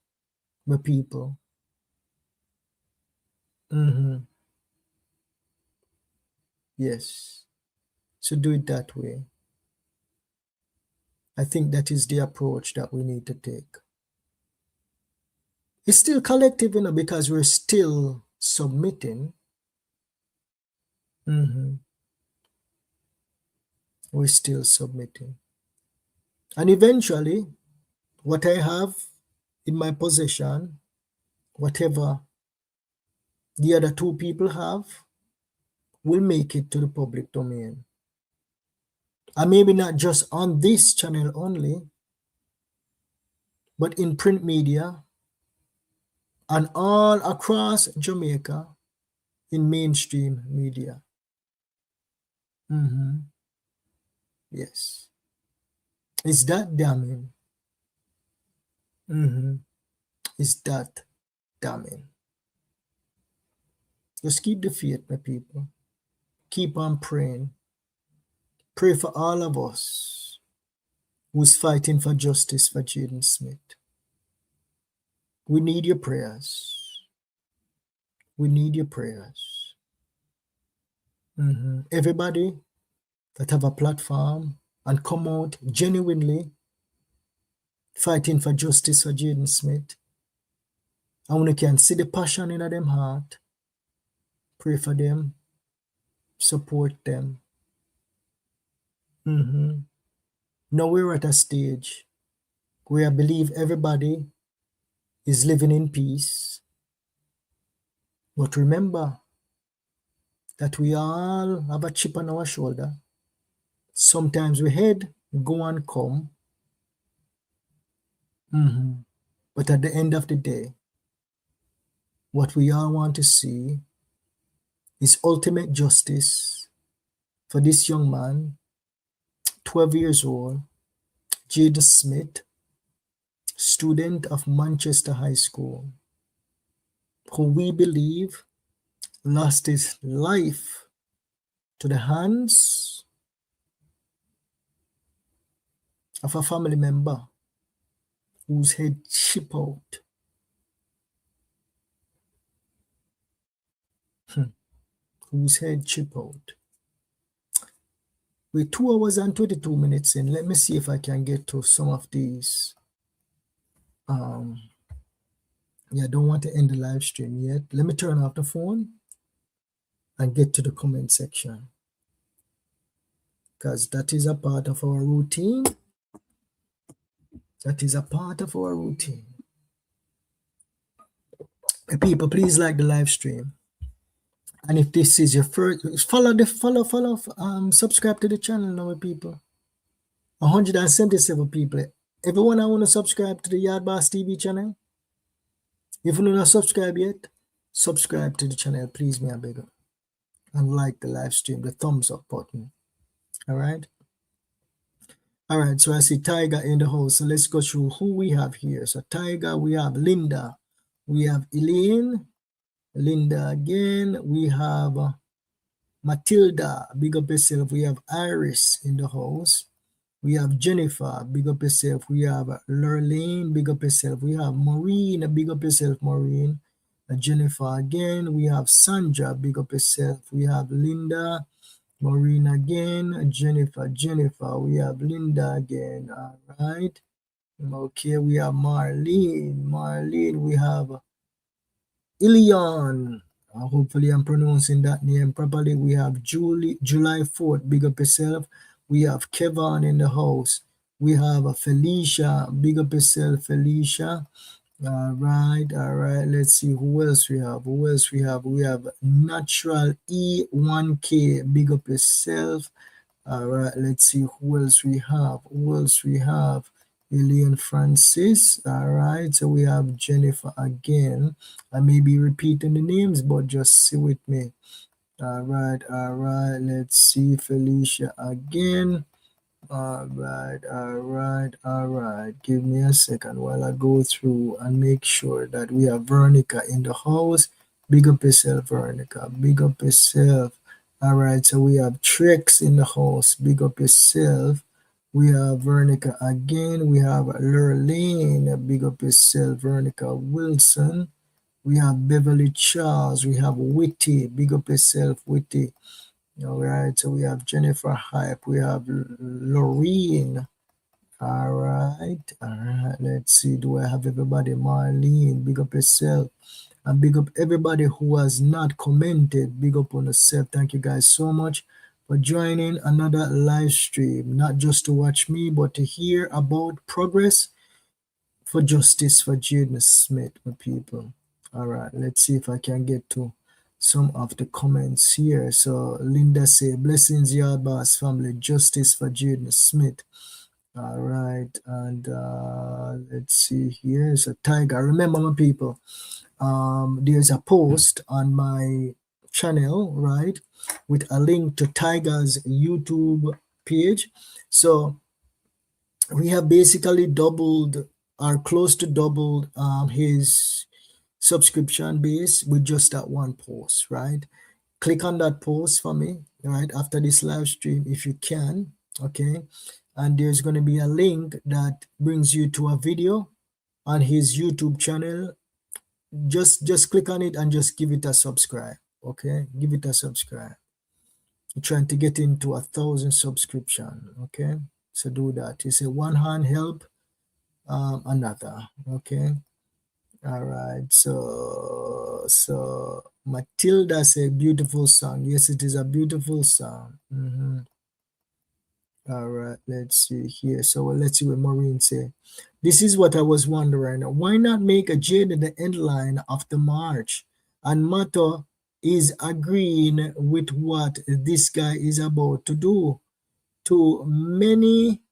my people. Yes. So do it that way. I think that is the approach that we need to take. It's still collective, because we're still submitting. We're still submitting. And eventually, what I have in my possession, whatever the other two people have, will make it to the public domain. And maybe not just on this channel only, but in print media and all across Jamaica in mainstream media. Yes. It's that damning. It's that damning. Just keep the faith, my people. Keep on praying. Pray for all of us who's fighting for justice for Jayden Smith. We need your prayers. We need your prayers. Everybody that have a platform and come out genuinely fighting for justice for Jayden Smith, and when you can see the passion in them heart, pray for them, support them. Now we're at a stage where I believe everybody is living in peace. But remember that we all have a chip on our shoulder. Sometimes we head, go and come. But at the end of the day, what we all want to see is ultimate justice for this young man, 12 years old, Jayden Smith, student of Manchester High School, who we believe lost his life to the hands of a family member whose head chip out. Whose head chip out. We're 2 hours and 22 minutes in. Let me see if I can get to some of these. I don't want to end the live stream yet. Let me turn off the phone and get to the comment section, because that is a part of our routine. That is a part of our routine. People, please like the live stream. And if this is your first, subscribe to the channel now, people. 177 people. Everyone I want to subscribe to the YaadBossTv channel. If you don't subscribe yet, subscribe to the channel, please, me I beg you. And like the live stream, the thumbs up button. All right. All right. So I see Tiger in the house. So let's go through who we have here. So Tiger, we have Linda, we have Elaine, Linda again. We have Matilda, big up yourself. We have Iris in the house. We have Jennifer, big up yourself. We have Lurlene, big up yourself. We have Maureen, big up yourself, Maureen. Jennifer again. We have Sandra, big up yourself. We have Linda, Maureen again. Jennifer. We have Linda again. All right. Okay, we have Marlene. We have Ilion. Hopefully I'm pronouncing that name properly. We have July 4th, big up yourself. We have Kevin in the house. We have Felicia, big up yourself, Felicia. All right, let's see who else we have. We have Natural E1K, big up yourself. All right, let's see who else we have. Elian Francis. All right, so we have Jennifer again. I may be repeating the names, but just see with me. All right, let's see Felicia again. All right. Give me a second while I go through and make sure that we have Veronica in the house. Big up yourself, Veronica. Big up yourself. All right, so we have Tricks in the house. Big up yourself. We have Veronica again. We have Lurlene. Big up yourself, Veronica Wilson. We have Beverly Charles. We have Witty. Big up yourself, Witty. All right, so we have Jennifer Hype. We have Loreen. All right. Let's see. Do I have everybody? Marlene, big up yourself. And big up everybody who has not commented. Big up on yourself. Thank you guys so much for joining another live stream. Not just to watch me, but to hear about progress for justice for Jayden Smith, my people. All right. Let's see if I can get to some of the comments here. So Linda say, blessings, Yard Boss family, justice for Jayden Smith. All right, and let's see here. So Tiger, remember my people, there's a post on my channel, right, with a link to Tiger's YouTube page. So we have basically doubled or close to doubled his subscription base with just that one post, right? Click on that post for me, right, after this live stream if you can, okay? And there's going to be a link that brings you to a video on his YouTube channel. Just click on it and just give it a subscribe, okay? Give it a subscribe. I'm trying to get into 1,000 subscription, okay? So do that. You say one hand help another, okay? All right, so Matilda say beautiful song. Yes, it is a beautiful song. All right, let's see here. So let's see what Maureen say. This is what I was wondering. Why not make a Jayden the end line of the march? And Mato is agreeing with what this guy is about to do. To many.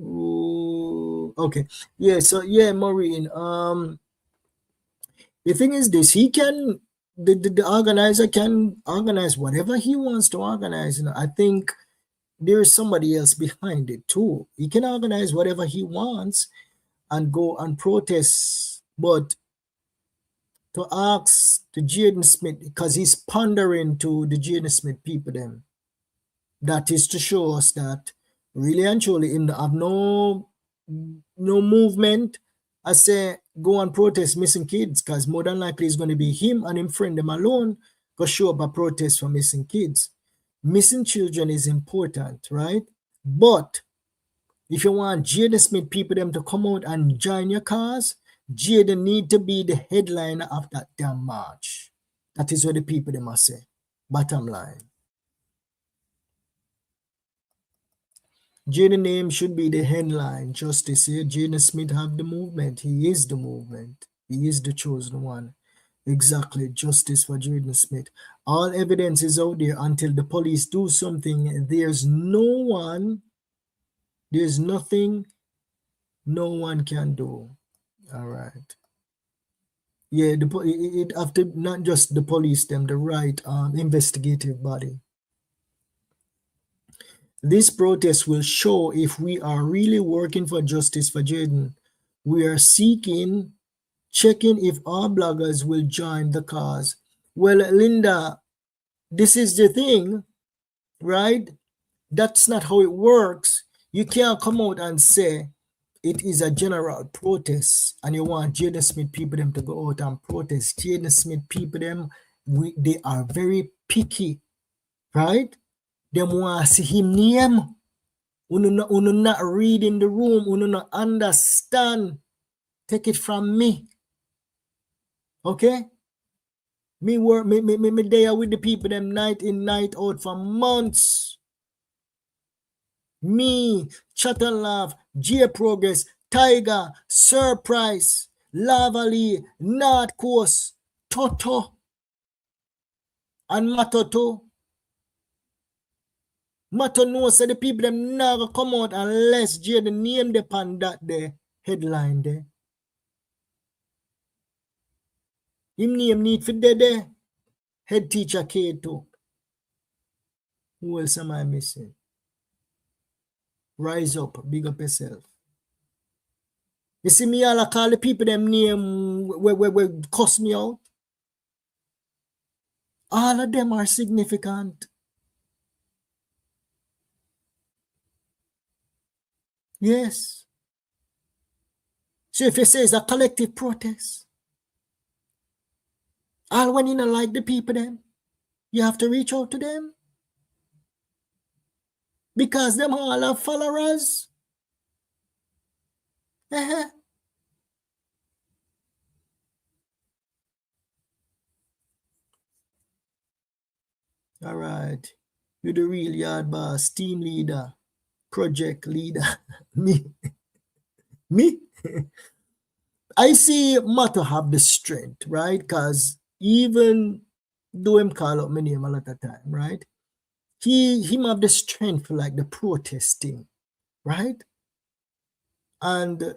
Okay, yeah. So yeah, Maureen. The thing is this: he can. The organizer can organize whatever he wants to organize. You know, I think there is somebody else behind it too. He can organize whatever he wants and go and protest, but to ask the Jayden Smith, because he's pandering to the Jayden Smith people them, that is to show us that really and truly him have no movement. I say go and protest missing kids, because more than likely it's going to be him and him friend them alone go show up a protest for missing kids. Missing children is important, right? But if you want Jayden Smith people them to come out and join your cause, Jayden need to be the headliner of that damn march. That is what the people them must say. Bottom line. Jayden name should be the headline. Justice here. Jayden Smith have the movement. He is the movement. He is the chosen one. Exactly. Justice for Jayden Smith. All evidence is out there until the police do something. There's nothing no one can do. All right. Yeah, it have to not just the police, them, the right investigative body. This protest will show if we are really working for justice for Jayden. We are checking if our bloggers will join the cause. Well, Linda, this is the thing, right? That's not how it works. You can't come out and say it is a general protest and you want Jayden Smith people them to go out and protest. Jayden Smith people them, they are very picky, right? Them want to see him name. Uno not read in the room. Uno not understand. Take it from me. Okay? Me work, me there with the people them night in, night out for months. Me, Chat and Laugh, J Progress, Tiger, Surprise, Lavali, North Coast, Toto, and Matoto. Mato know say the people them never come out unless Jayden name the pan that the headline there. Him name need for there. Head teacher K2. Who else am I missing? Rise up, big up yourself. You see me all call the people them name where cuss me out. All of them are significant. Yes. So if you say it's a collective protest, all when you don't like the people them, you have to reach out to them. Because them all have followers. Uh-huh. All right. You're the real yard boss, team leader, project leader. Me. I see Mato have the strength, right? Because even though him call out my name a lot of time, right? Him have the strength for like the protesting, right? And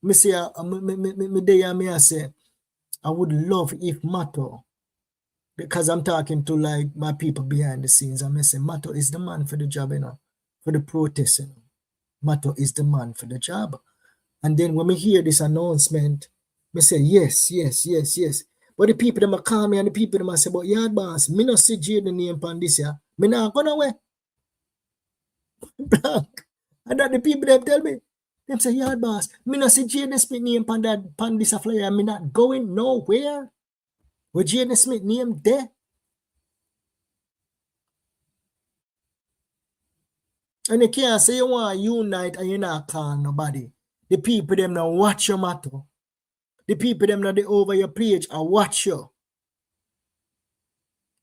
me say, I say, I would love if Mato, because I'm talking to like my people behind the scenes, I say, Mato is the man for the job, you know, for the protesting. Mato is the man for the job. And then when we hear this announcement, we say, yes. But the people that call me and the people that say, but yard boss, me not see Jayden name on this year. Me not gonna away. And that the people that tell me, them say, yard boss, me not see Jayden Smith name on this flyer. Me not going nowhere. Where Jayden Smith name there. And you can't say you want to unite and you not call nobody. The people them now watch your matter. The people them now they over your page and watch you.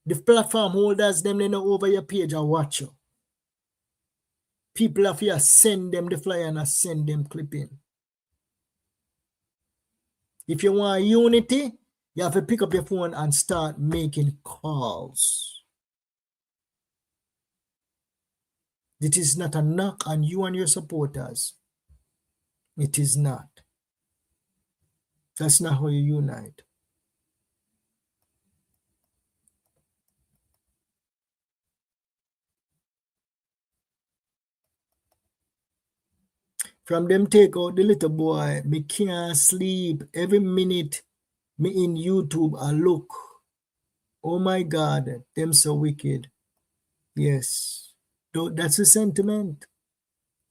The platform holders them they know over your page and watch you. People have here send them the flyer and send them clipping. If you want unity, you have to pick up your phone and start making calls. It is not a knock on you and your supporters. It is not. That's not how you unite. From them take out the little boy, me can't sleep. Every minute me in YouTube I look. Oh my God, them so wicked. Yes. That's the sentiment.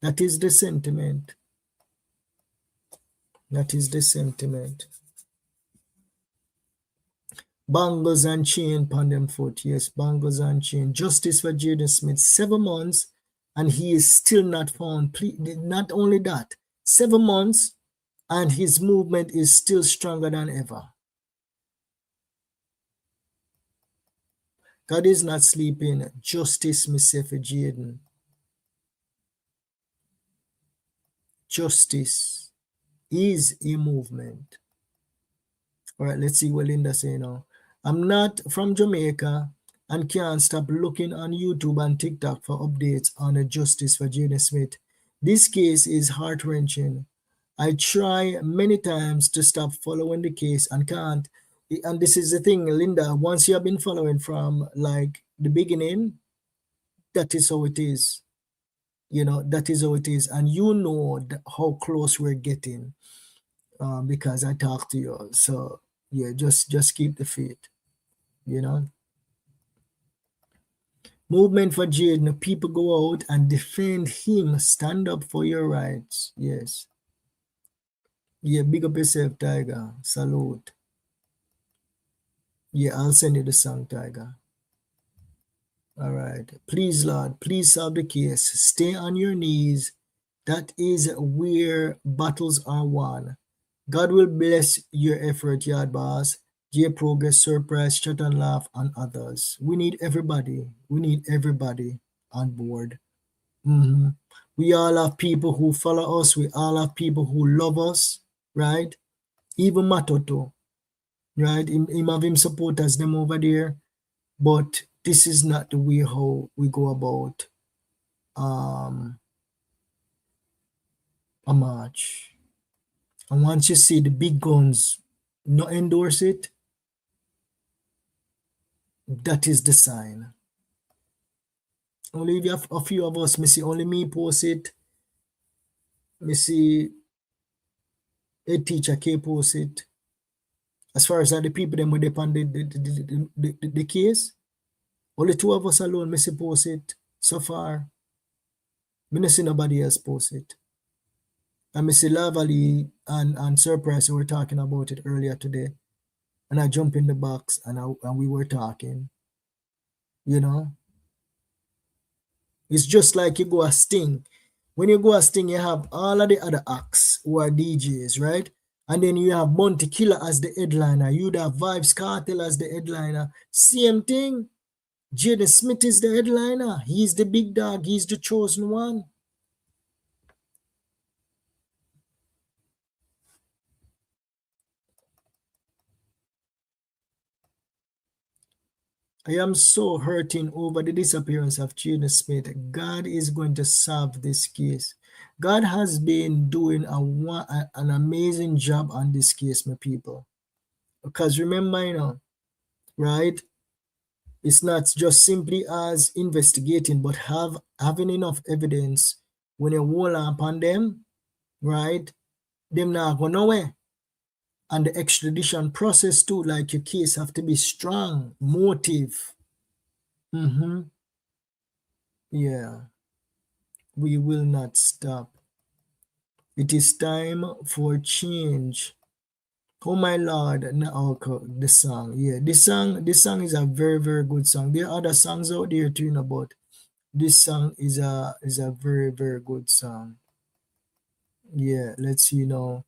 That is the sentiment. That is the sentiment. Bangles and chain upon them foot. Yes, bangles and chain. Justice for Jayden Smith. 7 months and he is still not found. Not only that, 7 months and his movement is still stronger than ever. God is not sleeping. Justice, me say for Jayden. Justice is a movement. All right, let's see what Linda say now. I'm not from Jamaica and can't stop looking on YouTube and TikTok for updates on the justice for Jayden Smith. This case is heart-wrenching. I try many times to stop following the case and can't. And this is the thing, Linda, once you have been following from like the beginning, that is how it is. You know, that is how it is. And you know how close we're getting because I talk to you. So yeah, just keep the faith, you know. Movement for Jayden. People go out and defend him. Stand up for your rights. Yes. Yeah, big up yourself, Tiger. Salute. Yeah, I'll send you the song, Tiger. All right. Please, Lord, please solve the case. Stay on your knees. That is where battles are won. God will bless your effort, Yard Boss, J Progress, Surprise, Chat and Laugh, and others. We need everybody. We need everybody on board. We all have people who follow us. We all have people who love us, right? Even Matoto, right? Him have him supporters them over there, but this is not the way how we go about a march. And once you see the big guns not endorse it, that is the sign. Only if you have a few of us, me see only me post it, me see a teacher can post it. As far as the people them with upon the case, only two of us alone me see post it so far. Me not see nobody else post it. And me see Lavally and Surprise were talking about it earlier today. And I jump in the box and we were talking. You know? It's just like you go a Sting. When you go a Sting, you have all of the other acts who are DJs, right? And then you have Bounty Killer as the headliner. You'd have Vibes Cartel as the headliner. Same thing. Jayden Smith is the headliner. He's the big dog. He's the chosen one. I am so hurting over the disappearance of Jayden Smith. God is going to solve this case. God has been doing an amazing job on this case, my people. Because remember, you know, right? It's not just simply as investigating, but having enough evidence when you hold upon them, right? Them not go nowhere. And the extradition process too, like your case have to be strong, motive. Yeah, we will not stop. It is time for change. Oh my Lord, okay, the song. Yeah, this song is a very, very good song. There are other songs out there too, you know, but this song is a very, very good song. Yeah, let's see now.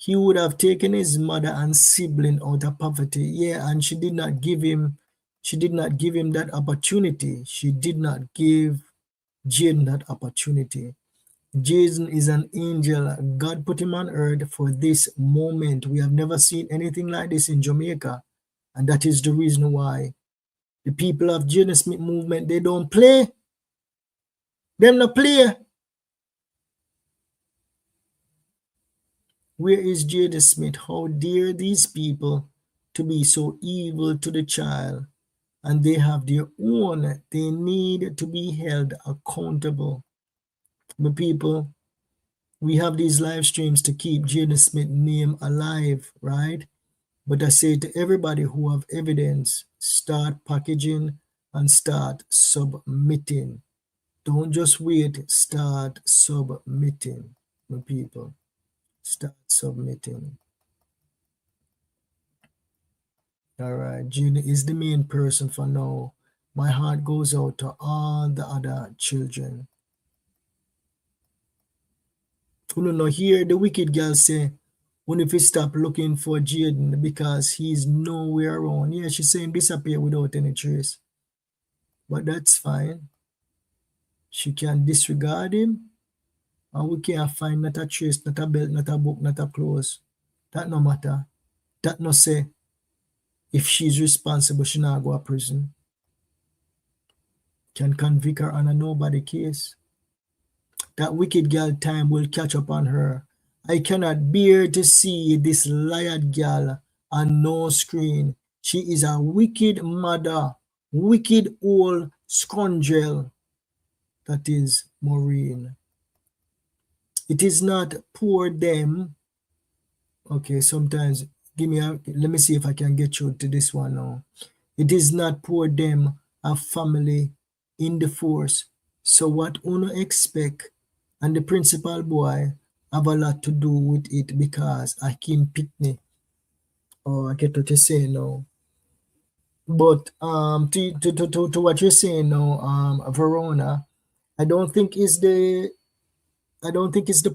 He would have taken his mother and sibling out of poverty. Yeah, and she did not give him that opportunity. She did not give Jayden that opportunity. Jayden is an angel. God put him on earth for this moment. We have never seen anything like this in Jamaica. And that is the reason why the people of Jayden Smith movement, they don't play. Them not play. Where is Jayden Smith? How dare these people to be so evil to the child? And they have their own. They need to be held accountable. But people, we have these live streams to keep Jayden Smith's name alive, right? But I say to everybody who have evidence, start packaging and start submitting. Don't just wait, start submitting, my people. Start submitting. All right, Jayden is the main person for now. My heart goes out to all the other children. You know, hear the wicked girl say, when if you stop looking for Jayden because he's nowhere around. Yeah, she's saying disappear without any trace. But that's fine. She can disregard him, and we can't find not a trace, not a belt, not a book, not a clothes. That no matter. That no say if she's responsible, she not go to prison. Can convict her on a nobody case. That wicked girl time will catch up on her. I cannot bear to see this liar girl on no screen. She is a wicked mother, wicked old scoundrel. That is Maureen. It is not poor them. Okay, sometimes let me see if I can get you to this one now. It is not poor them, a family in the force. So what uno expect, and the principal boy have a lot to do with it because I can Pitney. Oh, I get what you're saying now. But to what you're saying now, Verona, I don't think it's the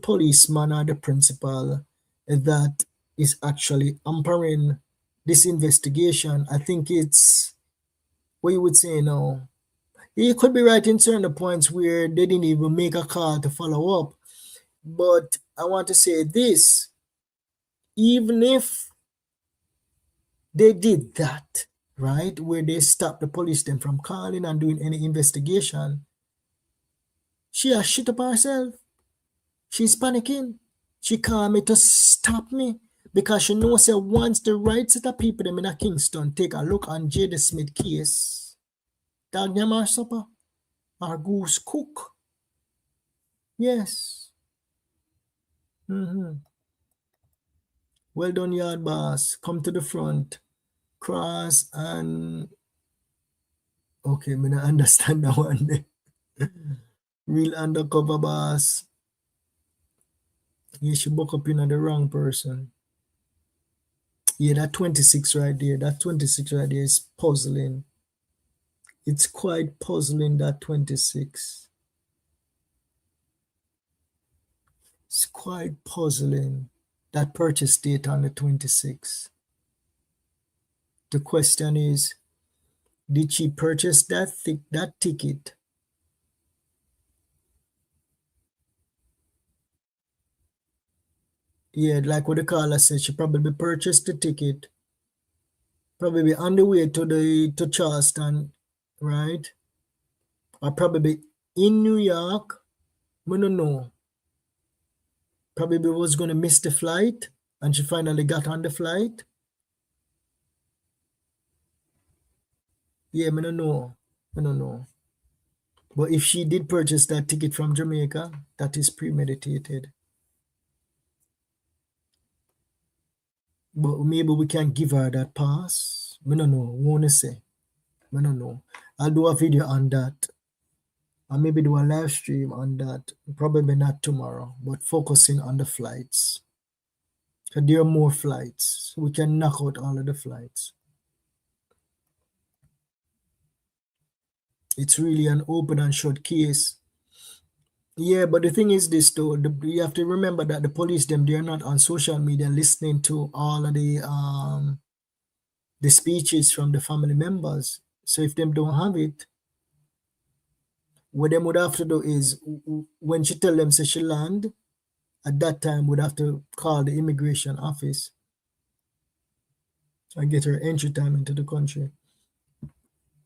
policeman or the principal that is actually hampering this investigation. I think it's what you would say now. You could be right in certain points where they didn't even make a call to follow up. But I want to say this. even if they did that, right, where they stopped the police them from calling and doing any investigation, she has shit up herself. She's panicking. She called me to stop me because she knows that once the right set of people them in a Kingston take a look on Jayden Smith case, dog yam our supper, our goose cook. Yes. Well done, yard boss. Come to the front. Cross and okay, I don't understand that one. Real undercover boss. You should book up in the wrong person. Yeah, that 26 right there. That 26 right there is puzzling. It's quite puzzling, that 26. It's quite puzzling. That purchase date on the 26th. The question is, did she purchase that ticket? Yeah, like what the caller said, she probably purchased the ticket, probably on the way to Charleston, right? Or probably in New York. We don't know. Probably was going to miss the flight, and she finally got on the flight. Yeah, I don't know. I don't know. But if she did purchase that ticket from Jamaica, that is premeditated. But maybe we can give her that pass. I don't know. Won't say. I don't know. I'll do a video on that. Or maybe do a live stream on that. Probably not tomorrow, but focusing on the flights. So there are more flights. So we can knock out all of the flights. It's really an open and shut case. Yeah, but the thing is this though, you have to remember that the police them, they're not on social media listening to all of the speeches from the family members. So if them don't have it, what them would have to do is when she tell them say she land, at that time would have to call the immigration office and get her entry time into the country.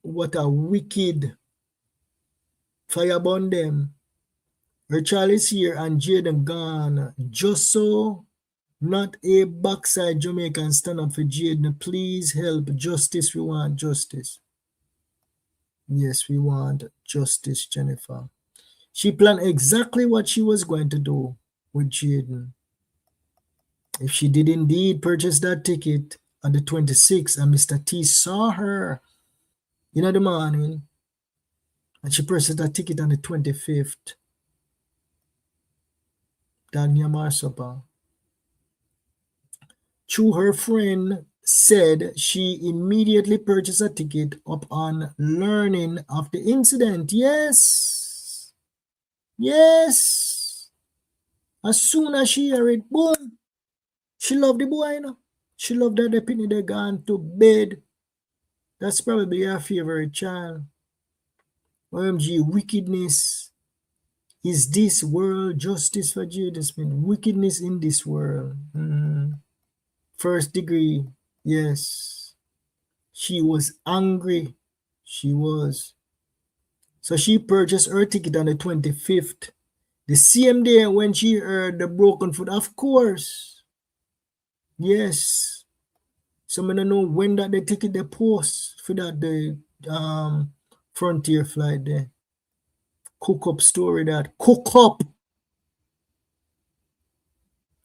What a wicked fireburn them. Her child is here and Jayden gone. Just so not a backside Jamaican stand up for Jayden. Please help. Justice. We want justice. Yes, we want justice, Jennifer. She planned exactly what she was going to do with Jayden. If she did indeed purchase that ticket on the 26th and Mr. T saw her in the morning and she purchased that ticket on the 25th, Danya Marsapa, through her friend, said she immediately purchased a ticket upon learning of the incident. Yes. Yes. As soon as she heard it, boom. She loved the boy, you know. She loved that they penny they gone to bed. That's probably her favorite child. OMG, wickedness. Is this world justice for Jayden Smith? Wickedness in this world. First degree, yes. She was angry. She was. So she purchased her ticket on the 25th. The same day when she heard the broken foot, of course. Yes. So I don't know when that the ticket they post for that the Frontier flight there. Cook up story that. Cook up.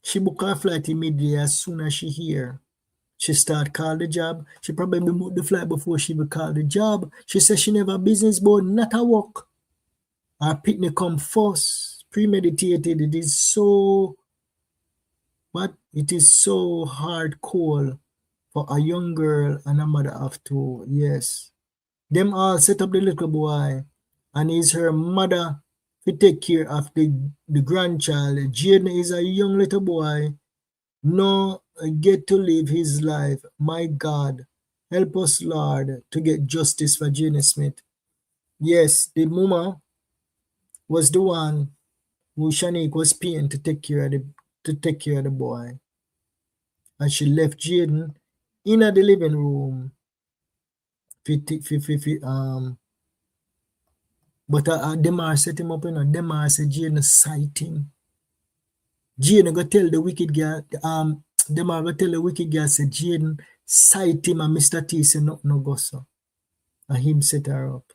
She booked her flight immediately as soon as she hear. She start call the job. She probably booked the flight before she would call the job. She said she never business, but not a work. Her picnic come first. Premeditated. It is so, but it is so hardcore for a young girl and a mother have to, yes. Them all set up the little boy and is her mother to take care of the grandchild. Jayden is a young little boy. No get to live his life. My God, help us, Lord, to get justice for Jayden Smith. Yes, the mama was the one who Shanique was paying to take care of the boy. and she left Jayden in the living room. But Demar set him up, Demar said Jayden sight him. Jayden go tell the wicked girl, Demar go tell the wicked girl, said Jayden sight him, and Mr. T said no go so. And him set her up.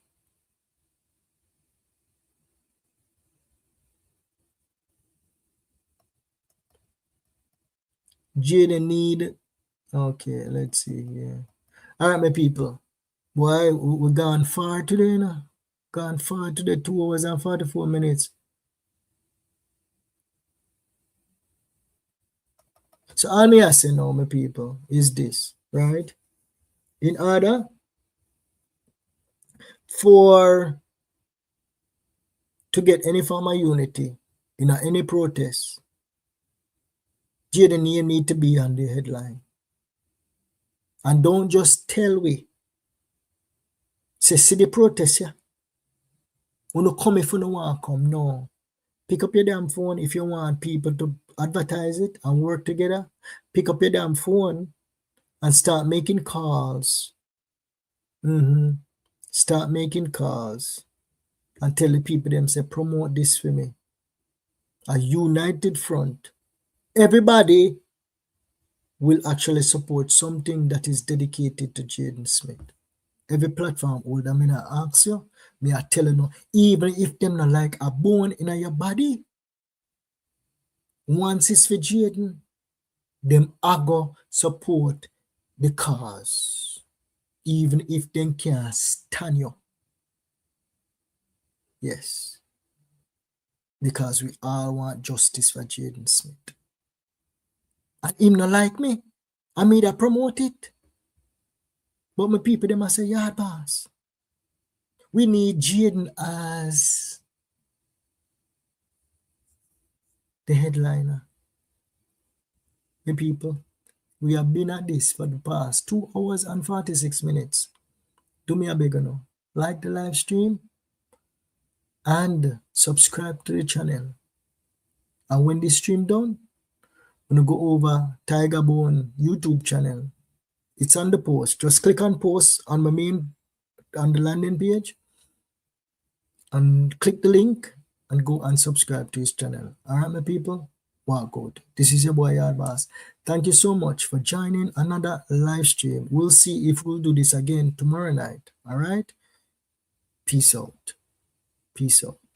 Jayden need, okay, let's see here. All right, my people. Boy, we're gone far today, Gone far today, 2 hours and 44 minutes. So all me I say now, my people, is this, right? In order for to get any form of unity in any protest, Jayden need to be on the headline. And don't just tell we. Say, see the protest, yeah? When you come if you don't want to come, no. Pick up your damn phone if you want people to advertise it and work together. Pick up your damn phone and start making calls. Start making calls and tell the people them, say, promote this for me. A united front. Everybody will actually support something that is dedicated to Jayden Smith. Every platform holder, I ask you, I tell you no, even if them not like a bone in your body, once it's for Jayden, them go support the cause, even if them can't stand you. Yes. Because we all want justice for Jayden Smith. And him not like me. I made a promote it. But my people, they must say, Yard Boss. We need Jayden as the headliner. The people, we have been at this for the past 2 hours and 46 minutes. Do me a bigger now. Like the live stream and subscribe to the channel. And when the stream done, I'm going to go over Tiger Bone YouTube channel. It's on the post. Just click on post on my main, on the landing page, and click the link and go and subscribe to his channel. All right, my people? Wow, good. This is your boy Yard Boss. Thank you so much for joining another live stream. We'll see if we'll do this again tomorrow night. All right? Peace out. Peace out.